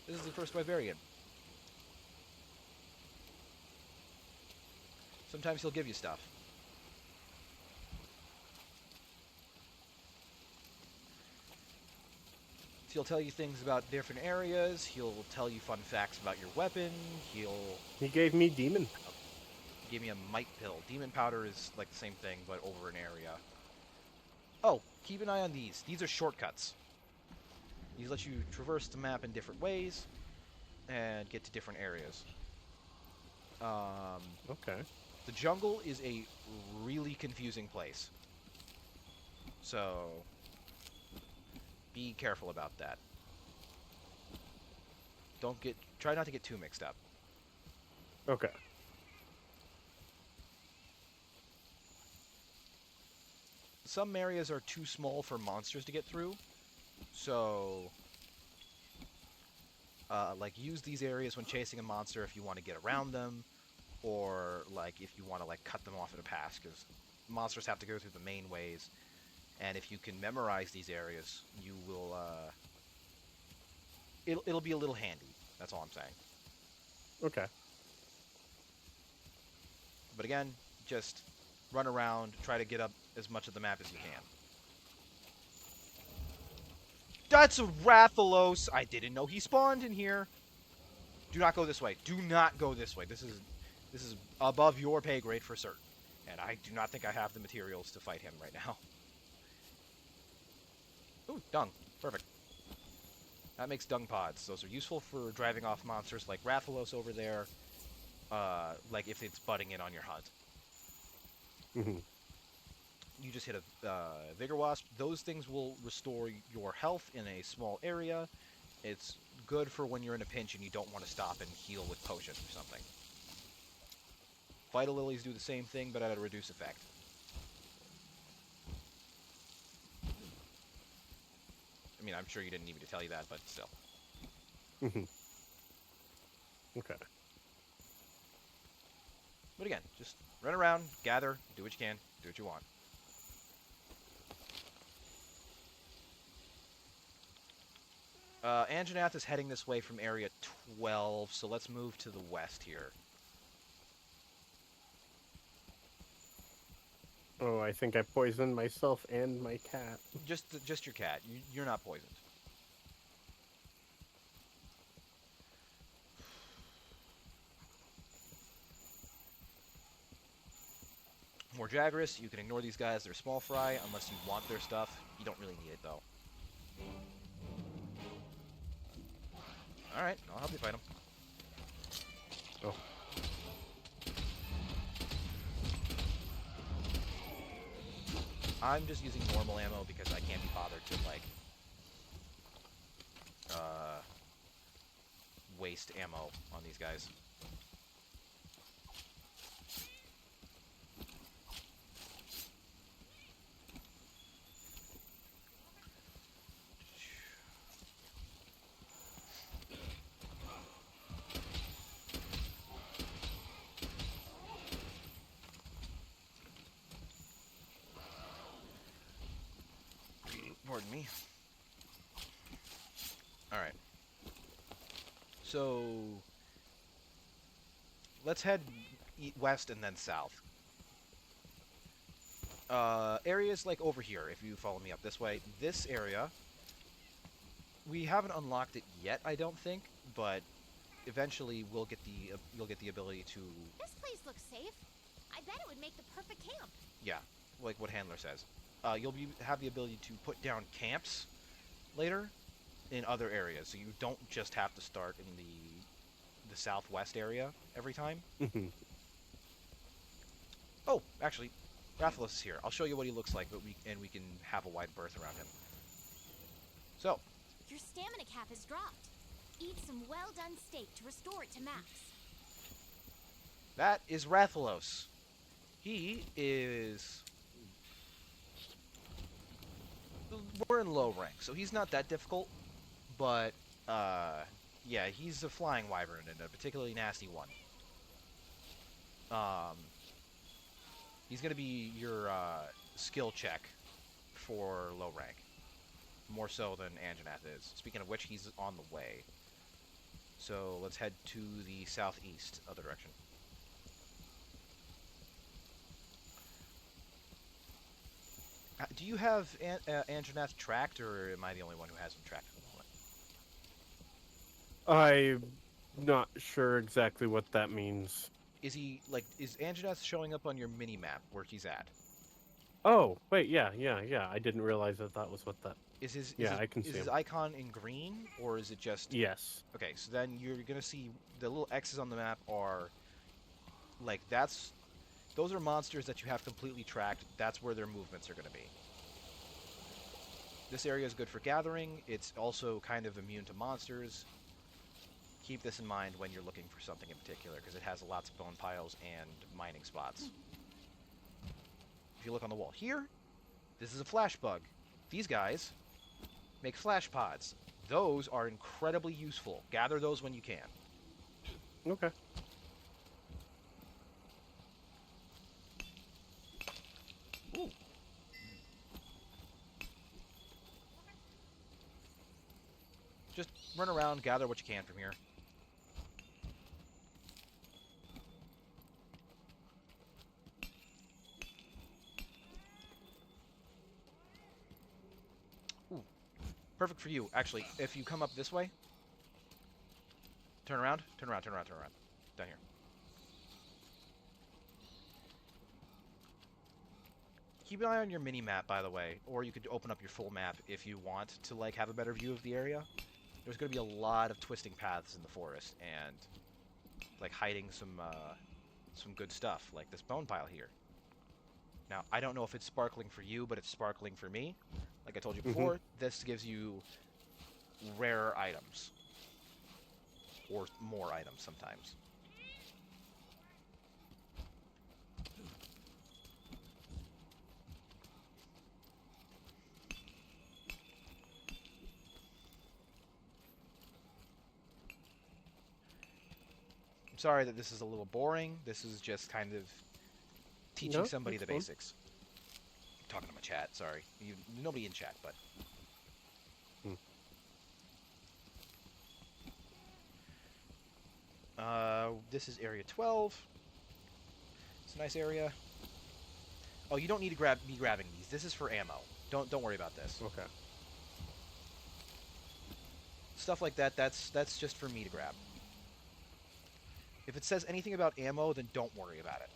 [SPEAKER 1] This is the first Vivarian. Sometimes he'll give you stuff. He'll tell you things about different areas. He'll tell you fun facts about your weapon.
[SPEAKER 2] He gave me demon.
[SPEAKER 1] He gave me a might pill. Demon powder is like the same thing, but over an area. Oh, keep an eye on these. These are shortcuts. These let you traverse the map in different ways and get to different areas.
[SPEAKER 2] Okay.
[SPEAKER 1] The jungle is a really confusing place. So, be careful about that. Try not to get too mixed up.
[SPEAKER 2] Okay.
[SPEAKER 1] Some areas are too small for monsters to get through. So, like, use these areas when chasing a monster if you want to get around them, or, like, if you want to, like, cut them off at a pass, because monsters have to go through the main ways, and if you can memorize these areas, you will, it'll be a little handy. That's all I'm saying.
[SPEAKER 2] Okay.
[SPEAKER 1] But again, just run around, try to get up as much of the map as you can. That's a Rathalos! I didn't know he spawned in here. Do not go this way. Do not go this way. This is above your pay grade for certain. And I do not think I have the materials to fight him right now. Ooh, dung. Perfect. That makes dung pods. Those are useful for driving off monsters like Rathalos over there. Like if it's butting in on your hunt.
[SPEAKER 2] Mm-hmm.
[SPEAKER 1] You just hit a Vigor Wasp. Those things will restore your health in a small area. It's good for when you're in a pinch and you don't want to stop and heal with potions or something. Vital Lilies do the same thing, but at a reduced effect. I mean, I'm sure you didn't need me to tell you that, but still.
[SPEAKER 2] Mm-hmm. Okay.
[SPEAKER 1] But again, just run around, gather, do what you can, do what you want. Anjanath is heading this way from Area 12, so let's move to the west here.
[SPEAKER 2] Oh, I think I poisoned myself and my cat.
[SPEAKER 1] Just your cat. You're not poisoned. More Jagras. You can ignore these guys. They're small fry unless you want their stuff. You don't really need it, though. Alright, I'll help you fight them.
[SPEAKER 2] Oh.
[SPEAKER 1] I'm just using normal ammo because I can't be bothered to, like, waste ammo on these guys. Pardon me. Alright. So, let's head west and then south. Areas like over here, if you follow me up this way. This area, we haven't unlocked it yet, I don't think, but eventually we'll get the you'll get the ability to,
[SPEAKER 5] This place looks safe. I bet it would make the perfect camp.
[SPEAKER 1] yeah, like what Handler says. You'll have the ability to put down camps later in other areas, so you don't just have to start in the southwest area every time.
[SPEAKER 2] Mhm.
[SPEAKER 1] Oh, actually, Rathalos is here. I'll show you what he looks like, but we can have a wide berth around him. So,
[SPEAKER 5] Your stamina cap is dropped. Eat some well-done steak to restore it to max.
[SPEAKER 1] that is Rathalos. He is... We're in low rank, so he's not that difficult, but, yeah, he's a flying wyvern and a particularly nasty one. He's going to be your skill check for low rank. More so than Anjanath is. Speaking of which, he's on the way. So let's head to the southeast, other direction. Do you have Anjanath tracked, or am I the only one who has him tracked at the moment?
[SPEAKER 2] I'm not sure exactly what that means.
[SPEAKER 1] Is he, like, is Anjanath showing up on your mini-map where he's at?
[SPEAKER 2] Oh, wait, yeah. I didn't realize that was what that...
[SPEAKER 1] Is his,
[SPEAKER 2] Yeah, I can
[SPEAKER 1] is
[SPEAKER 2] see
[SPEAKER 1] his
[SPEAKER 2] him.
[SPEAKER 1] icon in green, or is it just...
[SPEAKER 2] Yes.
[SPEAKER 1] Okay, so then you're going to see the little X's on the map are, like, those are monsters that you have completely tracked. That's where their movements are going to be. This area is good for gathering. It's also kind of immune to monsters. Keep this in mind when you're looking for something in particular, because it has lots of bone piles and mining spots. If you look on the wall here, this is a flash bug. These guys make flash pods. Those are incredibly useful. Gather those when you can.
[SPEAKER 2] Okay.
[SPEAKER 1] Ooh. Just run around, gather what you can from here. Ooh. Perfect for you. Actually, if you come up this way, turn around. Down here. Keep an eye on your mini-map, by the way, or you could open up your full map if you want to, like, have a better view of the area. There's going to be a lot of twisting paths in the forest, and, like, hiding some good stuff, like this bone pile here. Now, I don't know if it's sparkling for you, but it's sparkling for me. Like I told you before, this gives you rarer items. Or more items, sometimes. I'm sorry that this is a little boring. This is just kind of teaching somebody the basics. I'm talking to my chat, sorry. Nobody in chat, but... This is area 12. It's a nice area. Oh, you don't need to be grabbing these. This is for ammo. Don't worry about this.
[SPEAKER 2] Okay.
[SPEAKER 1] Stuff like that, that's just for me to grab. If it says anything about ammo, then don't worry about it.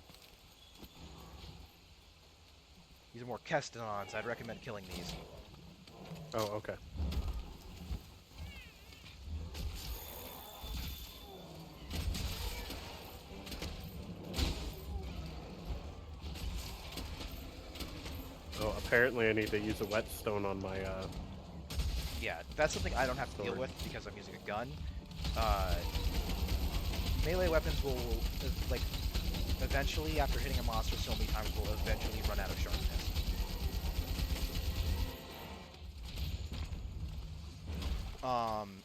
[SPEAKER 1] These are more Kestodons. I'd recommend killing these.
[SPEAKER 2] Oh, okay. Oh, apparently I need to use a whetstone on my,
[SPEAKER 1] Yeah, that's something I don't have to deal with because I'm using a gun. Melee weapons will, like, eventually, after hitting a monster so many times, will eventually run out of sharpness.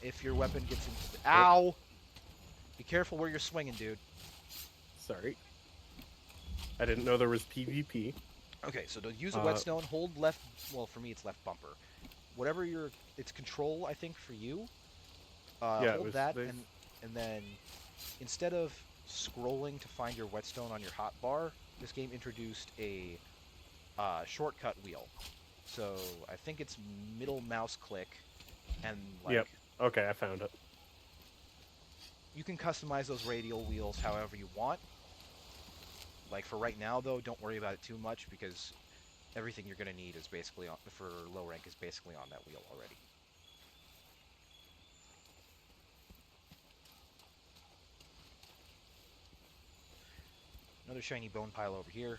[SPEAKER 1] If your weapon gets into... Ow! Be careful where you're swinging, dude.
[SPEAKER 2] Sorry. I didn't know there was PvP.
[SPEAKER 1] Okay, so to use a whetstone, hold left... Well, for me, it's left bumper. Whatever your... It's control, I think, for you.
[SPEAKER 2] Yeah,
[SPEAKER 1] hold that, and then instead of scrolling to find your whetstone on your hotbar, this game introduced a shortcut wheel. So I think it's middle mouse click, and like...
[SPEAKER 2] Yep. Okay, I found it.
[SPEAKER 1] You can customize those radial wheels however you want. Like for right now, though, don't worry about it too much because everything you're going to need is basically for low rank is basically on that wheel already. Another shiny bone pile over here.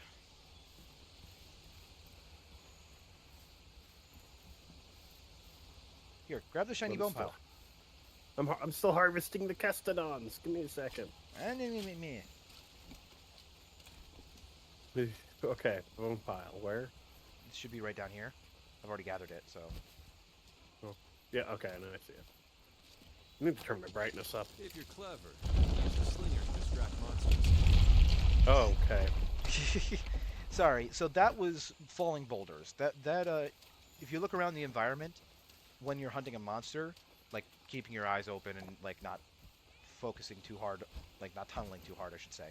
[SPEAKER 1] Here, grab the shiny bone pile.
[SPEAKER 2] I'm still harvesting the Castodons. Give me a second. Okay, bone pile. Where?
[SPEAKER 1] It should be right down here. I've already gathered it, so.
[SPEAKER 2] Oh, yeah. Okay, now I see it. I need to turn my brightness up.
[SPEAKER 7] If you're clever, use the slinger to distract monsters.
[SPEAKER 2] Oh, okay.
[SPEAKER 1] Sorry. So that was falling boulders. If you look around the environment when you're hunting a monster, like keeping your eyes open and like not focusing too hard, like not tunneling too hard, I should say,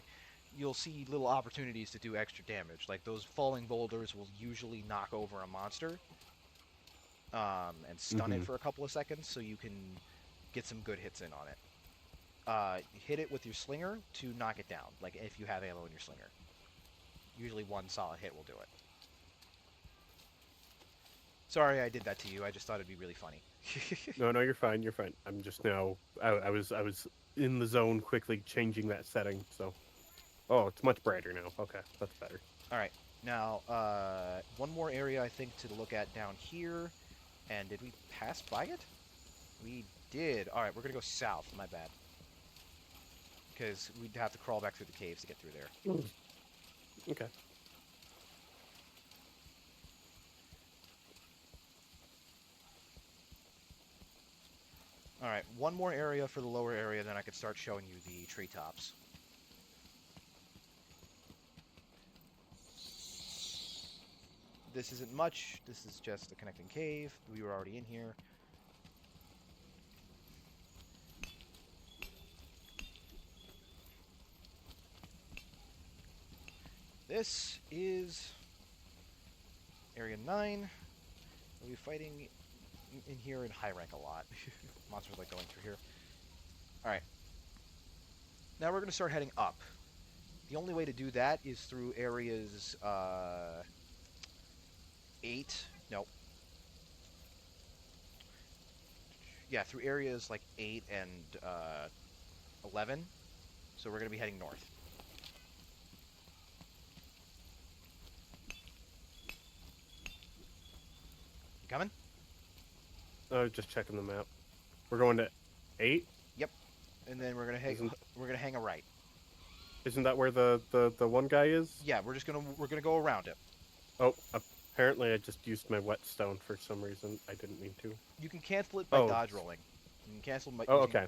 [SPEAKER 1] you'll see little opportunities to do extra damage. Like those falling boulders will usually knock over a monster and stun it for a couple of seconds, so you can get some good hits in on it. Hit it with your slinger to knock it down, like if you have ammo in your slinger. Usually one solid hit will do it. Sorry I did that to you, I just thought it'd be really funny.
[SPEAKER 2] No, you're fine. You're fine. I'm just now. I was in the zone, quickly changing that setting. So, oh, it's much brighter now. Okay, that's better.
[SPEAKER 1] All right, now one more area I think to look at down here. And did we pass by it? We did. All right, we're gonna go south. My bad. Because we'd have to crawl back through the caves to get through there.
[SPEAKER 2] Okay.
[SPEAKER 1] All right, one more area for the lower area, then I could start showing you the treetops. This isn't much. This is just a connecting cave. We were already in here. This is Area 9. We'll be fighting in here in high rank a lot. Monsters like going through here. Alright. Now we're going to start heading up. The only way to do that is through areas 8. No. Yeah, through areas like 8 and 11. So we're going to be heading north. You coming?
[SPEAKER 2] Just checking the map. We're going to 8.
[SPEAKER 1] Yep. And then we're gonna hang a right.
[SPEAKER 2] Isn't that where the one guy is?
[SPEAKER 1] Yeah, we're gonna go around it.
[SPEAKER 2] Oh, apparently I just used my whetstone for some reason. I didn't mean to.
[SPEAKER 1] You can cancel it by dodge rolling. You can cancel by.
[SPEAKER 2] Oh, okay.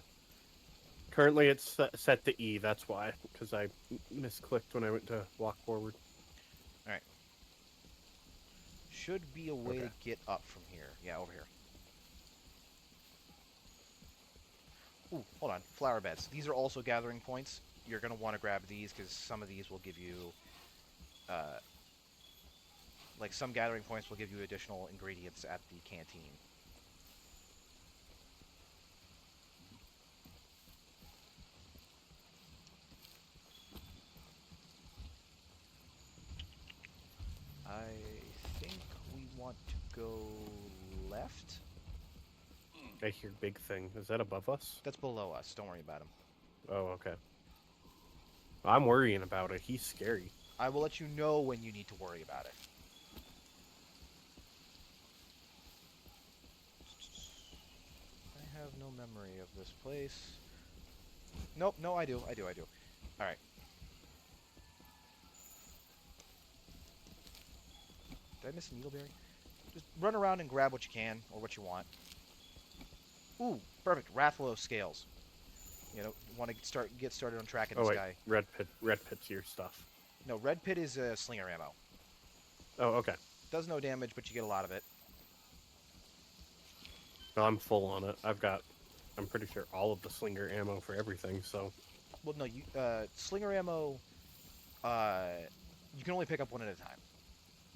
[SPEAKER 2] Currently it's set to E. That's why, because I misclicked when I went to walk forward.
[SPEAKER 1] All right. Should be a way to get up from here. Yeah, over here. Ooh, hold on. Flower beds. These are also gathering points. You're going to want to grab these because some of these will give you... like, some gathering points will give you additional ingredients at the canteen. I think we want to go left.
[SPEAKER 2] I hear big thing. Is that above us?
[SPEAKER 1] That's below us. Don't worry about him.
[SPEAKER 2] Oh, okay. I'm worrying about it. He's scary.
[SPEAKER 1] I will let you know when you need to worry about it. I have no memory of this place. Nope, no, I do. Alright. Did I miss a needleberry? Just run around and grab what you can, or what you want. Ooh, perfect. Rathlow scales. You know, want to get started on tracking this guy.
[SPEAKER 2] Red pit's your stuff.
[SPEAKER 1] No, red pit is slinger ammo.
[SPEAKER 2] Oh, okay.
[SPEAKER 1] Does no damage, but you get a lot of it.
[SPEAKER 2] No, I'm full on it. I'm pretty sure all of the slinger ammo for everything, so...
[SPEAKER 1] Well, no, slinger ammo, you can only pick up one at a time.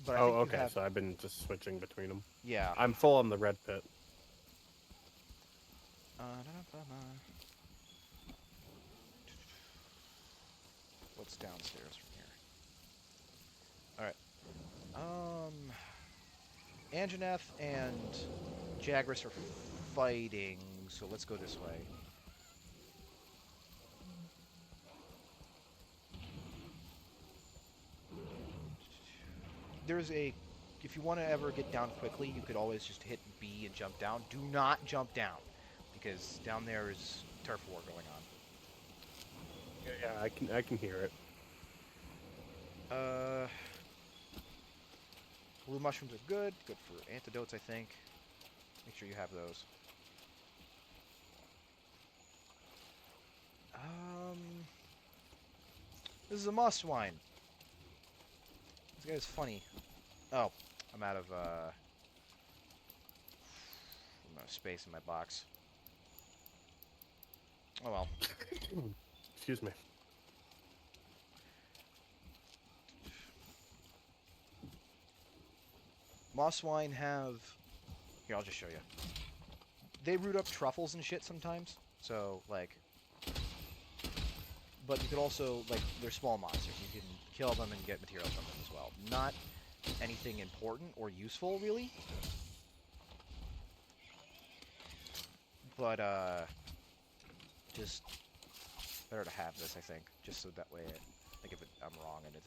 [SPEAKER 1] But I think
[SPEAKER 2] okay, so I've been just switching between them.
[SPEAKER 1] Yeah.
[SPEAKER 2] I'm full on the red pit.
[SPEAKER 1] What's downstairs from here? All right. Anjanath and Jagras are fighting, so let's go this way. There's a... If you want to ever get down quickly, you could always just hit B and jump down. Do not jump down, because down there is turf war going on.
[SPEAKER 2] Yeah, I can hear it.
[SPEAKER 1] Blue mushrooms are good. Good for antidotes, I think. Make sure you have those. This is a moss swine. This guy's funny. Oh, I'm out of space in my box. Oh well.
[SPEAKER 2] Excuse me.
[SPEAKER 1] Moss swine have... Here, I'll just show you. They root up truffles and shit sometimes. So, like... But you could also, like, they're small monsters. You can kill them and get materials from them as well. Not anything important or useful, really. But, just better to have this, I think. Just so that way, like, if I'm wrong and it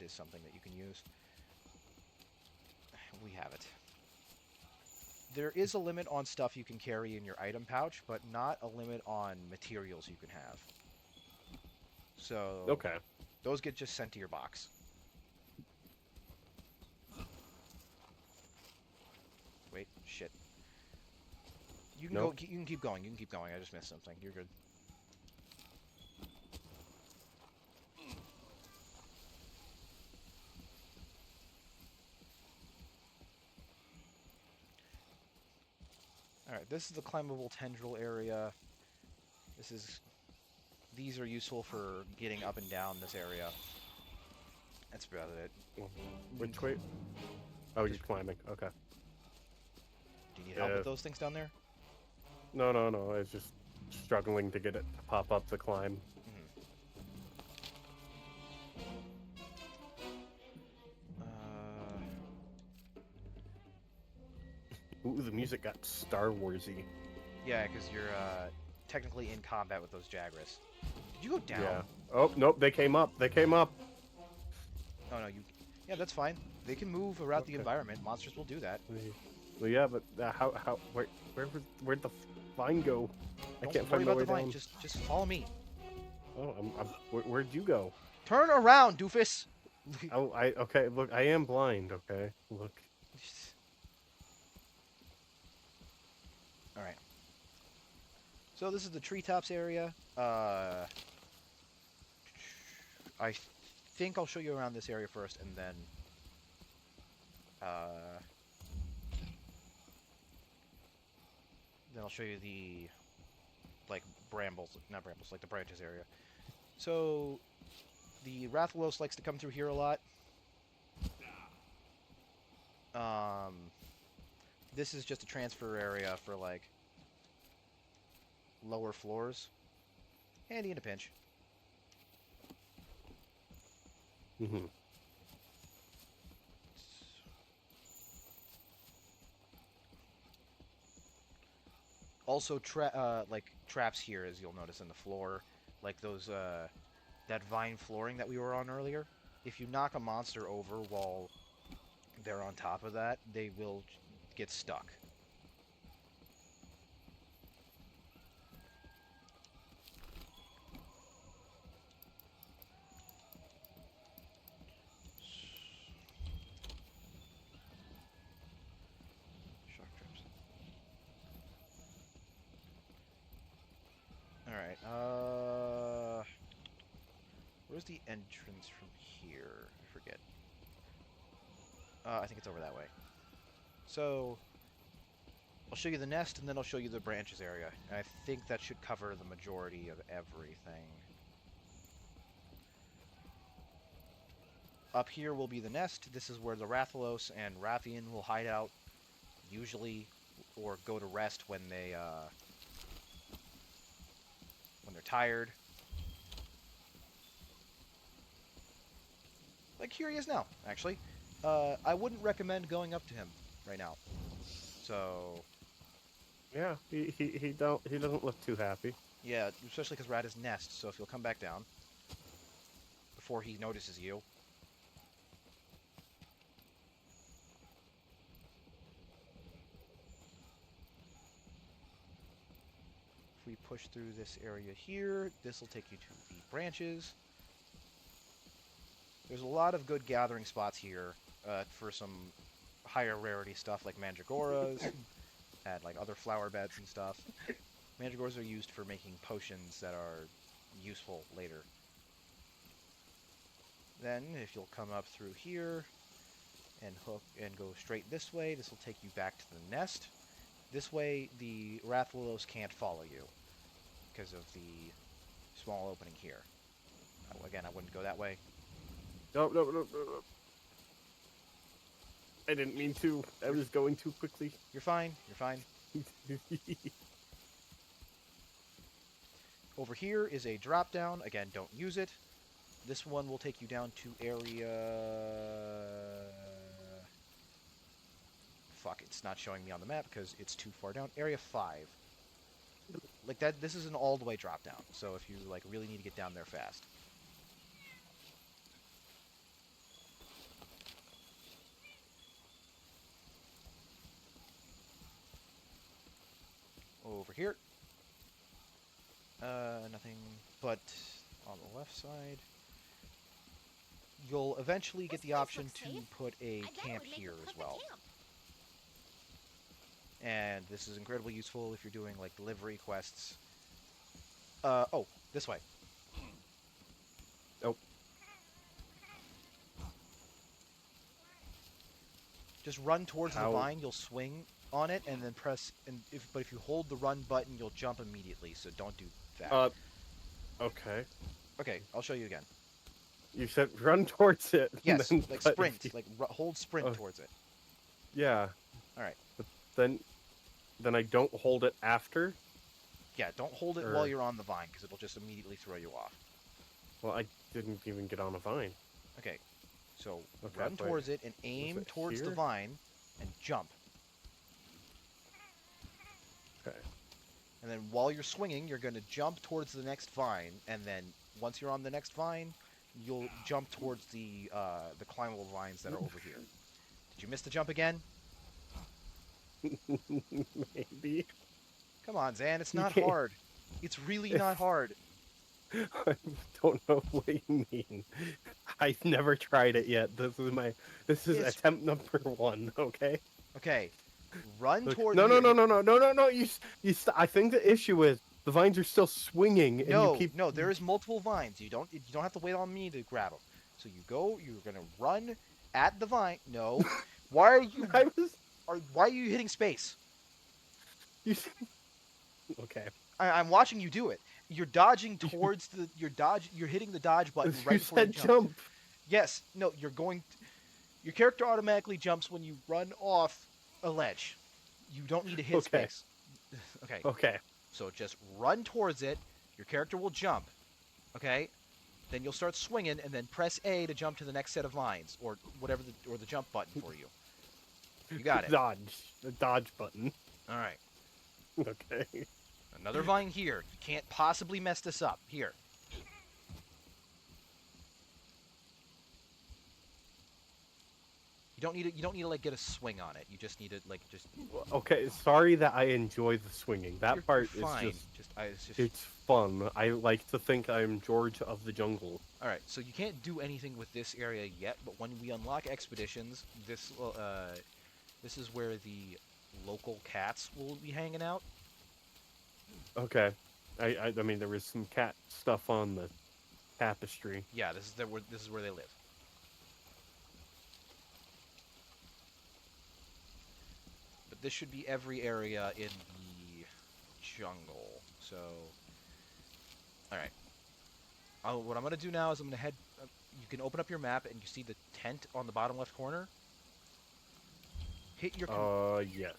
[SPEAKER 1] is something that you can use. We have it. There is a limit on stuff you can carry in your item pouch, but not a limit on materials you can have. So,
[SPEAKER 2] Okay.
[SPEAKER 1] Those get just sent to your box. Wait, shit. You can
[SPEAKER 2] Nope.
[SPEAKER 1] go. You can keep going. You can keep going. I just missed something. You're good. All right. This is the climbable tendril area. These are useful for getting up and down this area. That's about it.
[SPEAKER 2] Which way? Oh, you're climbing. Okay.
[SPEAKER 1] Do you need help with those things down there?
[SPEAKER 2] No. I was just struggling to get it to pop up the climb. Ooh, the music got Star Warsy.
[SPEAKER 1] Yeah, because you're technically in combat with those Jagras. Did you go down?
[SPEAKER 2] Yeah. Oh, nope, they came up. They came up.
[SPEAKER 1] Oh, no, you... Yeah, that's fine. They can move around the environment. Monsters will do that.
[SPEAKER 2] Well, yeah, but where'd the vine go? I can't
[SPEAKER 1] worry
[SPEAKER 2] find my
[SPEAKER 1] about
[SPEAKER 2] way
[SPEAKER 1] the vine.
[SPEAKER 2] down.
[SPEAKER 1] Just follow me.
[SPEAKER 2] Oh, where'd you go?
[SPEAKER 1] Turn around, doofus!
[SPEAKER 2] Oh, okay, look, I am blind, okay? Look.
[SPEAKER 1] Alright. So this is the treetops area. I think I'll show you around this area first, and then... then I'll show you the... like, brambles, not brambles, like the branches area. So, the Rathalos likes to come through here a lot. This is just a transfer area for, like, lower floors. Handy in a pinch.
[SPEAKER 2] Mm-hmm.
[SPEAKER 1] Also, like, traps here, as you'll notice in the floor. Like those, that vine flooring that we were on earlier. If you knock a monster over while they're on top of that, they will get stuck. Shock traps. Alright, where's the entrance from here? I forget. I think it's over that way. So, I'll show you the nest, and then I'll show you the branches area. And I think that should cover the majority of everything. Up here will be the nest. This is where the Rathalos and Rathian will hide out, usually, or go to rest when they're tired. Like here he is now, actually. I wouldn't recommend going up to him right now. So
[SPEAKER 2] Yeah, he doesn't look too happy.
[SPEAKER 1] yeah, especially because we're at his nest. So if you'll come back down before he notices you. If we push through this area here, this will take you to the branches. There's a lot of good gathering spots here for some higher rarity stuff like mandragoras and like other flower beds and stuff. Mandragoras are used for making potions that are useful later. Then, if you'll come up through here and hook and go straight this way, this will take you back to the nest. This way, the Rathalos can't follow you because of the small opening here. Again, I wouldn't go that way.
[SPEAKER 2] No, no, no, no, no. I didn't mean to. I was going too quickly.
[SPEAKER 1] You're fine. You're fine. Over here is a drop down. Again, don't use it. This one will take you down to area... Fuck, it's not showing me on the map because it's too far down. Area 5. Like that, this is an all the way drop down. So if you like really need to get down there fast. Over here. Nothing but on the left side. You'll eventually get
[SPEAKER 5] This
[SPEAKER 1] the
[SPEAKER 5] place
[SPEAKER 1] option
[SPEAKER 5] looks
[SPEAKER 1] to
[SPEAKER 5] safe.
[SPEAKER 1] put a
[SPEAKER 5] I bet it
[SPEAKER 1] camp
[SPEAKER 5] would make
[SPEAKER 1] here
[SPEAKER 5] a
[SPEAKER 1] as
[SPEAKER 5] perfect
[SPEAKER 1] well.
[SPEAKER 5] camp.
[SPEAKER 1] And this is incredibly useful if you're doing like delivery quests. Oh, this way.
[SPEAKER 2] Oh.
[SPEAKER 1] Just run towards the
[SPEAKER 2] How?
[SPEAKER 1] vine, you'll swing on it and then press but if you hold the run button, you'll jump immediately, so don't do that.
[SPEAKER 2] Okay.
[SPEAKER 1] Okay, I'll show you again.
[SPEAKER 2] You said run towards it.
[SPEAKER 1] Yes,
[SPEAKER 2] then,
[SPEAKER 1] like
[SPEAKER 2] but
[SPEAKER 1] sprint,
[SPEAKER 2] if you-
[SPEAKER 1] like hold sprint
[SPEAKER 2] Oh.
[SPEAKER 1] towards it.
[SPEAKER 2] Yeah.
[SPEAKER 1] All right.
[SPEAKER 2] But then I don't hold it after.
[SPEAKER 1] Yeah, don't hold it
[SPEAKER 2] Or-
[SPEAKER 1] while you're on the vine because it'll just immediately throw you off.
[SPEAKER 2] Well, I didn't even get on a vine.
[SPEAKER 1] Okay, so
[SPEAKER 2] Okay,
[SPEAKER 1] run
[SPEAKER 2] wait.
[SPEAKER 1] towards it and aim
[SPEAKER 2] it
[SPEAKER 1] towards the
[SPEAKER 2] here?
[SPEAKER 1] vine and jump.
[SPEAKER 2] Okay.
[SPEAKER 1] And then while you're swinging, you're going to jump towards the next vine, and then once you're on the next vine, you'll jump towards the climbable vines that are over here. Did you miss the jump again?
[SPEAKER 2] Maybe.
[SPEAKER 1] Come on, Zan, it's
[SPEAKER 2] You
[SPEAKER 1] not
[SPEAKER 2] can't-
[SPEAKER 1] hard. It's really not hard.
[SPEAKER 2] I don't know what you mean. I've never tried it yet. This is
[SPEAKER 1] It's-
[SPEAKER 2] attempt number 1. Okay.
[SPEAKER 1] Okay, run towards.
[SPEAKER 2] No. I think the issue is the vines are still swinging, and
[SPEAKER 1] No,
[SPEAKER 2] you keep.
[SPEAKER 1] no, there is multiple vines. You don't have to wait on me to grab them. So you're gonna run at the vine. No, why are you
[SPEAKER 2] I was.
[SPEAKER 1] why are you hitting space?
[SPEAKER 2] You. Okay.
[SPEAKER 1] I'm watching you do it. You're dodging towards the. You're hitting the dodge button
[SPEAKER 2] You
[SPEAKER 1] right before you
[SPEAKER 2] said
[SPEAKER 1] jump.
[SPEAKER 2] jump.
[SPEAKER 1] Yes. No. Your character automatically jumps when you run off a ledge. You don't need to hit
[SPEAKER 2] Okay.
[SPEAKER 1] space. Okay.
[SPEAKER 2] Okay.
[SPEAKER 1] So just run towards it. Your character will jump. Okay. Then you'll start swinging, and then press A to jump to the next set of vines, or whatever or the jump button for you. You got it.
[SPEAKER 2] Dodge. The dodge button.
[SPEAKER 1] All right.
[SPEAKER 2] Okay.
[SPEAKER 1] Another vine here. You can't possibly mess this up. Here. You don't need to like get a swing on it. You just need to like just.
[SPEAKER 2] Okay. Sorry that I enjoy the swinging. That
[SPEAKER 1] You're
[SPEAKER 2] part
[SPEAKER 1] fine.
[SPEAKER 2] is just.
[SPEAKER 1] It's just.
[SPEAKER 2] It's fun. I like to think I'm George of the jungle.
[SPEAKER 1] All right. So you can't do anything with this area yet, but when we unlock expeditions, this is where the local cats will be hanging out.
[SPEAKER 2] Okay. I mean, there was some cat stuff on the tapestry.
[SPEAKER 1] Yeah, this is where they live. But this should be every area in the jungle. So, all right. What I'm gonna do now is I'm gonna head. You can open up your map and you see the tent on the bottom left corner. Hit your
[SPEAKER 2] Yes.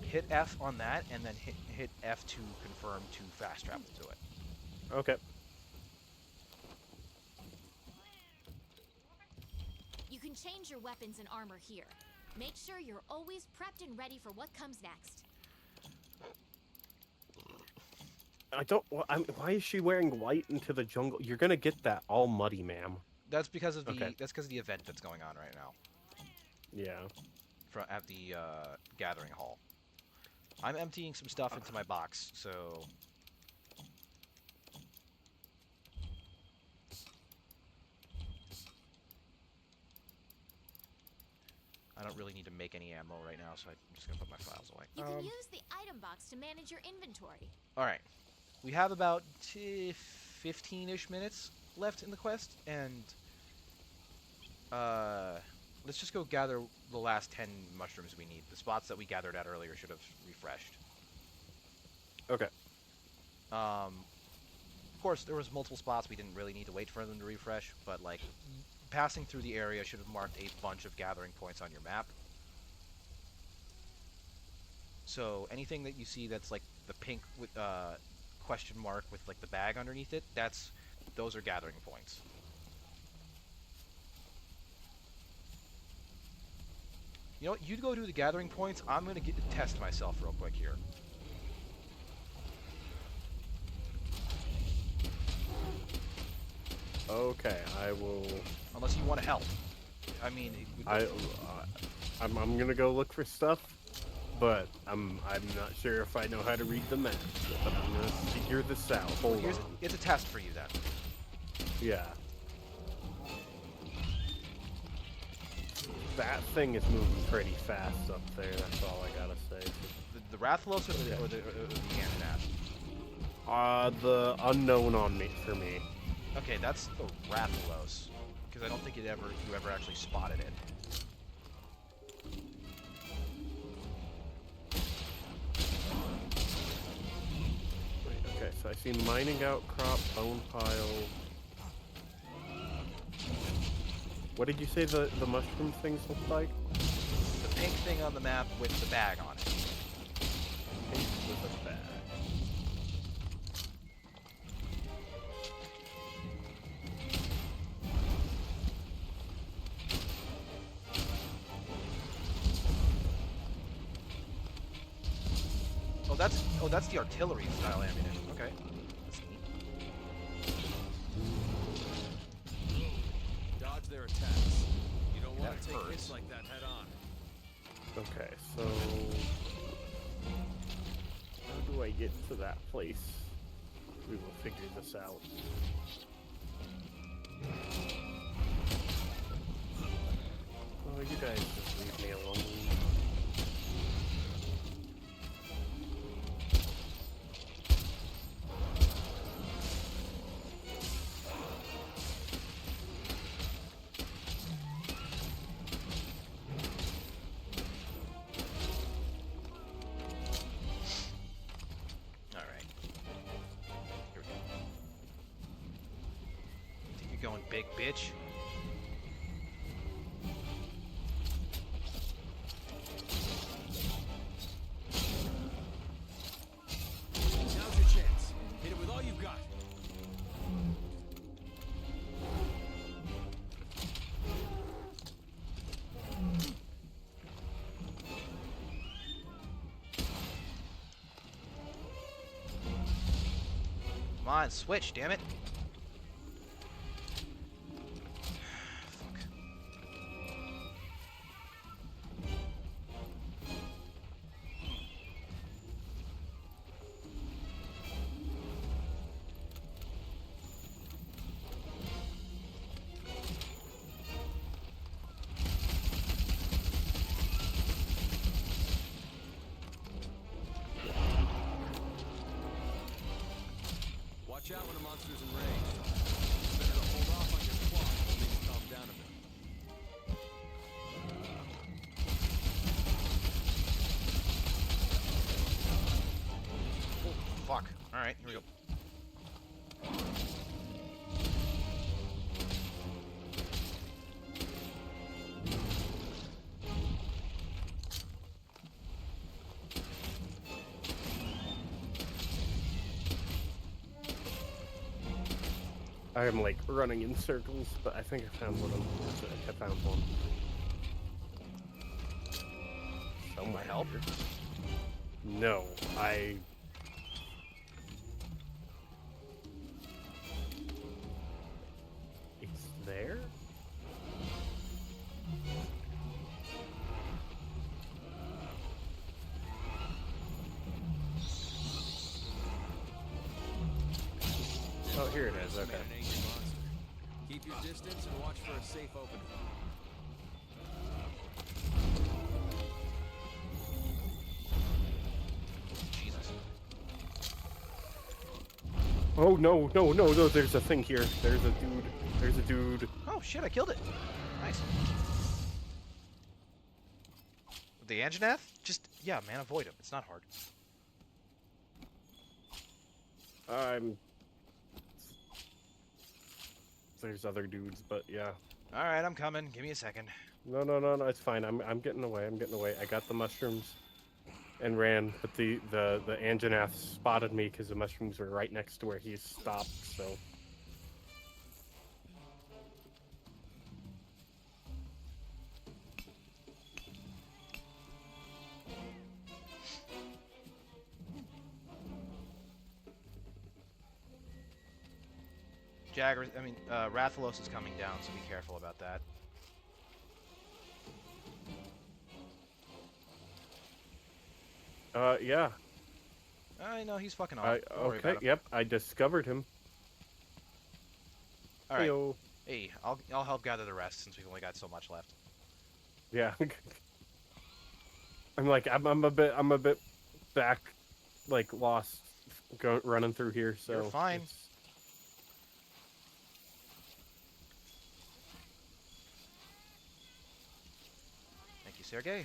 [SPEAKER 1] hit F on that, and then hit F to confirm to fast travel to it.
[SPEAKER 2] Okay.
[SPEAKER 5] can change your weapons and armor here. Make sure you're always prepped and ready for what comes next.
[SPEAKER 2] I don't. Why is she wearing white into the jungle? You're gonna get that all muddy, ma'am.
[SPEAKER 1] That's because of the
[SPEAKER 2] Okay.
[SPEAKER 1] that's because of the event that's going on right now
[SPEAKER 2] Yeah.
[SPEAKER 1] at the gathering hall. I'm emptying some stuff into my box, so I don't really need to make any ammo right now, so I'm just gonna put my files away.
[SPEAKER 5] You can use the item box to manage your inventory.
[SPEAKER 1] All right, we have about 15-ish minutes left in the quest, and let's just go gather the last 10 mushrooms we need. The spots that we gathered at earlier should have refreshed.
[SPEAKER 2] Okay.
[SPEAKER 1] Of course, there was multiple spots we didn't really need to wait for them to refresh, but like passing through the area should have marked a bunch of gathering points on your map. So anything that you see that's like the pink with question mark with like the bag underneath it, those are gathering points. You know what? You go do the gathering points. I'm gonna test myself real quick here.
[SPEAKER 2] Okay, I will.
[SPEAKER 1] Unless you want to help. I mean,
[SPEAKER 2] I'm gonna go look for stuff, but I'm not sure if I know how to read the map. But I'm gonna figure this out. Hold on.
[SPEAKER 1] it's a test for you then.
[SPEAKER 2] Yeah. That thing is moving pretty fast up there. That's all I gotta say.
[SPEAKER 1] The Rathalos or the Ananath?
[SPEAKER 2] The unknown on me for me.
[SPEAKER 1] Okay, that's the Rathalos, because I don't think you ever actually spotted it.
[SPEAKER 2] Okay, so I see mining outcrop, bone pile. What did you say the mushroom things look like?
[SPEAKER 1] The pink thing on the map with the bag on it.
[SPEAKER 2] Pink with a bag.
[SPEAKER 1] That's the artillery style ammunition. Okay. That's neat.
[SPEAKER 7] Dodge their attacks. You don't want
[SPEAKER 1] That
[SPEAKER 7] to take
[SPEAKER 1] hurts.
[SPEAKER 7] hits like that head on.
[SPEAKER 2] Okay, so how do I get to that place? We will figure this out. Oh, you guys just leave me alone.
[SPEAKER 1] Going big, bitch.
[SPEAKER 7] Now's your chance. Hit it with all you've got.
[SPEAKER 1] Come on, switch, damn it.
[SPEAKER 7] Watch out when a monster's enraged. It's better to hold off on your claw and make it calm down a bit.
[SPEAKER 1] Oh, fuck. Alright, here we go.
[SPEAKER 2] I am like running in circles, but I think I found one. I found one. Somewhere
[SPEAKER 1] help?
[SPEAKER 2] here. No, It's there? Oh, here it is. Okay.
[SPEAKER 7] Man, an angry monster. Keep your distance and watch for a safe opening.
[SPEAKER 1] Jesus.
[SPEAKER 2] Oh no, no, no, no! There's a thing here. There's a dude. There's a dude.
[SPEAKER 1] Oh shit! I killed it. Nice. The Anjanath? Just yeah, man, avoid him. It's not hard.
[SPEAKER 2] There's other dudes, but yeah.
[SPEAKER 1] All right, I'm coming. Give me a second.
[SPEAKER 2] No, no, no, no. It's fine. I'm getting away. I'm getting away. I got the mushrooms, and ran. But the Anjanath spotted me because the mushrooms were right next to where he stopped. So.
[SPEAKER 1] Rathalos is coming down, so be careful about that.
[SPEAKER 2] Yeah.
[SPEAKER 1] I know he's fucking off. Don't worry
[SPEAKER 2] Okay.
[SPEAKER 1] about him.
[SPEAKER 2] Yep. I discovered him.
[SPEAKER 1] All right.
[SPEAKER 2] Heyo.
[SPEAKER 1] Hey, I'll help gather the rest since we've only got so much left.
[SPEAKER 2] Yeah. I'm a bit back, like lost, running through here. So
[SPEAKER 1] You're fine. Thank you, Sergey.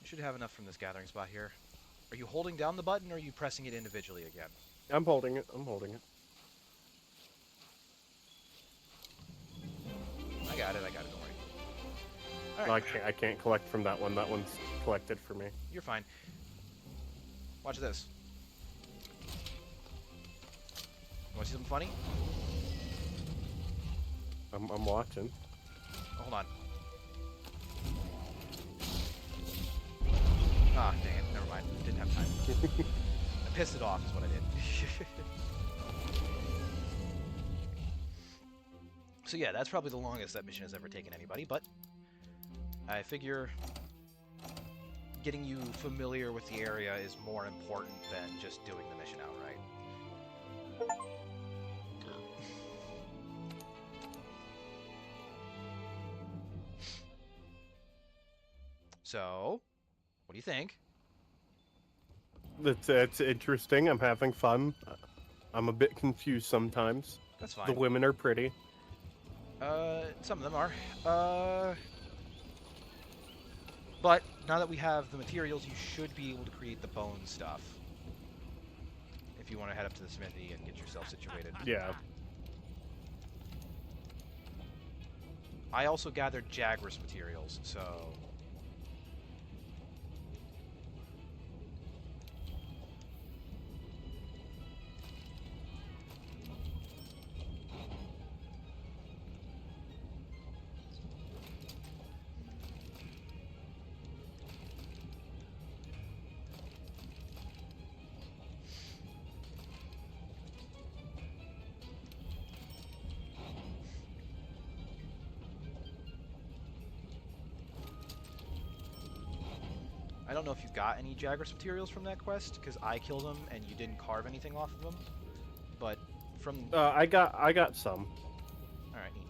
[SPEAKER 1] You should have enough from this gathering spot here. Are you holding down the button, or are you pressing it individually again?
[SPEAKER 2] I'm holding it. I'm holding it.
[SPEAKER 1] I got it. Don't worry. All
[SPEAKER 2] No,
[SPEAKER 1] right.
[SPEAKER 2] I can't collect from that one. That one's collected for me.
[SPEAKER 1] You're fine. Watch this. You want to see something funny?
[SPEAKER 2] I'm watching.
[SPEAKER 1] Oh, hold on. Ah, dang it. Never mind. Didn't have time. I pissed it off is what I did. So yeah, that's probably the longest that mission has ever taken anybody, but I figure getting you familiar with the area is more important than just doing the mission outright. So, what do you think?
[SPEAKER 2] It's interesting. I'm having fun. I'm a bit confused sometimes.
[SPEAKER 1] That's fine.
[SPEAKER 2] The women are pretty.
[SPEAKER 1] Some of them are. But now that we have the materials, you should be able to create the bone stuff. If you want to head up to the smithy and get yourself situated.
[SPEAKER 2] Yeah.
[SPEAKER 1] I also gathered Jagras materials, so... I don't know if you got any Jagras materials from that quest, because I killed them and you didn't carve anything off of them. But from...
[SPEAKER 2] I got some.
[SPEAKER 1] Alright, neat.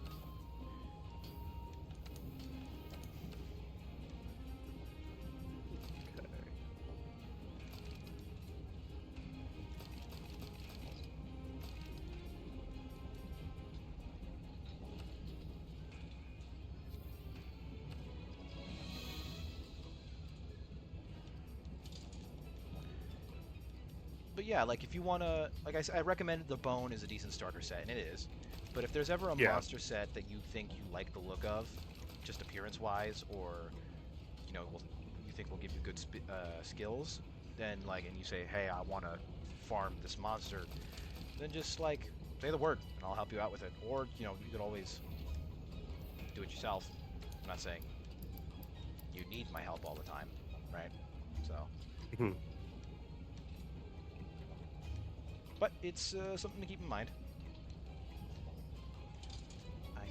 [SPEAKER 1] But yeah, like if you want to, like I recommended the bone is a decent starter set, and it is. But if there's ever a monster set that you think you like the look of, just appearance-wise, or you think will give you good skills, then and you say, hey, I want to farm this monster, then just like say the word and I'll help you out with it. Or you could always do it yourself. I'm not saying you need my help all the time, right? So, but it's something to keep in mind. I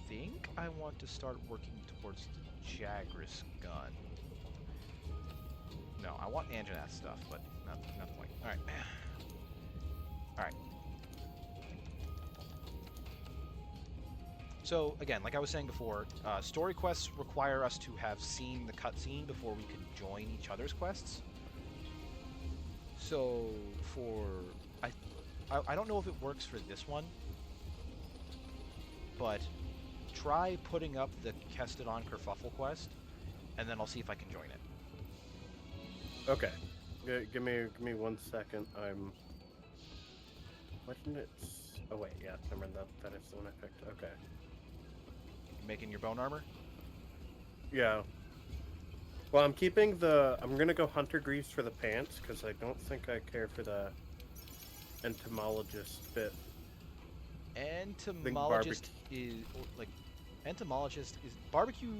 [SPEAKER 1] think I want to start working towards the Jagras gun. No, I want Anjanath stuff, but not the point. All right. All right. So again, like I was saying before, story quests require us to have seen the cutscene before we can join each other's quests. So I don't know if it works for this one, but try putting up the Kestodon Kerfuffle quest, and then I'll see if I can join it.
[SPEAKER 2] Okay. Give me 1 second. What didn't it? Oh wait, yeah. Never mind. That is the one I picked. Okay.
[SPEAKER 1] Making your bone armor?
[SPEAKER 2] Yeah. Well, I'm gonna go Hunter Greaves for the pants, because I don't think I care for the entomologist bit.
[SPEAKER 1] Entomologist is like entomologist is barbecue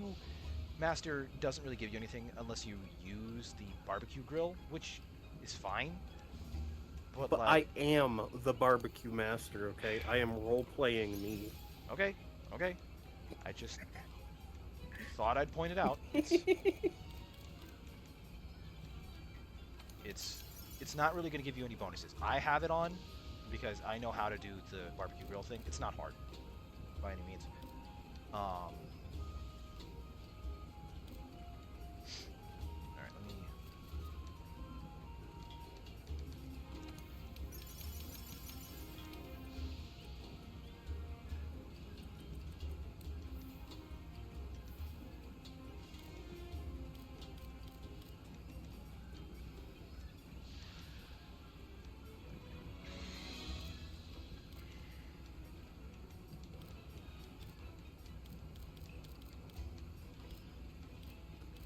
[SPEAKER 1] master doesn't really give you anything unless you use the barbecue grill, which is fine. But
[SPEAKER 2] like, I am the barbecue master, okay? I am role playing me.
[SPEAKER 1] Okay. I just thought I'd point it out. It's not really going to give you any bonuses. I have it on because I know how to do the barbecue grill thing. It's not hard by any means. All right, let me.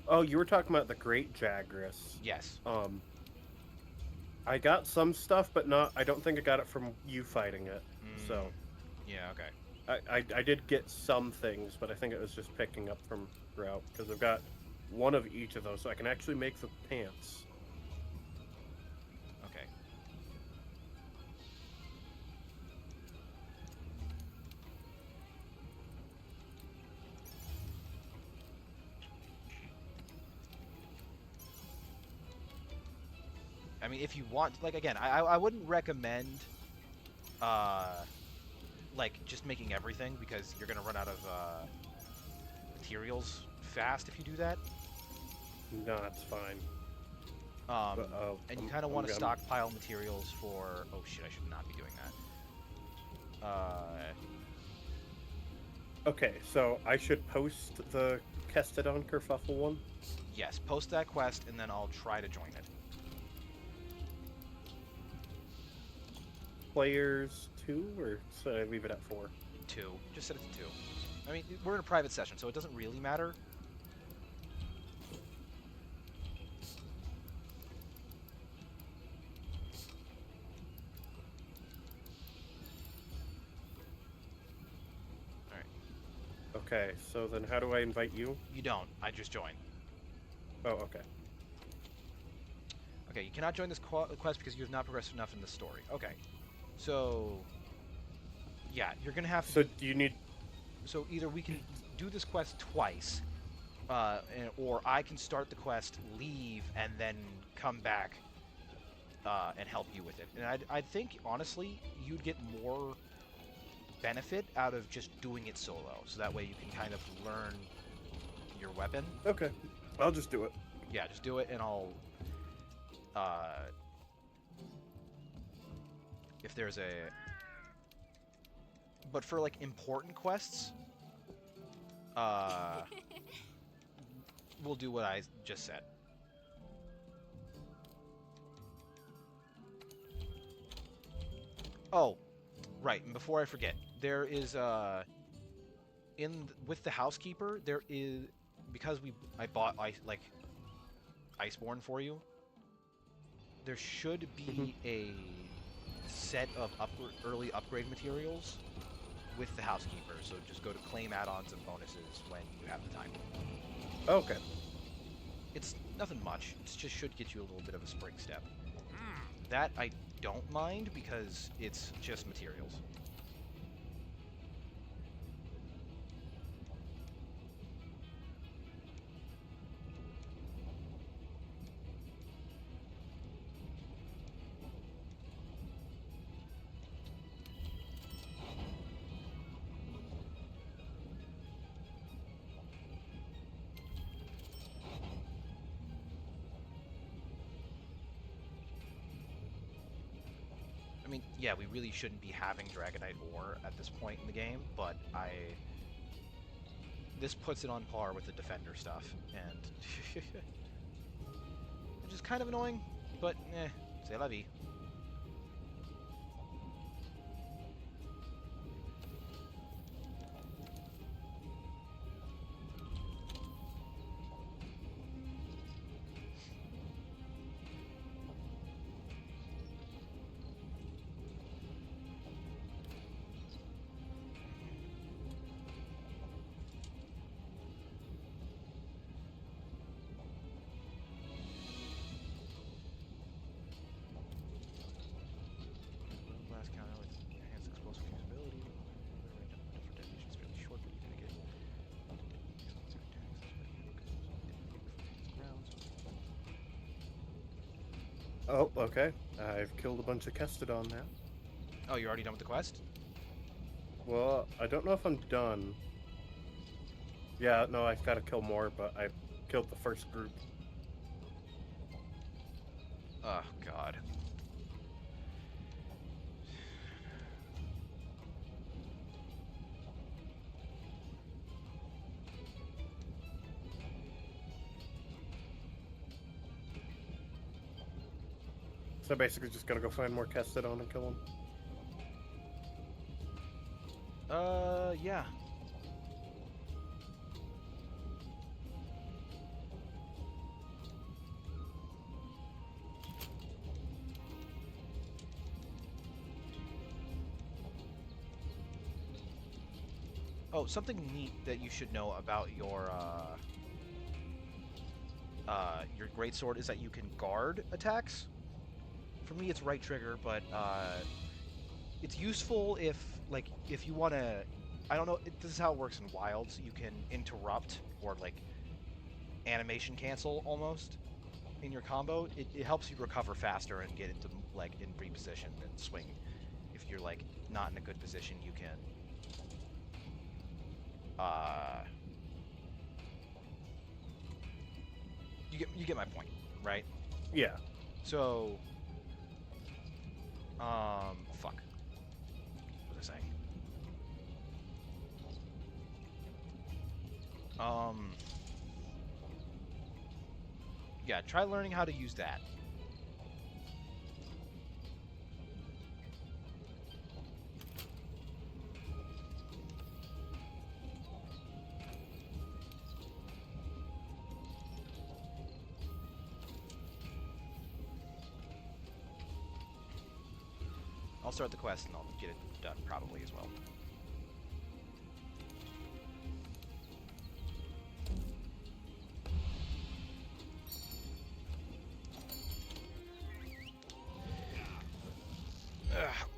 [SPEAKER 2] Oh, you were talking about the Great Jagras.
[SPEAKER 1] Yes.
[SPEAKER 2] I got some stuff, but I don't think I got it from you fighting it. So.
[SPEAKER 1] Yeah. Okay.
[SPEAKER 2] I did get some things, but I think it was just picking up from throughout, because I've got one of each of those, so I can actually make the pants.
[SPEAKER 1] Okay. I mean, if you want, like, again, I wouldn't recommend, like, just making everything, because you're gonna run out of, materials fast if you do that.
[SPEAKER 2] No, that's fine.
[SPEAKER 1] And you kind of want to stockpile materials for... Oh shit, I should not be doing that.
[SPEAKER 2] Okay, so I should post the Kestodon Kerfuffle one?
[SPEAKER 1] Yes, post that quest, and then I'll try to join it.
[SPEAKER 2] Players 2, or should I leave it at 4?
[SPEAKER 1] 2. Just set it to 2. I mean, we're in a private session, so it doesn't really matter. Alright.
[SPEAKER 2] Okay, so then how do I invite you?
[SPEAKER 1] You don't. I just joined.
[SPEAKER 2] Oh, okay.
[SPEAKER 1] Okay, you cannot join this quest because you have not progressed enough in the story. Okay. So... Yeah, you're gonna have to...
[SPEAKER 2] So do you need...
[SPEAKER 1] So either we can do this quest twice, or I can start the quest, leave, and then come back and help you with it. And I think, honestly, you'd get more benefit out of just doing it solo. So that way you can kind of learn your weapon.
[SPEAKER 2] Okay. I'll just do it.
[SPEAKER 1] Yeah, just do it, and I'll... if there's a... But for, like, important quests, we'll do what I just said. Oh, right, and before I forget, there is, with the housekeeper, there is, because I bought, Iceborne for you, there should be a set of early upgrade materials with the housekeeper. So just go to claim add-ons and bonuses when you have the time.
[SPEAKER 2] Okay.
[SPEAKER 1] It's nothing much. It just should get you a little bit of a spring step. That I don't mind because it's just materials. I mean, yeah, we really shouldn't be having Dragonite ore at this point in the game, but this puts it on par with the Defender stuff, and which is kind of annoying, but c'est la vie. Blast counter with enhanced explosive fusability. Range of different detonations is fairly short, but you can get
[SPEAKER 2] Oh, okay. I've killed a bunch of Kestodon now.
[SPEAKER 1] Oh, you're already done with the quest?
[SPEAKER 2] Well, I don't know if I'm done. Yeah, no, I've got to kill more, but I killed the first group.
[SPEAKER 1] Oh, God.
[SPEAKER 2] So basically just gotta go find more Kestodon and kill them.
[SPEAKER 1] Yeah. Oh, something neat that you should know about your greatsword is that you can guard attacks. For me, it's right trigger, but it's useful if you want to. I don't know. This is how it works in Wilds. You can interrupt or animation cancel almost in your combo. It helps you recover faster and get into in reposition and swing. If you're not in a good position, you can. You get my point, right?
[SPEAKER 2] Yeah.
[SPEAKER 1] So, fuck. What was I saying? Yeah, try learning how to use that. I'll start the quest and I'll get it done probably as well. Ugh.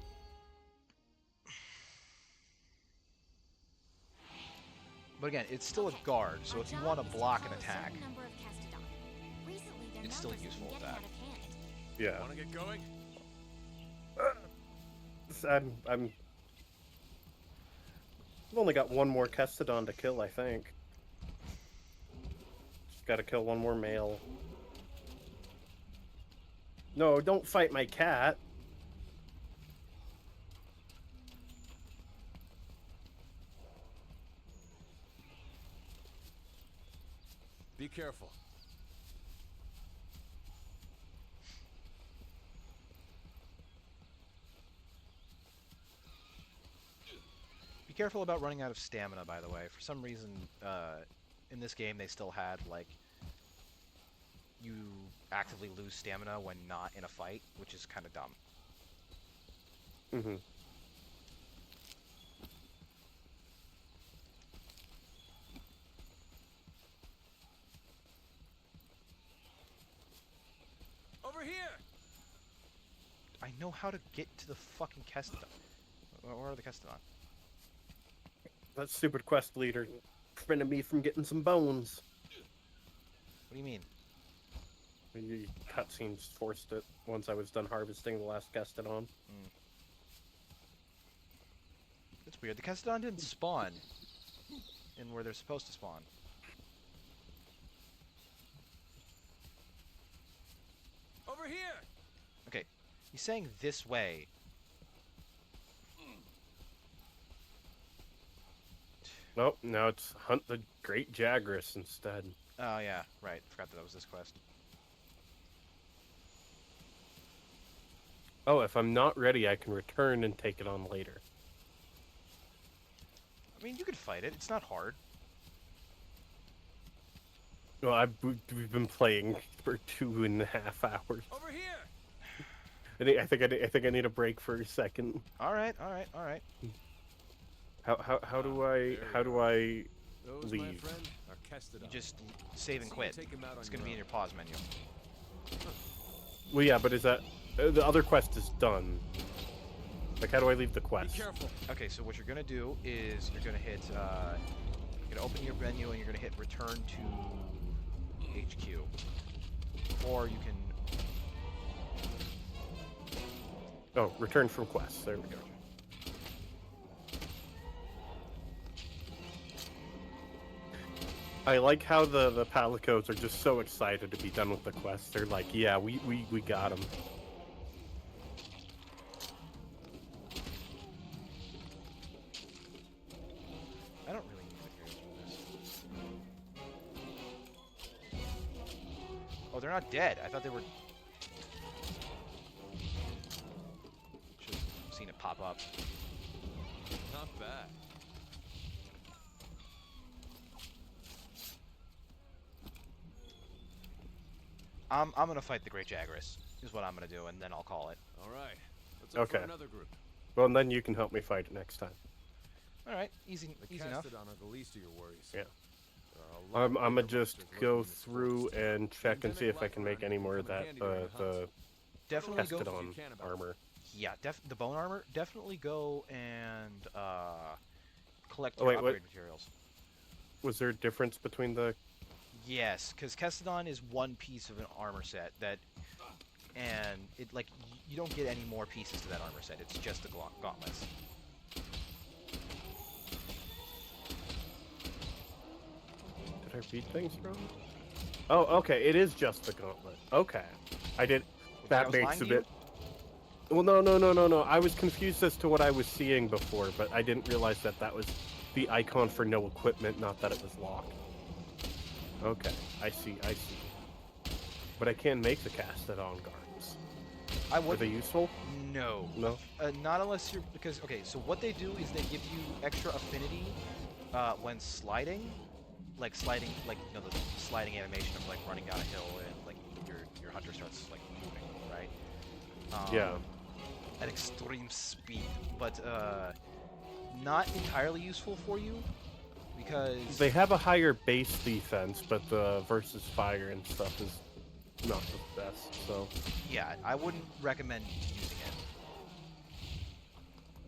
[SPEAKER 1] But again, it's still a guard, so if you want to block an attack, it's still useful with that.
[SPEAKER 2] Yeah.
[SPEAKER 7] Want to get going?
[SPEAKER 2] I've only got one more Kestodon to kill, I think. Just gotta kill one more male. No, don't fight my cat.
[SPEAKER 7] Be careful.
[SPEAKER 1] Be careful about running out of stamina, by the way. For some reason, in this game, they still had, you actively lose stamina when not in a fight, which is kind of dumb.
[SPEAKER 2] Mm-hmm.
[SPEAKER 7] Over here!
[SPEAKER 1] I know how to get to the fucking Kestodon. Where are the Kestodon?
[SPEAKER 2] That stupid quest leader prevented me from getting some bones.
[SPEAKER 1] What do you mean?
[SPEAKER 2] The cutscenes forced it once I was done harvesting the last Gastodon.
[SPEAKER 1] It's weird. The Kestodon didn't spawn in where they're supposed to spawn.
[SPEAKER 7] Over here!
[SPEAKER 1] Okay, he's saying this way.
[SPEAKER 2] Nope, now it's hunt the Great Jagras instead.
[SPEAKER 1] Oh yeah, right. Forgot that was this quest.
[SPEAKER 2] Oh, if I'm not ready, I can return and take it on later.
[SPEAKER 1] I mean, you could fight it. It's not hard.
[SPEAKER 2] Well, we've been playing for 2.5 hours.
[SPEAKER 7] Over here!
[SPEAKER 2] I think I need a break for a second.
[SPEAKER 1] All right, all right, all right.
[SPEAKER 2] How do I
[SPEAKER 7] Those,
[SPEAKER 2] leave?
[SPEAKER 7] my friend, are
[SPEAKER 1] You
[SPEAKER 7] Kestodon.
[SPEAKER 1] just save and
[SPEAKER 7] See you
[SPEAKER 1] quit.
[SPEAKER 7] take 'em out
[SPEAKER 1] It's
[SPEAKER 7] on
[SPEAKER 1] gonna be
[SPEAKER 7] your
[SPEAKER 1] in your pause menu.
[SPEAKER 2] Well, yeah, but is that the other quest is done? Like, how do I leave the
[SPEAKER 7] Be
[SPEAKER 2] quest?
[SPEAKER 7] careful.
[SPEAKER 1] Okay, so what you're gonna do is you're gonna hit. You're gonna open your menu and you're gonna hit return to HQ, or you can.
[SPEAKER 2] Oh, return from quest. There we go. I like how the Palicos are just so excited to be done with the quest. They're like, yeah, we got him.
[SPEAKER 1] I don't really need materials for this. Oh, they're not dead. I thought they were. Should have seen it pop up.
[SPEAKER 7] Not bad.
[SPEAKER 1] I'm gonna fight the Great Jagras. Is what I'm gonna do, and then I'll call it.
[SPEAKER 7] All right. Let's look for
[SPEAKER 2] Okay.
[SPEAKER 7] another group.
[SPEAKER 2] Well, and then you can help me fight it next time.
[SPEAKER 1] All right, easy,
[SPEAKER 7] The
[SPEAKER 1] easy enough.
[SPEAKER 7] Kestodon are the least of your worries.
[SPEAKER 2] Yeah.
[SPEAKER 7] There are a lot
[SPEAKER 2] I'm
[SPEAKER 7] of
[SPEAKER 2] gonna
[SPEAKER 7] bigger
[SPEAKER 2] just
[SPEAKER 7] monsters
[SPEAKER 2] go
[SPEAKER 7] lurking in this
[SPEAKER 2] through
[SPEAKER 7] forest.
[SPEAKER 2] and check and see if I
[SPEAKER 7] Pandemic
[SPEAKER 2] can
[SPEAKER 7] life
[SPEAKER 2] make
[SPEAKER 7] around
[SPEAKER 2] any
[SPEAKER 7] here
[SPEAKER 2] more
[SPEAKER 7] can
[SPEAKER 2] of
[SPEAKER 7] come in
[SPEAKER 2] that
[SPEAKER 7] handy during the
[SPEAKER 2] the
[SPEAKER 7] hunt.
[SPEAKER 1] Definitely go.
[SPEAKER 2] Kestodon
[SPEAKER 7] You can about it.
[SPEAKER 2] armor.
[SPEAKER 1] Yeah, the bone armor. Definitely go and collect
[SPEAKER 2] Oh,
[SPEAKER 1] your
[SPEAKER 2] wait, what?
[SPEAKER 1] upgrade materials.
[SPEAKER 2] Was there a difference between the?
[SPEAKER 1] Yes, because Kestodon is one piece of an armor set that, and it like you don't get any more pieces to that armor set. It's just the gauntlets.
[SPEAKER 2] Did I read things wrong? Oh, okay. It is just the gauntlet. Okay, I did.
[SPEAKER 1] I
[SPEAKER 2] That
[SPEAKER 1] was
[SPEAKER 2] makes
[SPEAKER 1] lying
[SPEAKER 2] a
[SPEAKER 1] to you?
[SPEAKER 2] bit. Well, no. I was confused as to what I was seeing before, but I didn't realize that that was the icon for no equipment, not that it was locked. Okay, I see. But I can make the Castodon guards.
[SPEAKER 1] I
[SPEAKER 2] Are
[SPEAKER 1] would.
[SPEAKER 2] they useful?
[SPEAKER 1] No.
[SPEAKER 2] No.
[SPEAKER 1] Not unless you're because okay. So what they do is they give you extra affinity when sliding, like the sliding animation of like running down a hill and like your hunter starts like moving, right?
[SPEAKER 2] Yeah.
[SPEAKER 1] At extreme speed, but not entirely useful for you because
[SPEAKER 2] They have a higher base defense, but the versus fire and stuff is not the best. So
[SPEAKER 1] yeah, I wouldn't recommend using it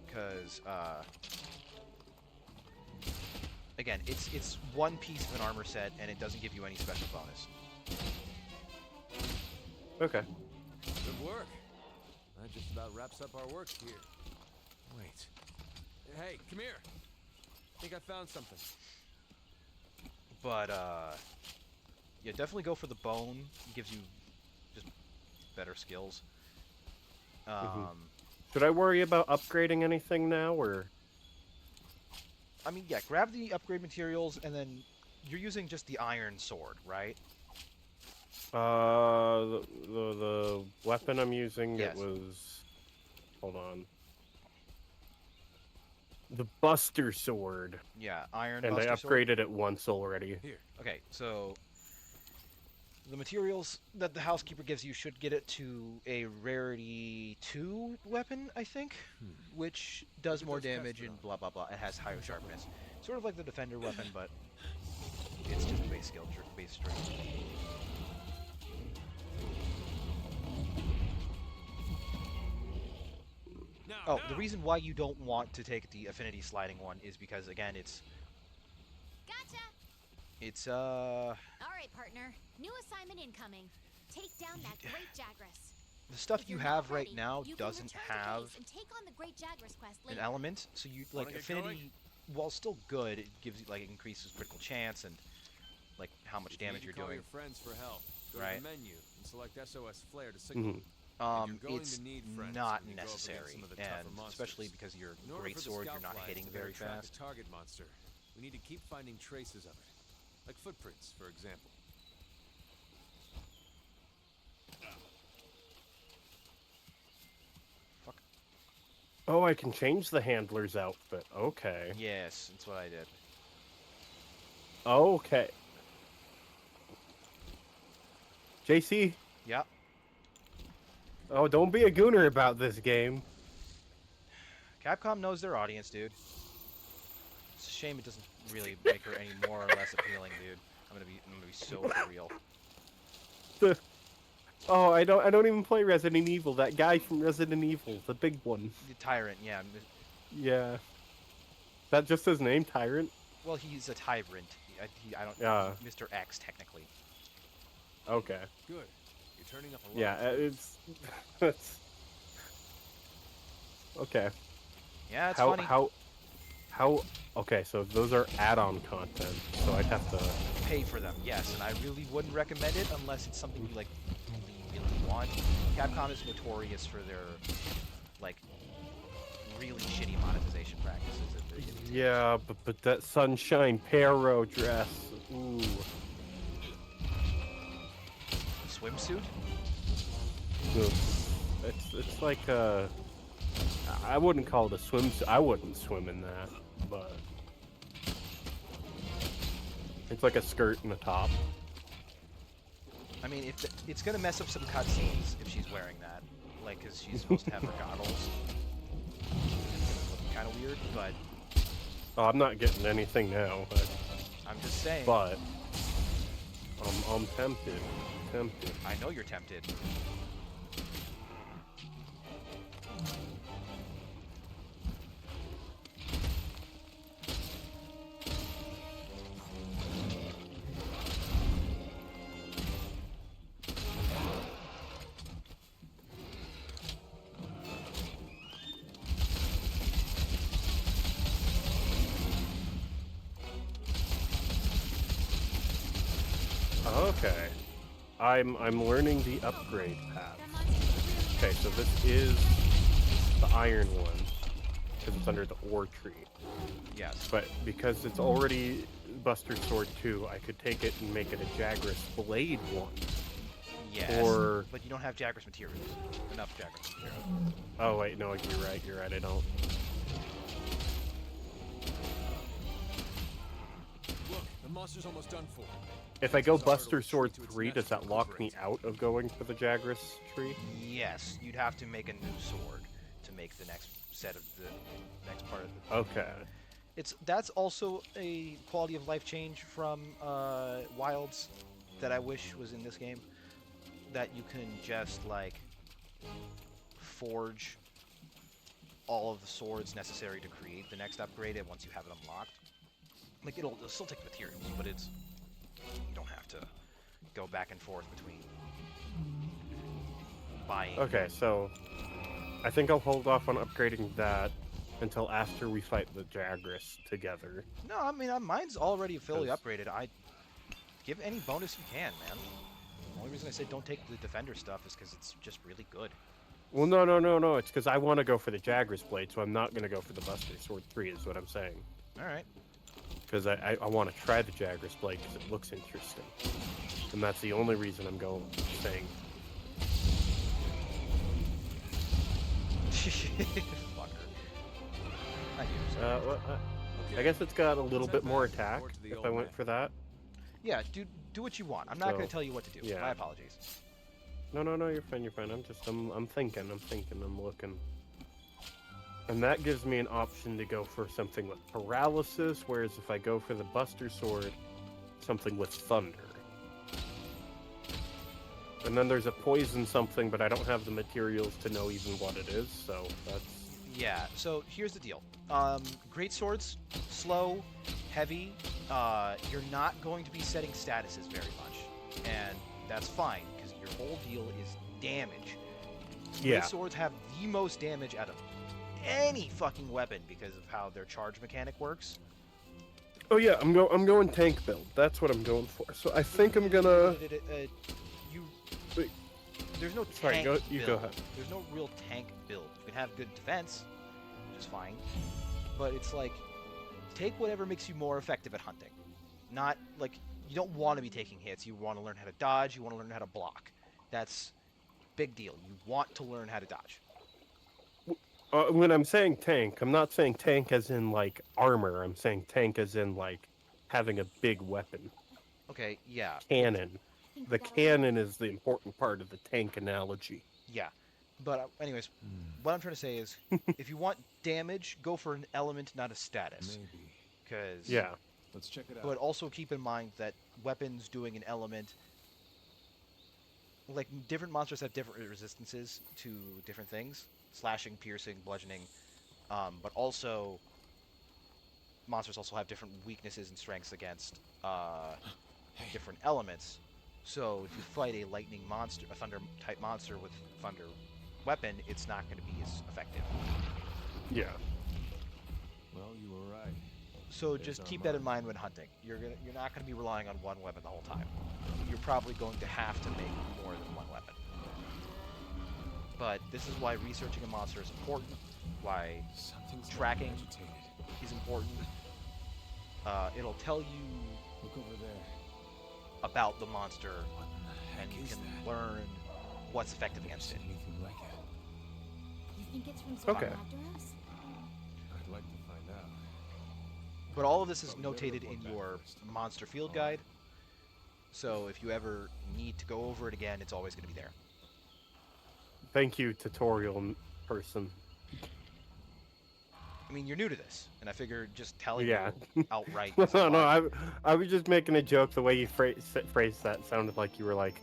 [SPEAKER 1] because again, it's one piece of an armor set and it doesn't give you any special bonus.
[SPEAKER 2] okay.
[SPEAKER 7] Good work. That just about wraps up our work here. Wait. Hey, come here. I think I found something.
[SPEAKER 1] But yeah, definitely go for the bone. It gives you just better skills.
[SPEAKER 2] Should I worry about upgrading anything now, or?
[SPEAKER 1] I mean, yeah, grab the upgrade materials, and then you're using just the iron sword, right?
[SPEAKER 2] The weapon I'm using,
[SPEAKER 1] Yes.
[SPEAKER 2] it was... Hold on. The Buster Sword.
[SPEAKER 1] Yeah, iron.
[SPEAKER 2] And I
[SPEAKER 1] Buster sword.
[SPEAKER 2] upgraded it once already.
[SPEAKER 7] Here.
[SPEAKER 1] Okay, so The materials that the housekeeper gives you should get it to a rarity 2 weapon, I think, which does more damage and blah blah blah. It has higher sharpness, sort of like the defender weapon, but it's just a base skill, base strength. Oh, the reason why you don't want to take the affinity sliding one is because, again, it's
[SPEAKER 5] Gotcha. All right, partner. New assignment incoming. Take down that great Jagras.
[SPEAKER 1] the stuff
[SPEAKER 5] If
[SPEAKER 1] you
[SPEAKER 5] you're
[SPEAKER 1] have
[SPEAKER 5] not
[SPEAKER 1] right
[SPEAKER 5] ready,
[SPEAKER 1] now
[SPEAKER 5] you can
[SPEAKER 1] doesn't
[SPEAKER 5] return to
[SPEAKER 1] have
[SPEAKER 5] base and take on the great Jagras quest
[SPEAKER 1] an
[SPEAKER 5] later.
[SPEAKER 1] element, so you like
[SPEAKER 7] get
[SPEAKER 1] affinity.
[SPEAKER 7] going?
[SPEAKER 1] While still good, it gives you like it increases critical chance and like how much damage you're
[SPEAKER 7] Call
[SPEAKER 1] doing.
[SPEAKER 7] your friends for help. Go
[SPEAKER 1] Right.
[SPEAKER 7] to the menu and select SOS Flare to signal.
[SPEAKER 2] Mhm.
[SPEAKER 7] And you're going
[SPEAKER 1] It's
[SPEAKER 7] to need friends
[SPEAKER 1] not
[SPEAKER 7] when you go up against
[SPEAKER 1] necessary,
[SPEAKER 7] some of the tougher
[SPEAKER 1] and
[SPEAKER 7] monsters.
[SPEAKER 1] especially because your
[SPEAKER 7] In order
[SPEAKER 1] great
[SPEAKER 7] for the
[SPEAKER 1] sword,
[SPEAKER 7] scout
[SPEAKER 1] you're not
[SPEAKER 7] flags
[SPEAKER 1] hitting
[SPEAKER 7] to
[SPEAKER 1] very
[SPEAKER 7] better track
[SPEAKER 1] fast.
[SPEAKER 7] a target monster, we need to keep finding traces of it, like footprints, for example.
[SPEAKER 1] Fuck.
[SPEAKER 2] Oh, I can change the handler's outfit. Okay.
[SPEAKER 1] Yes, that's what I did.
[SPEAKER 2] Okay. JC,
[SPEAKER 1] Yep.
[SPEAKER 2] oh, don't be a gooner about this game.
[SPEAKER 1] Capcom knows their audience, dude. It's a shame it doesn't really make her any more or less appealing, dude. I'm gonna be so for real.
[SPEAKER 2] Oh, I don't even play Resident Evil. That guy from Resident Evil, the big one.
[SPEAKER 1] The Tyrant, yeah.
[SPEAKER 2] Yeah. That just his name, Tyrant?
[SPEAKER 1] Well, he's a tyrant. I don't.
[SPEAKER 2] Yeah.
[SPEAKER 1] Mr. X, technically.
[SPEAKER 2] Okay.
[SPEAKER 7] Good. You're turning up a lot.
[SPEAKER 2] Yeah, it's okay.
[SPEAKER 1] Yeah, it's
[SPEAKER 2] how
[SPEAKER 1] funny.
[SPEAKER 2] how okay, so those are add-on content, so I'd have to
[SPEAKER 1] Pay for them, yes, and I really wouldn't recommend it unless it's something you like really want. Capcom is notorious for their like really shitty monetization practices.
[SPEAKER 2] yeah, but that Sunshine Perro dress. Ooh.
[SPEAKER 1] Swimsuit?
[SPEAKER 2] It's like I wouldn't call it a swimsuit. I wouldn't swim in that, but it's like a skirt and a top.
[SPEAKER 1] I mean, it's gonna mess up some cutscenes if she's wearing that, like, because she's supposed to have her goggles. Kind of weird, but
[SPEAKER 2] Oh, I'm not getting anything now,
[SPEAKER 1] I'm just saying.
[SPEAKER 2] but I'm tempted. Tempted.
[SPEAKER 1] I know you're tempted.
[SPEAKER 2] Okay. I'm learning the upgrade path.
[SPEAKER 5] That monster's really
[SPEAKER 2] Okay, so this is the iron one, because it's under the ore tree.
[SPEAKER 1] Yes.
[SPEAKER 2] But because it's already Buster Sword 2, I could take it and make it a Jagras Blade one.
[SPEAKER 1] Yes.
[SPEAKER 2] Or
[SPEAKER 1] But you don't have Jagras materials. Enough Jagras materials.
[SPEAKER 2] oh wait, no, you're right, I don't.
[SPEAKER 7] Look, the monster's almost done for.
[SPEAKER 2] If I go Buster Sword 3, does that lock me out of going for the Jagras tree?
[SPEAKER 1] Yes, you'd have to make a new sword to make the next set of the next part of the.
[SPEAKER 2] Okay.
[SPEAKER 1] That's also a quality of life change from Wilds that I wish was in this game. That you can just like forge all of the swords necessary to create the next upgrade, and once you have it unlocked, like it'll still take materials, but you don't have to go back and forth between buying.
[SPEAKER 2] Okay, so I think I'll hold off on upgrading that until after we fight the Jagras together.
[SPEAKER 1] No, I mean mine's already fully
[SPEAKER 2] 'Cause-
[SPEAKER 1] upgraded. I give any bonus you can, man. The only reason I said don't take the defender stuff is because it's just really good.
[SPEAKER 2] Well, no. It's because I want to go for the Jagras Blade, so I'm not going to go for the Buster Sword 3, is what I'm saying.
[SPEAKER 1] All right.
[SPEAKER 2] Because I want to try the Jagras Blade because it looks interesting. And that's the only reason I'm saying.
[SPEAKER 1] Fucker. Not you, sorry.
[SPEAKER 2] I guess it's got a little bit more attack if I went for that.
[SPEAKER 1] Yeah, do what you want. I'm not going
[SPEAKER 2] So,
[SPEAKER 1] to tell you what to do.
[SPEAKER 2] yeah.
[SPEAKER 1] My apologies.
[SPEAKER 2] No, you're fine, you're fine. I'm thinking, I'm looking. And that gives me an option to go for something with paralysis, whereas if I go for the Buster Sword, something with thunder. And then there's a poison something, but I don't have the materials to know even what it is, so that's...
[SPEAKER 1] Yeah, so here's the deal. Great swords, slow, heavy. You're not going to be setting statuses very much, and that's fine because your whole deal is damage.
[SPEAKER 2] Yeah.
[SPEAKER 1] Great swords have the most damage out of any fucking weapon because of how their charge mechanic works.
[SPEAKER 2] Oh yeah, I'm going tank build. That's what I'm going for. So I think I'm gonna...
[SPEAKER 1] You.
[SPEAKER 2] Wait.
[SPEAKER 1] There's no
[SPEAKER 2] Sorry,
[SPEAKER 1] tank
[SPEAKER 2] go
[SPEAKER 1] build.
[SPEAKER 2] ahead.
[SPEAKER 1] There's no real tank build. You can have good defense, which is fine, but it's like take whatever makes you more effective at hunting. Not like you don't want to be taking hits. You want to learn how to dodge. You want to learn how to block. That's big deal. You want to learn how to dodge.
[SPEAKER 2] When I'm saying tank, I'm not saying tank as in like armor. I'm saying tank as in like having a big weapon.
[SPEAKER 1] Okay, yeah.
[SPEAKER 2] Cannon.
[SPEAKER 5] Think
[SPEAKER 2] The
[SPEAKER 5] we got a
[SPEAKER 2] cannon is the important part of the tank analogy.
[SPEAKER 1] Yeah. But anyways, what I'm trying to say is, if you want damage, go for an element, not a status.
[SPEAKER 7] Maybe.
[SPEAKER 1] Because
[SPEAKER 2] Yeah.
[SPEAKER 7] Let's check it out.
[SPEAKER 1] But also keep in mind that weapons doing an element, like different monsters have different resistances to different things, slashing, piercing, bludgeoning, but also monsters also have different weaknesses and strengths against different elements. So if you fight a lightning monster, a thunder type monster with thunder weapon, it's not going to be as effective.
[SPEAKER 2] Yeah.
[SPEAKER 7] Well, you were right.
[SPEAKER 1] So
[SPEAKER 7] There's
[SPEAKER 1] just
[SPEAKER 7] our
[SPEAKER 1] keep that in
[SPEAKER 7] mind.
[SPEAKER 1] mind when hunting. You're not going to be relying on one weapon the whole time. You're probably going to have to make more than one weapon. But this is why researching a monster is important. Why
[SPEAKER 7] Something's
[SPEAKER 1] tracking
[SPEAKER 7] agitated.
[SPEAKER 1] is important. It'll tell you
[SPEAKER 7] Look over there.
[SPEAKER 1] about the monster,
[SPEAKER 7] What in the heck
[SPEAKER 1] and you
[SPEAKER 7] is
[SPEAKER 1] can
[SPEAKER 7] that?
[SPEAKER 1] learn what's effective
[SPEAKER 7] Never
[SPEAKER 1] against
[SPEAKER 7] seen
[SPEAKER 1] it.
[SPEAKER 7] anything like it.
[SPEAKER 5] You think it's from
[SPEAKER 2] Okay.
[SPEAKER 5] Zapdos?
[SPEAKER 7] I'd like to find out.
[SPEAKER 1] But all of this is
[SPEAKER 7] But we better
[SPEAKER 1] notated in
[SPEAKER 7] report back
[SPEAKER 1] your
[SPEAKER 7] first.
[SPEAKER 1] monster field
[SPEAKER 7] All
[SPEAKER 1] guide.
[SPEAKER 7] right.
[SPEAKER 1] So if you ever need to go over it again, it's always going to be there.
[SPEAKER 2] Thank you, tutorial person.
[SPEAKER 1] I mean, you're new to this, and I figured just telling
[SPEAKER 2] Yeah.
[SPEAKER 1] you outright
[SPEAKER 2] No,
[SPEAKER 1] is a
[SPEAKER 2] no,
[SPEAKER 1] lot.
[SPEAKER 2] I was just making a joke. The way you phrased that sounded like you were like,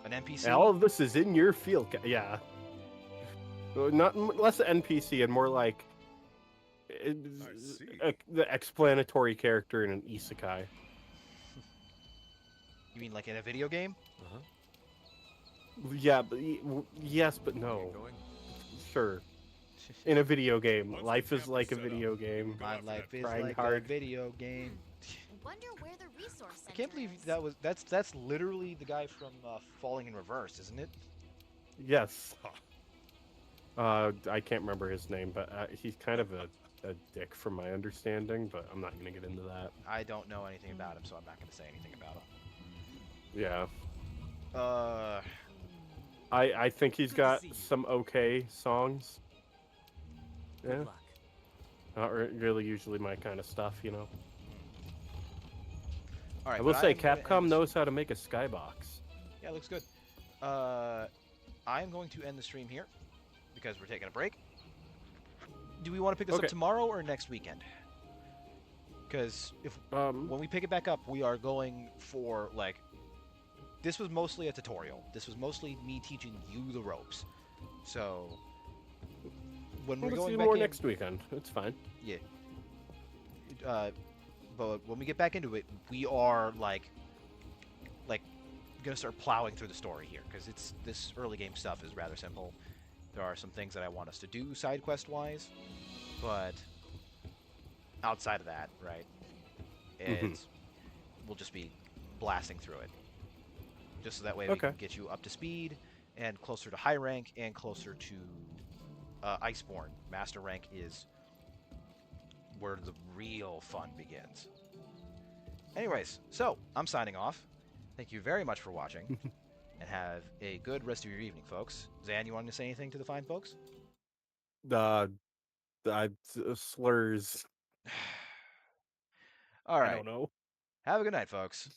[SPEAKER 1] An NPC?
[SPEAKER 2] all of this is in your field guide. Yeah. Well, not less NPC and more like
[SPEAKER 6] see.
[SPEAKER 2] the explanatory character in an isekai.
[SPEAKER 1] You mean like in a video game?
[SPEAKER 7] Uh-huh.
[SPEAKER 2] Yeah, but yes, but no.
[SPEAKER 7] Get going?
[SPEAKER 2] Sure. In a video game,
[SPEAKER 6] Once
[SPEAKER 2] life
[SPEAKER 6] the
[SPEAKER 2] is
[SPEAKER 6] camp
[SPEAKER 2] like a
[SPEAKER 6] set up,
[SPEAKER 2] video
[SPEAKER 6] we
[SPEAKER 2] game.
[SPEAKER 6] will go
[SPEAKER 1] My
[SPEAKER 6] after
[SPEAKER 1] life
[SPEAKER 6] that
[SPEAKER 1] is
[SPEAKER 2] trying
[SPEAKER 1] like
[SPEAKER 2] hard.
[SPEAKER 1] a video game.
[SPEAKER 5] I wonder where the resource center
[SPEAKER 1] I can't believe
[SPEAKER 5] is.
[SPEAKER 1] that's literally the guy from Falling in Reverse, isn't it?
[SPEAKER 2] Yes. I can't remember his name, but he's kind of a dick from my understanding, but I'm not going to get into that.
[SPEAKER 1] I don't know anything about him, so I'm not going to say anything about him.
[SPEAKER 2] Yeah.
[SPEAKER 1] Uh,
[SPEAKER 2] I think he's
[SPEAKER 4] Good to
[SPEAKER 2] got
[SPEAKER 4] see you.
[SPEAKER 2] some okay songs.
[SPEAKER 4] Good
[SPEAKER 2] Yeah.
[SPEAKER 4] luck.
[SPEAKER 2] Not really usually my kind of stuff, you know.
[SPEAKER 1] all right.
[SPEAKER 2] I will
[SPEAKER 1] but
[SPEAKER 2] say
[SPEAKER 1] am gonna end
[SPEAKER 2] Capcom
[SPEAKER 1] this-
[SPEAKER 2] knows how to make a skybox.
[SPEAKER 1] Yeah, looks good. I'm going to end the stream here because we're taking a break. Do we want to pick this
[SPEAKER 2] Okay.
[SPEAKER 1] up tomorrow or next weekend? Because if when we pick it back up, we are going for like. This was mostly a tutorial. This was mostly me teaching you the ropes. So when we're
[SPEAKER 2] Let's
[SPEAKER 1] going
[SPEAKER 2] do
[SPEAKER 1] back
[SPEAKER 2] more
[SPEAKER 1] in,
[SPEAKER 2] next weekend. It's fine.
[SPEAKER 1] yeah. But when we get back into it, we are like gonna start plowing through the story here because it's this early game stuff is rather simple. There are some things that I want us to do side quest wise, but outside of that, right? It's we'll just be blasting through it, just so that way we
[SPEAKER 2] Okay.
[SPEAKER 1] can get you up to speed and closer to high rank and closer to Iceborne. Master rank is where the real fun begins. Anyways, so I'm signing off. Thank you very much for watching, and have a good rest of your evening, folks. Zan, you want to say anything to the fine folks?
[SPEAKER 2] Slurs.
[SPEAKER 1] All
[SPEAKER 2] I
[SPEAKER 1] right.
[SPEAKER 2] don't know.
[SPEAKER 1] Have a good night, folks.